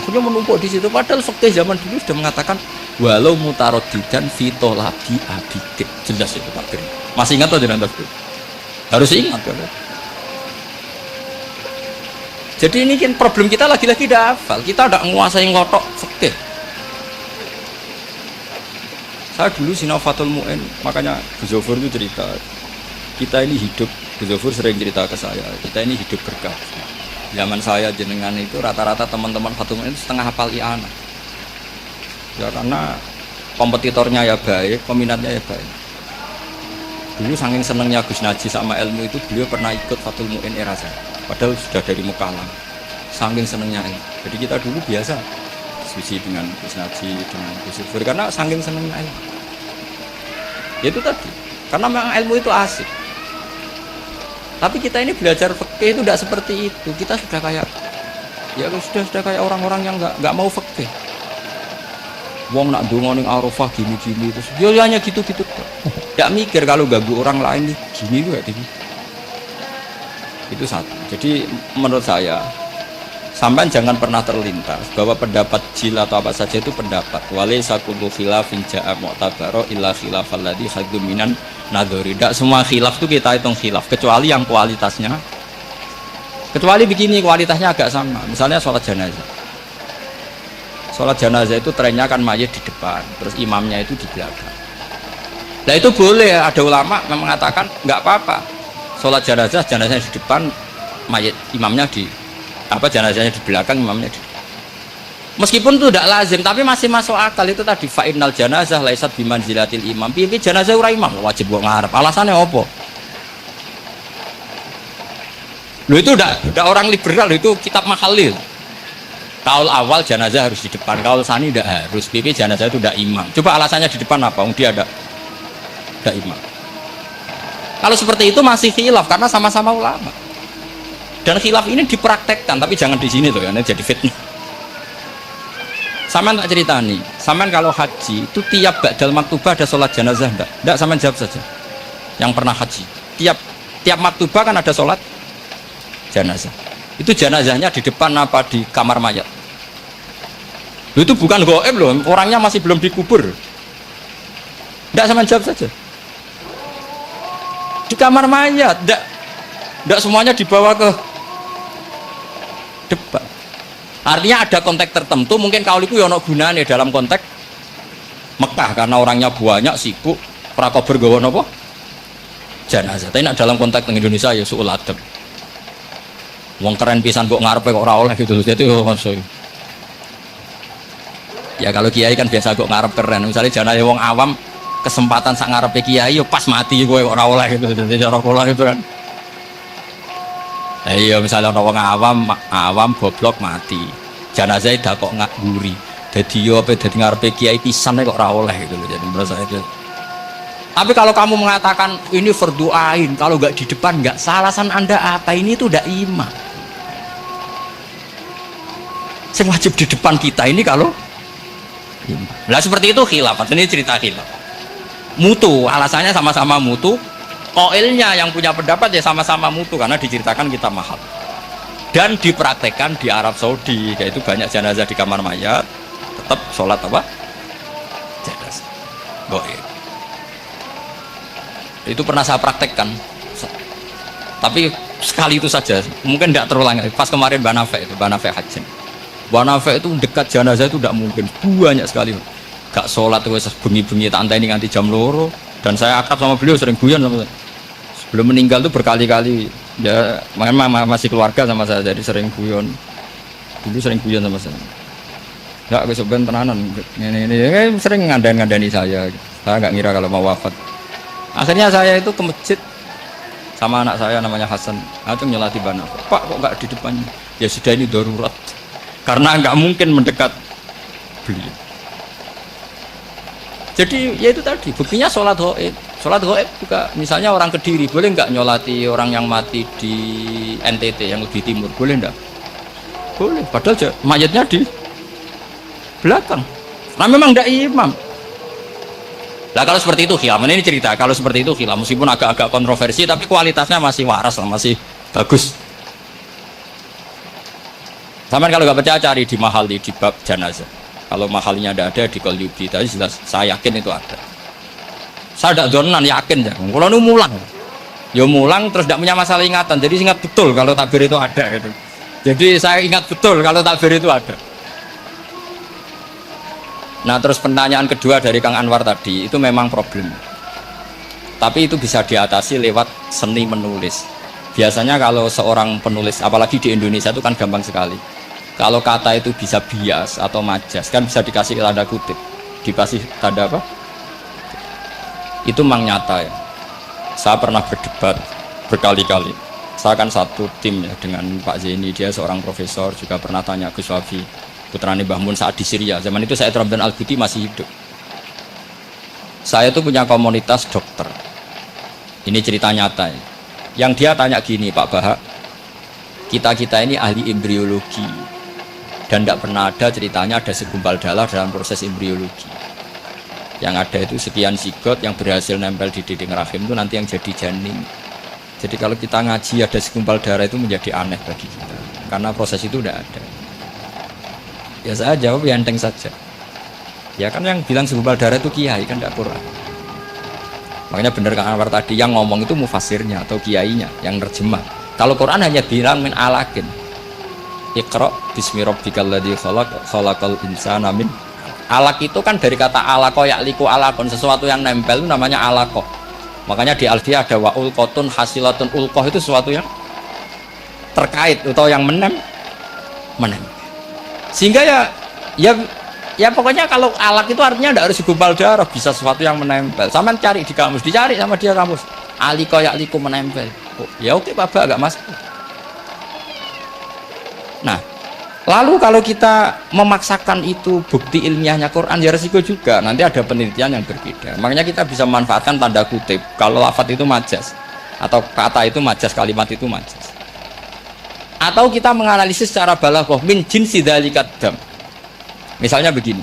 akhirnya menumpuk di situ padahal fikih zaman dulu sudah mengatakan walau mutarodidan fitolabi abidin jelas itu takdir masih ingat atau tidak harus ingat kan? Jadi ini kan problem kita lagi-lagi tidak hafal kita tidak menguasai ngotok fikih. Saya dulu sinau Fathul Mu'in, makanya Gus Zofur itu cerita kita ini hidup, Gus Zofur sering cerita ke saya, kita ini hidup berkah. Zaman saya jenengan itu rata-rata teman-teman Fathul Mu'in setengah hafal i'anah. Ya karena kompetitornya ya baik, peminatnya ya baik. Dulu saking senengnya Gus Naji sama ilmu itu beliau pernah ikut Fathul Mu'in era saya. Padahal sudah dari Mekah lah. Saking senengnya ilmu. Jadi kita dulu biasa diskusi dengan Gus Naji, dengan Gus Zofur karena saking senengnya ilmu. Ya itu tadi, karena memang ilmu itu asik. Tapi kita ini belajar fikih itu tidak seperti itu. Kita sudah kayak, ya sudah kayak orang-orang yang nggak mau fikih. Wong nak dongo ning Arafah gini-gini terus, ya hanya gitu-gitu. Tidak mikir kalau ganggu orang lain nih gini juga ini. Itu satu. Jadi menurut saya, sampai jangan pernah terlintas bahwa pendapat jil atau apa saja itu pendapat walaysa kullu khilafin ja'a mu'tabaro illa khilafal ladzi hadzu minan nadhari. Tidak semua khilaf itu kita hitung khilaf kecuali yang kualitasnya, kecuali begini kualitasnya agak sama. Misalnya sholat jenazah, sholat jenazah itu trennya kan mayit di depan terus imamnya itu di belakang. Nah itu boleh, ada ulama yang mengatakan nggak apa-apa. Sholat jenazahnya di depan, mayat imamnya di jenazahnya di belakang, imamnya di. Meskipun itu tidak lazim, tapi masih masuk akal. Itu tadi fa'innal janazah laisat bimanzilatil imam. Piye jenazah ora imam wajib kok ngarep. Alasannya apa? Loh itu udah orang liberal, itu kitab Makhalil. Kaul awal jenazah harus di depan, kaul sani tidak harus. Piye jenazah itu tidak imam. Coba alasannya di depan apa? Dia ada imam. Kalau seperti itu masih khilaf karena sama-sama ulama. Dan khilaf ini dipraktekkan, tapi jangan di sini tuh ya, ini jadi fitnah. Saman tak cerita nih, saman kalau haji itu tiap ba'dal maktubah ada sholat jenazah enggak? Enggak, saman jawab saja. Yang pernah haji, tiap maktubah kan ada sholat jenazah. Itu jenazahnya di depan apa di kamar mayat? Itu bukan goib loh, orangnya masih belum dikubur. Enggak, saman jawab saja. Di kamar mayat, enggak semuanya dibawa ke depan. Artinya ada konteks tertentu, mungkin kaul itu yono gunane dalam konteks Mekah karena orangnya banyak, sibuk, prakober gawa napa? Jenazah. Tapi dalam konteks Indonesia ya suul adab. Wong keren pisan kok ngarepe kok ora oleh gitu. Jadi maksud. Ya kalau kiai kan biasa kok ngarep keren. Misalnya jenazah wong awam kesempatan sak ngarepe kiai yo pas mati kowe kok ora oleh gitu. Jadi cara kula itu kan. Iya misalnya orang awam goblok mati, jenazah dah kok nggak guri, jadi yo apa jadi ngarepe kiai pisan kok ora oleh gitu loh, jadi merasa itu. Tapi kalau kamu mengatakan ini fardu ain, kalau nggak di depan nggak salah, alasan anda apa? Ini tuh udah imam. Yang wajib di depan kita ini kalau imam. Nah seperti itu khilaf, ini cerita khilaf. Mutu, alasannya sama-sama mutu. Koilnya yang punya pendapat ya sama-sama mutu karena diceritakan kita mahal dan dipraktekkan di Arab Saudi, yaitu banyak jenazah di kamar mayat tetap sholat apa? Jenazah goib. Itu pernah saya praktekkan, tapi sekali itu saja, mungkin tidak terulang. Pas kemarin Banafe Hajin, Banafe itu dekat jenazah itu tidak mungkin, banyak sekali gak sholat itu bengi-bengi tak ini nganti jam loro. Dan saya akrab sama beliau, sering guyon sama saya. Sebelum meninggal tuh berkali-kali ya, masih keluarga sama saya, jadi sering guyon. Dulu sering guyon sama saya. Enggak, kesoben tenanan. Ini sering ngandani saya. Saya nggak ngira kalau mau wafat. Akhirnya saya itu ke masjid sama anak saya namanya Hasan. Aku nyelati bana. Pak kok nggak di depannya? Ya sudah, ini darurat. Karena nggak mungkin mendekat beliau. Jadi ya itu tadi buktinya sholat goib juga. Misalnya orang Kediri boleh nggak nyolati orang yang mati di NTT yang lebih timur, boleh nggak? Boleh, padahal mayatnya di belakang. Nah memang nggak imam. Nah kalau seperti itu khilaf, ini cerita kalau seperti itu khilaf, meskipun agak-agak kontroversi tapi kualitasnya masih waras lah, masih bagus. Sampai kalau nggak percaya cari di Mahali di bab jenazah. Kalau mahalnya ada di Qalyubi, tadi jelas saya yakin itu ada. Saya tidak donan yakin ya. Kalau nu mulang, ya mulang terus tidak punya masalah ingatan. Jadi ingat betul kalau takbir itu ada gitu. Jadi saya ingat betul kalau takbir itu ada. Nah terus pertanyaan kedua dari Kang Anwar tadi itu memang problem. Tapi itu bisa diatasi lewat seni menulis. Biasanya kalau seorang penulis, apalagi di Indonesia itu kan gampang sekali. Kalau kata itu bisa bias atau majas, kan bisa dikasih tanda kutip, dikasih tanda apa? Itu memang nyata ya. Saya pernah berdebat berkali-kali. Saya kan satu tim ya dengan Pak Zeni, dia seorang profesor, juga pernah tanya Gus Wafi, putrane Mbah Mun saat di Syria. Zaman itu saya Ramdan Al-Buti masih hidup. Saya itu punya komunitas dokter. Ini cerita nyata ya. Yang dia tanya gini, Pak Bahak, kita ini ahli embriologi. Dan tidak pernah ada ceritanya ada segumpal darah dalam proses embriologi. Yang ada itu sekian zigot yang berhasil nempel di dinding rahim itu nanti yang jadi janin. Jadi kalau kita ngaji ada segumpal darah itu menjadi aneh bagi kita, karena proses itu tidak ada. Ya saya jawab ya enteng saja. Ya kan yang bilang segumpal darah itu kiai, kan tidak Quran. Makanya benar Kang Anwar tadi yang ngomong itu mufasirnya atau kiainya yang nerjemah. Kalau Quran hanya bilang min alakin. Iqra bismi rabbikal ladzi khalaq, khalaqal insana min. Alak itu kan dari kata alaqo ya'liku alaqon, sesuatu yang nempel itu namanya alaqo. Makanya di Alfiyah ada wa ulqotun hasilatun, ulqoh itu sesuatu yang terkait atau yang menempel. Sehingga ya pokoknya kalau alak itu artinya tidak harus segumpal darah, bisa sesuatu yang menempel. Sama cari di kamus, dicari sama dia kamus. Aliko ya'liku menempel. Oh, ya oke Pak, agak masalah. Nah, lalu kalau kita memaksakan itu bukti ilmiahnya Quran, ya resiko juga. Nanti ada penelitian yang berbeda. Makanya kita bisa memanfaatkan tanda kutip. Kalau lafadz itu majas, atau kata itu majas, kalimat itu majas. Atau kita menganalisis secara balaghah min jinsi dzalikat dam. Misalnya begini.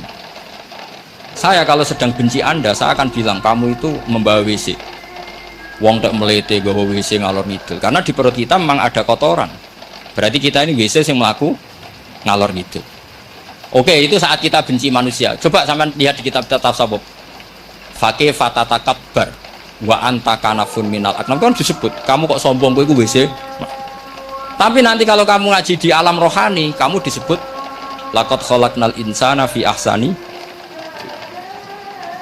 Saya kalau sedang benci Anda, saya akan bilang kamu itu membawa WC. Wong tak melete gawa WC ngalor ngidul. Karena di perut kita memang ada kotoran. Berarti kita ini WC yang melaku ngalor ngidul. Oke, itu saat kita benci manusia. Coba sampean lihat di kitab tasawuf. Faqih fatatakabbar wa anta kanafun minal aknam, kan disebut kamu kok sombong kowe iku WC. Tapi nanti kalau kamu ngaji di alam rohani, kamu disebut laqad khalaqnal insana fi ahsani.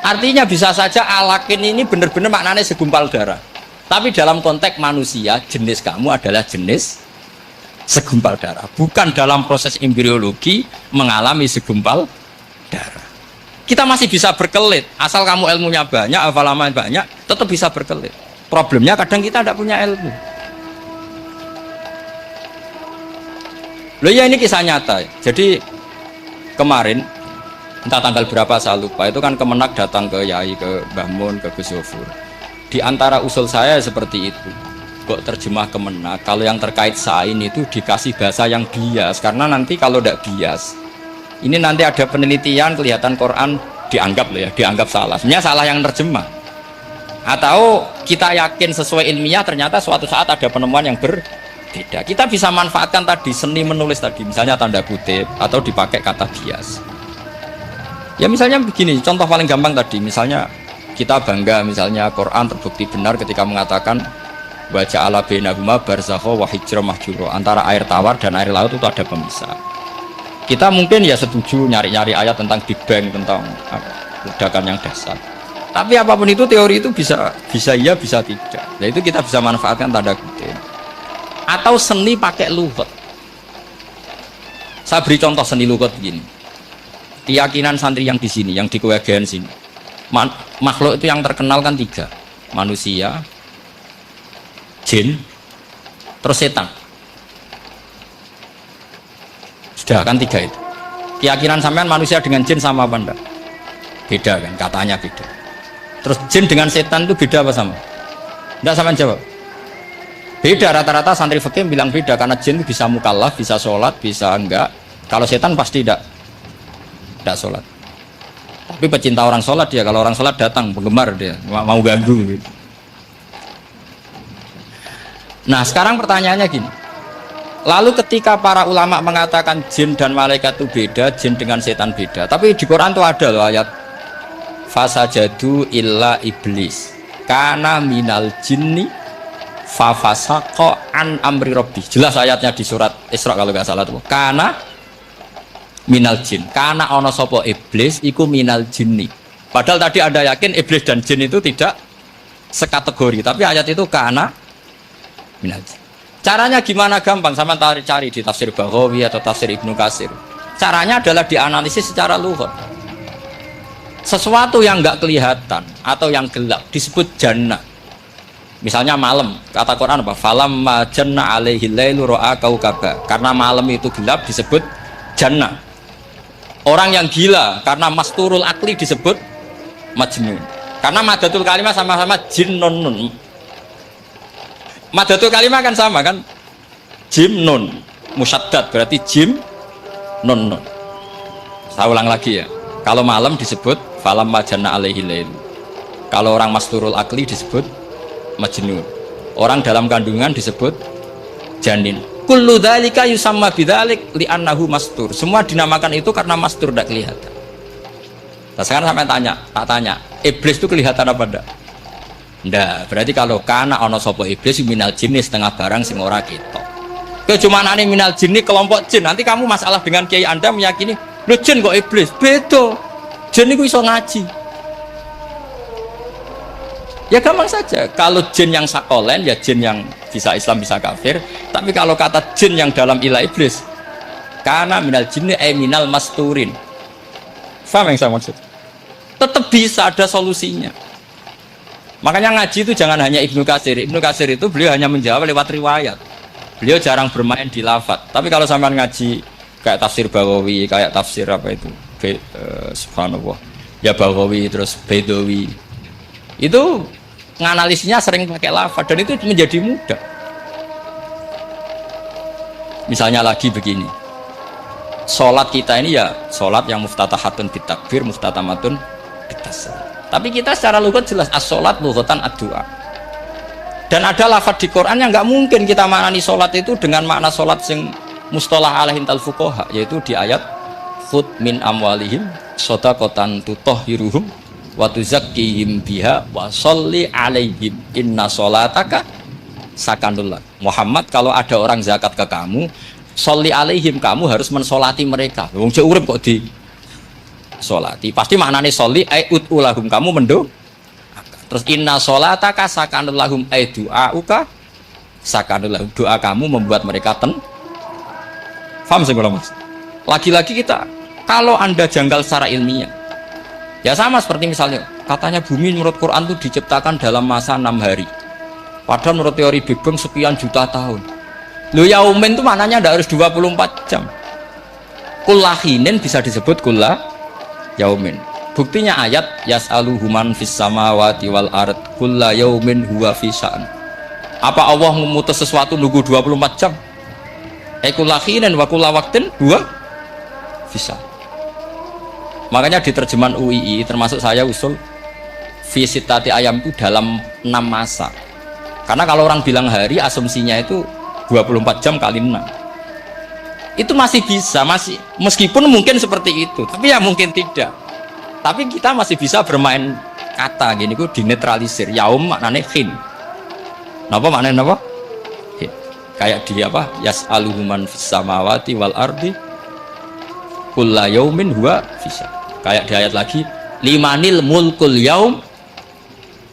Artinya bisa saja alakin ini benar-benar maknanya segumpal darah. Tapi dalam konteks manusia, jenis kamu adalah jenis segumpal darah. Bukan dalam proses embriologi mengalami segumpal darah. Kita masih bisa berkelit. Asal kamu ilmunya banyak, hafalaman banyak, tetap bisa berkelit. Problemnya kadang kita tidak punya ilmu. Loh ya, ini kisah nyata. Jadi kemarin entah tanggal berapa saya lupa, itu kan Kemenak datang ke Yai, ke Mbah Mun, ke Gus Yofur. Di antara usul saya seperti itu. Kok terjemah Kemenak, kalau yang terkait sain itu dikasih bahasa yang bias, karena nanti kalau tidak bias, ini nanti ada penelitian kelihatan Quran dianggap loh ya, dianggap salah. Sebenarnya salah yang terjemah. Atau kita yakin sesuai ilmiah, ternyata suatu saat ada penemuan yang berbeda. Kita bisa manfaatkan tadi seni menulis tadi, misalnya tanda kutip atau dipakai kata bias. Ya misalnya begini, contoh paling gampang tadi, misalnya kita bangga misalnya Quran terbukti benar ketika mengatakan baca ala bainahuma barzakha wa hijra mahjura, antara air tawar dan air laut itu ada pemisah. Kita mungkin ya setuju nyari-nyari ayat tentang Big Bang, tentang ledakan yang dahsyat. Tapi apapun itu teori itu bisa iya bisa tidak. Nah itu kita bisa manfaatkan tanda kutip. Atau seni pakai lughat. Saya beri contoh seni lughat begini. Keyakinan santri yang di sini, yang di kewajian sini, makhluk itu yang terkenal kan 3, manusia, jin, terus setan. Sudah kan 3 itu. Keyakinan sampean manusia dengan jin sama apa enggak? Beda kan, katanya beda. Terus jin dengan setan itu beda apa sama? Enggak, sampean jawab. Beda, rata-rata santri fikih bilang beda, karena jin itu bisa mukallaf, bisa sholat, bisa enggak. Kalau setan pasti tidak sholat. Tapi pecinta orang sholat dia, kalau orang sholat datang penggemar dia, mau ganggu gitu. Nah sekarang pertanyaannya gini, lalu ketika para ulama mengatakan jin dan malaikat itu beda, jin dengan setan beda, tapi di Quran itu ada loh ayat fasajadu illa iblis kana minal jinni fafasaqa an amri rabbi. Jelas ayatnya di surat Isra kalau nggak salah tuh, kana minal jin, karena ono sopo iblis iku minal jinni. Padahal tadi Anda yakin iblis dan jin itu tidak sekategori, tapi ayat itu karena minal jin. Caranya gimana? Gampang, sama cari di tafsir Baghawi atau tafsir Ibnu Katsir. Caranya adalah dianalisis secara lughat. Sesuatu yang enggak kelihatan atau yang gelap disebut jannah. Misalnya malam, kata Quran apa? Falamma janna alaihi lailu ra'a kaukaba. Karena malam itu gelap disebut jannah. Orang yang gila karena masturul akli disebut majnun. Karena madatul kalimah sama-sama jinnun. Madatul kalimah kan sama kan? Jim nun musyaddad berarti jim nun. Saya ulang lagi ya. Kalau malam disebut falam majana alaihi lail. Kalau orang masturul akli disebut majnun. Orang dalam kandungan disebut janin. Kullu dzalika yusamma bidzalik li'annahu mastur. Semua dinamakan itu karena mastur, tidak kelihatan. Nah, sekarang sampai tak tanya, iblis itu kelihatan apa enggak? Enggak. Berarti kalau kana ana sapa iblis minal jinni setengah barang sing ora ketok. Kecumanane minal jinni kelompok jin. Nanti kamu masalah dengan kiai Anda meyakini, "Lho jin kok iblis?" Beda. jin itu iso ngaji. Ya gampang saja. Kalau jin yang sakolen ya jin yang bisa Islam bisa kafir. Tapi kalau kata jin yang dalam ilah iblis, karena minal jinni minal masturin. Paham yang saya maksud? Tetap bisa ada solusinya. Makanya ngaji itu jangan hanya Ibnu Katsir. Ibnu Katsir itu beliau hanya menjawab lewat riwayat. Beliau jarang bermain di lafadz. Tapi kalau sampean ngaji kayak tafsir Baghawi, kayak tafsir apa itu? Subhanallah. Ya Baghawi terus Bedawi. Itu nganalisnya sering pakai lafadz dan itu menjadi mudah. Misalnya lagi begini. Salat kita ini ya salat yang muftatahatun bitakbir, muftatamatun bitaslim. Tapi kita secara lughat jelas as-salat lughatan ad-du'a. Dan ada lafadz di Quran yang nggak mungkin kita maknani salat itu dengan makna salat yang mustalah alaihim tal fuqaha, yaitu di ayat khud min amwalihim shadaqatan tutahhiruhum wa tuzakkihim biha wa sholli alaihim inna sholataka sakanullah. Muhammad, kalau ada orang zakat ke kamu, sholli alaihim, kamu harus mensolati mereka. Wong cek urip kok di solati, pasti maknane sholli ai utulahum, kamu mendo. Terus inna sholataka sakanulahum ai du'auka sakanulahum, doa kamu membuat mereka Faham sih Mas? Lagi-lagi kita, kalau Anda janggal secara ilmiah, ya sama seperti misalnya katanya bumi menurut Quran itu diciptakan dalam masa 6 hari. Padahal menurut teori Big Bang sekian juta tahun. Lo yaumin itu maknanya tidak harus 24 jam. Kullahinin bisa disebut kullah yaumin. Buktinya ayat yas'aluhu man fis samawati wal ard kulla yaumin huwa fi sya'an. Apa Allah memutus sesuatu nunggu 24 jam? Kullahinin wa kulla waqtin huwa fi sya'an. Makanya di terjemahan UII termasuk saya usul fi sittati ayam itu dalam 6 masa. Karena kalau orang bilang hari, asumsinya itu 24 jam kali 6. Itu masih bisa, masih meskipun mungkin seperti itu, tapi ya mungkin tidak. Tapi kita masih bisa bermain kata gini, ku dinetralisir. Yaum maknanya khin. Napa maknanya napa? Khin. Kayak di apa? Yas'aluhu man fis samawati wal ardi kulla yaumin huwa fisa. Kayak di ayat lagi, limanil mulkul yaum.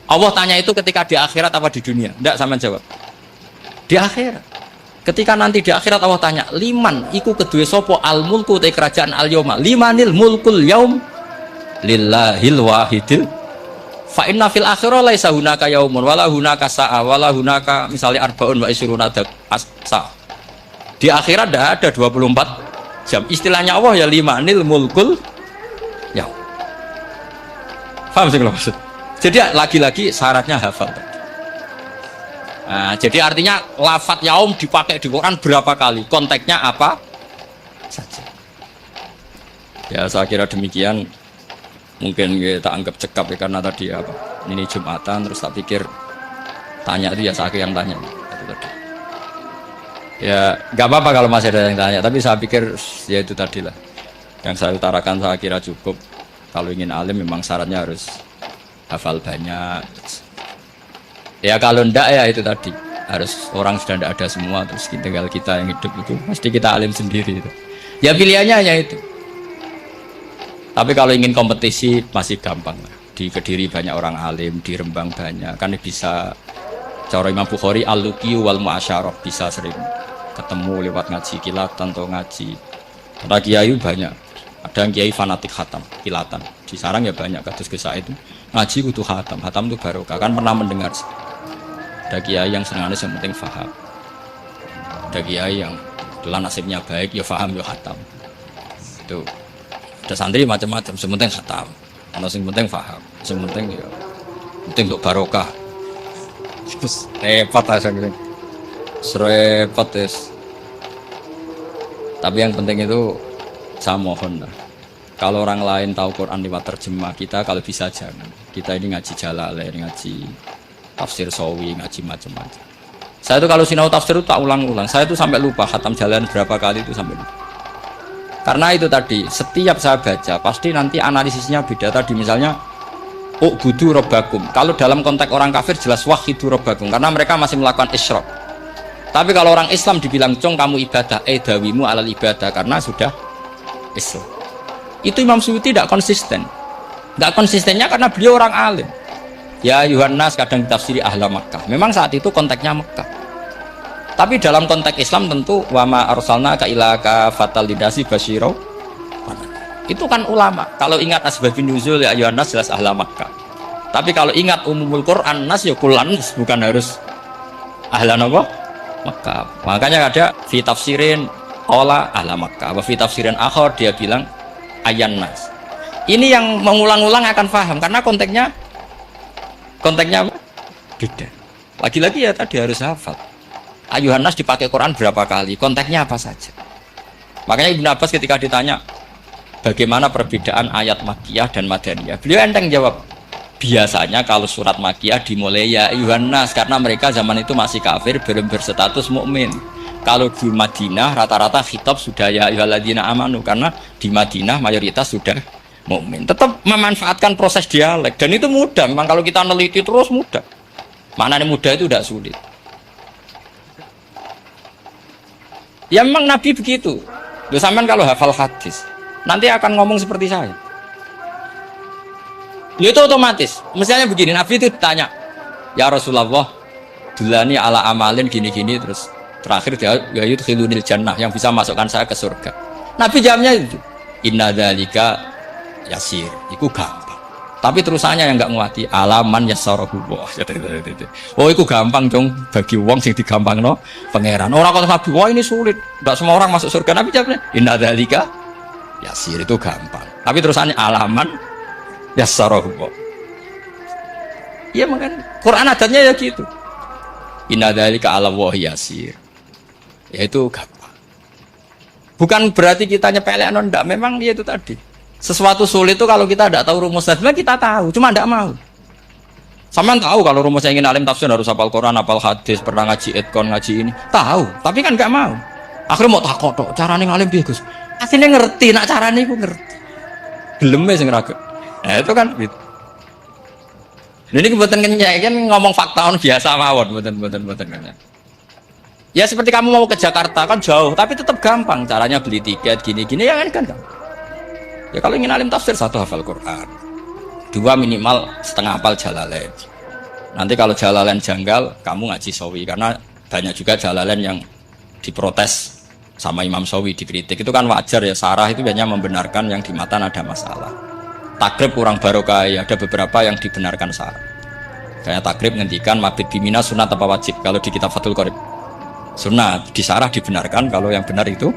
Allah tanya itu ketika di akhirat apa di dunia? Tidak, sama jawab. Di akhirat. Ketika nanti di akhirat Allah tanya, liman iku kedue sopo al mulku te kerajaan al yauma. Limanil mulkul yaum lillahil wahidil. Fa inna fil akhirah laisa hunaka yaumun wala hunaka sa'a wala hunaka misalnya arbaun wa isruna sa. Di akhirat tidak ada 24 jam. Istilahnya Allah ya limanil mulkul yaum. Paham sih kalau maksud? Jadi lagi-lagi syaratnya hafal. Nah, jadi artinya lafadz yaum dipakai di Quran berapa kali? Konteksnya apa saja? Ya saya kira demikian. Mungkin kita anggap cekap ya, karena tadi apa? Ini Jumatan, terus tak pikir tanya itu ya saya yang tanya. Itu tadi. Ya nggak apa-apa kalau masih ada yang tanya, tapi saya pikir ya itu tadi lah. Yang saya utarakan saya kira cukup. Kalau ingin alim memang syaratnya harus hafal banyak. Ya kalau ndak ya itu tadi, harus orang sudah ndak ada semua, terus tinggal kita yang hidup itu pasti kita alim sendiri itu. Ya pilihannya hanya itu. Tapi kalau ingin kompetisi masih gampang lah. Di Kediri banyak orang alim, di Rembang banyak, kan bisa. Cara Imam Bukhari al-luqi wal mu'asyarah, bisa sering ketemu lewat ngaji kilatan atau ngaji. Karena kiai banyak, ada yang kiai fanatik khatam kilatan di sarang ya banyak. Kados kisah itu ngaji kudu khatam itu barokah, kan pernah mendengar. Ada kiai yang senangannya yang penting faham, ada kiai yang telah nasibnya baik ya faham ya khatam. Itu ada santri macam-macam, sementing khatam, kalau yang penting faham, yang penting ya penting untuk barokah. Terus repot aja gitu, repot tes. Tapi yang penting itu saya mohon lah, kalau orang lain tahu Quran lewat terjemah, kita kalau bisa jangan. Kita ini ngaji Jalalain, ngaji tafsir Sawi, ngaji macam-macam. Saya itu kalau sinau tafsir itu tak ulang-ulang. Saya itu sampai lupa khatam Jalalain berapa kali itu sampai lupa. Karena itu tadi, setiap saya baca pasti nanti analisisnya beda. Tadi misalnya u'budu rabbakum. Kalau dalam konteks orang kafir jelas wahidu rabbakum, karena mereka masih melakukan isyrak. Tapi kalau orang Islam dibilang cong kamu ibadah, dawimu alal ibadah, karena sudah Islam. Itu Imam Suyuti tidak konsisten. Nggak konsistennya karena beliau orang alim. Ya Yohanes kadang ditafsiri ahla Makkah. Memang saat itu konteksnya Makkah. Tapi dalam konteks Islam tentu wama arsalna ka ila kafatal lidasi basyiro. Itu kan ulama. Kalau ingat asbabun nuzul ya Yohanes jelas ahla Makkah. Tapi kalau ingat umumul Quran nas ya kulan bukan harus ahla apa? Makkah. Makanya ada fi tafsirin qala ahla Makkah. Wa fi tafsirin akhar dia bilang ayyan nas. Ini yang mengulang-ulang akan paham karena konteksnya apa? Beda. Lagi-lagi ya tadi harus hafal. Ayuhan nas dipakai Quran berapa kali? Konteksnya apa saja? Makanya Ibnu Abbas ketika ditanya bagaimana perbedaan ayat Makkiyah dan Madaniyah, beliau enteng jawab. Biasanya kalau surat Makkiyah dimulai ya ayuhan nas karena mereka zaman itu masih kafir belum berstatus mukmin. Kalau di Madinah rata-rata khitab sudah ya ayyuhalladzina amanu karena di Madinah mayoritas sudah mukmin. Tetap memanfaatkan proses dialek dan itu mudah. Memang kalau kita neliti terus mudah. Maknanya mudah itu tidak sulit. Ya memang Nabi begitu. Loh sampean kalau hafal hadis nanti akan ngomong seperti saya. Ya itu otomatis. Misalnya begini, Nabi itu ditanya, "Ya Rasulullah, dulani ala amalin gini-gini terus terakhir dia ya yudkhilunil jannah yang bisa masukkan saya ke surga." Nabi jawabnya itu, "Inna dzalika yasir." Itu gampang. Tapi terusannya yang enggak nguati, alaman yassarahu. Oh, itu gampang dong bagi wong sing digampangno pangeran. Orang kata Nabi, "Wah, ini sulit. Enggak semua orang masuk surga." Nabi jawabnya, "Inna dzalika yasir." Itu gampang. Tapi terusannya alaman yassarahu. Iya makanya Quran adatnya ya gitu. Inna dzalika 'ala Allahi yasir. Ya itu gampang. Bukan berarti kita nyepelek ndak, memang dia itu tadi. Sesuatu sulit itu kalau kita tidak tahu rumusnya, kita tahu, cuma tidak mau. Sampean tahu kalau rumusnya ingin alim tafsir harus hafal Quran, hafal hadis, pernah ngaji etkon, ngaji ini, tahu, tapi kan nggak mau. Akhirnya mau takut, tok, carane ngalim piye Gus? Aslinya ngerti, nak carane iku ngerti. Geleme sing raga. Nah, itu kan gitu. Ini kebetulan kenyek kan ngomong fakta biasa mawon, betul kenyek. Ya seperti kamu mau ke Jakarta kan jauh, tapi tetap gampang caranya beli tiket gini-gini ya kan. Ya kalau ingin alim tafsir satu hafal Quran, dua minimal setengah hafal Jalalain. Nanti kalau Jalalain janggal, kamu ngaji Sawi karena banyak juga Jalalain yang diprotes sama Imam Sawi, dikritik itu kan wajar ya. Sarah itu biasanya membenarkan yang di matan ada masalah. Takrib kurang barokah, ya ada beberapa yang dibenarkan Sarah. Kayak takrib ngendikan mabit bimina sunat apa wajib kalau di kitab Fathul Qorib. Sunat, di Sarah dibenarkan kalau yang benar itu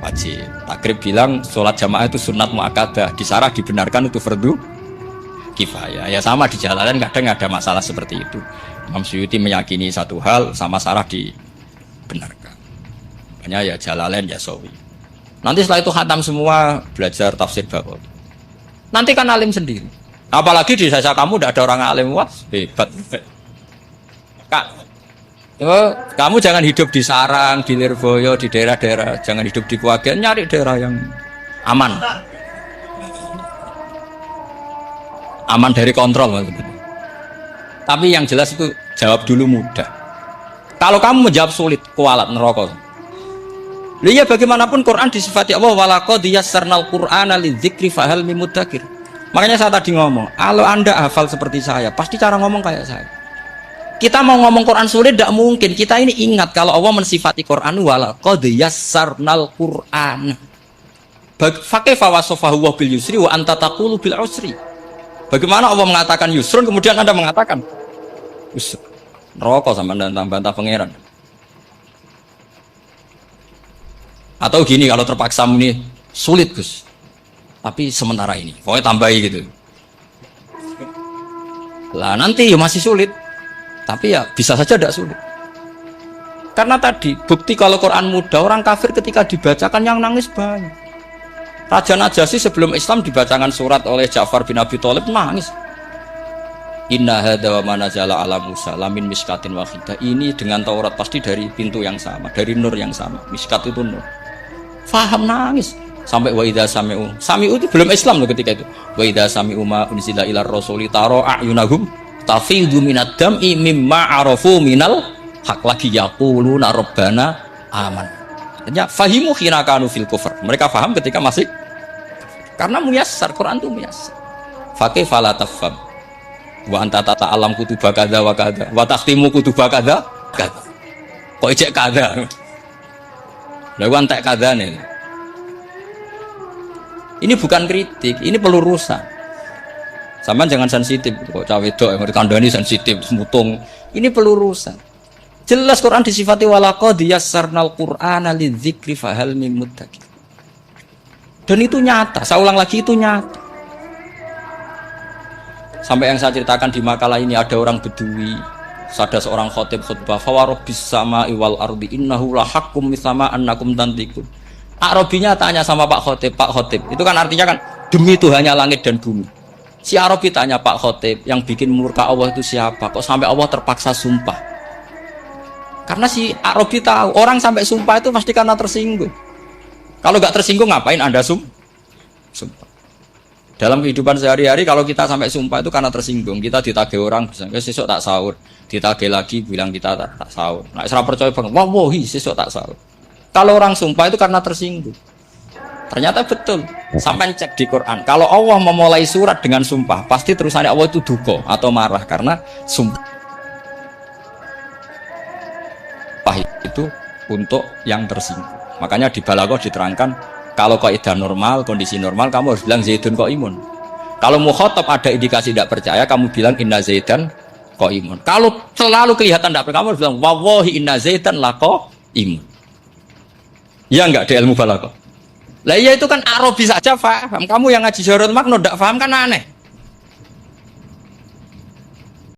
wajib. Takrib bilang sholat jamaah itu sunat muakkadah, di Sarah dibenarkan itu fardu kifayah. Ya sama di Jalalain kadang ada masalah seperti itu. Imam Suyuti meyakini satu hal, sama Sarah dibenarkan. Makanya ya Jalalain ya Sawi. Nanti setelah itu khatam semua, belajar tafsir Baghawi. Nanti kan alim sendiri. Apalagi di desa kamu tidak ada orang alim, wah hebat. Kak, kamu jangan hidup di sarang, di Lirboyo, di daerah-daerah. Jangan hidup di Kuagen, nyari daerah yang aman. Aman dari kontrol maksudnya. Tapi yang jelas itu jawab dulu mudah. Kalau kamu menjawab sulit, kualat neraka. Lihat bagaimanapun Quran disifati Allah walaqad yassarnal Qur'ana lidzikri fahal mim mudzakir. Makanya saya tadi ngomong, kalau Anda hafal seperti saya, pasti cara ngomong kayak saya. Kita mau ngomong Quran sulit tidak mungkin. Kita ini ingat kalau Allah mensifati Quran walaqad yassarnal Qur'ana. Fakaifa wasafahu wa bil yusri wa anta taqulu bil usri. Bagaimana Allah mengatakan yusrun kemudian Anda mengatakan yusr. Neraka sama bantah pangeran. Atau gini, kalau terpaksa ini sulit Gus, tapi sementara ini pokoknya tambahi gitu lah, nanti ya masih sulit, tapi ya bisa saja tidak sulit. Karena tadi bukti kalau Quran mudah, orang kafir ketika dibacakan yang nangis banyak. Raja Najasyi sebelum Islam dibacakan surat oleh Ja'far bin Abi Thalib nangis. Inna hadza wa manazala ala Musa lamin miskatin wahidah. Ini dengan Taurat pasti dari pintu yang sama, dari nur yang sama. Miskat itu nur. Faham nangis sampai wa idza sami'u. Sami'u itu belum Islam loh ketika itu. Wa idza sami'u ma unzila ila rasuli taro a'yunahum tafidu minad dam'i mimma arafu minal haq lagi yaquluna rabbana aman. Artinya fahimu khina kanu fil kufr. Mereka faham ketika masih karena muyassar, Quran itu muyassar. Fakih fala tafham. Wa anta tata alam kutuba kadza wa kadza wa takhtimu kutuba kadza kadza. Kok ijek kadza. Lah ku entek kadzane. Ini bukan kritik, ini pelurusan. Sampeyan jangan sensitif kok cah wedok yang dikandani sensitif mutung. Ini pelurusan. Jelas Quran disifati walaqad yassarnal qur'ana lidzikri fahal mim muttaqin. Dan itu nyata, saya ulang lagi itu nyata. Sampai yang saya ceritakan di makalah ini ada orang Bedui, ada seorang khotib khutbah fawarabbis sama'i wal ardi innahu lahaqqum misama annakum tantiqun. Arabinya tanya sama Pak Khotib, itu kan artinya kan demi Tuhannya langit dan bumi. Si Arabi tanya Pak Khotib, yang bikin murka Allah itu siapa? Kok sampai Allah terpaksa sumpah? Karena si Arabi tahu orang sampai sumpah itu pasti karena tersinggung. Kalau nggak tersinggung ngapain Anda sumpah? Dalam kehidupan sehari-hari kalau kita sampai sumpah itu karena tersinggung. Kita ditagih orang, misalnya sesuk tak sahur, ditagih lagi bilang kita tak sahur. Nah, serah percaya banget, wallahi sesuk tak sahur. Kalau orang sumpah itu karena tersinggung. Ternyata betul. Sampai cek di Quran. Kalau Allah memulai surat dengan sumpah, pasti terusannya Allah itu duka atau marah karena sumpah itu untuk yang tersinggung. Makanya di Balaghah diterangkan kalau kaidah normal, kondisi normal kamu harus bilang Zaidun qaimun. Kalau mukhatab ada indikasi tidak percaya, kamu bilang inna Zaidan qaimun. Kalau selalu kelihatan tidak percaya, kamu harus bilang wallahi inna Zaidan laqaimun. Ya enggak di ilmu Balaghah. Lah iya itu kan Arabi saja paham. Kamu yang ngaji Jahrul Makno tidak paham kan aneh.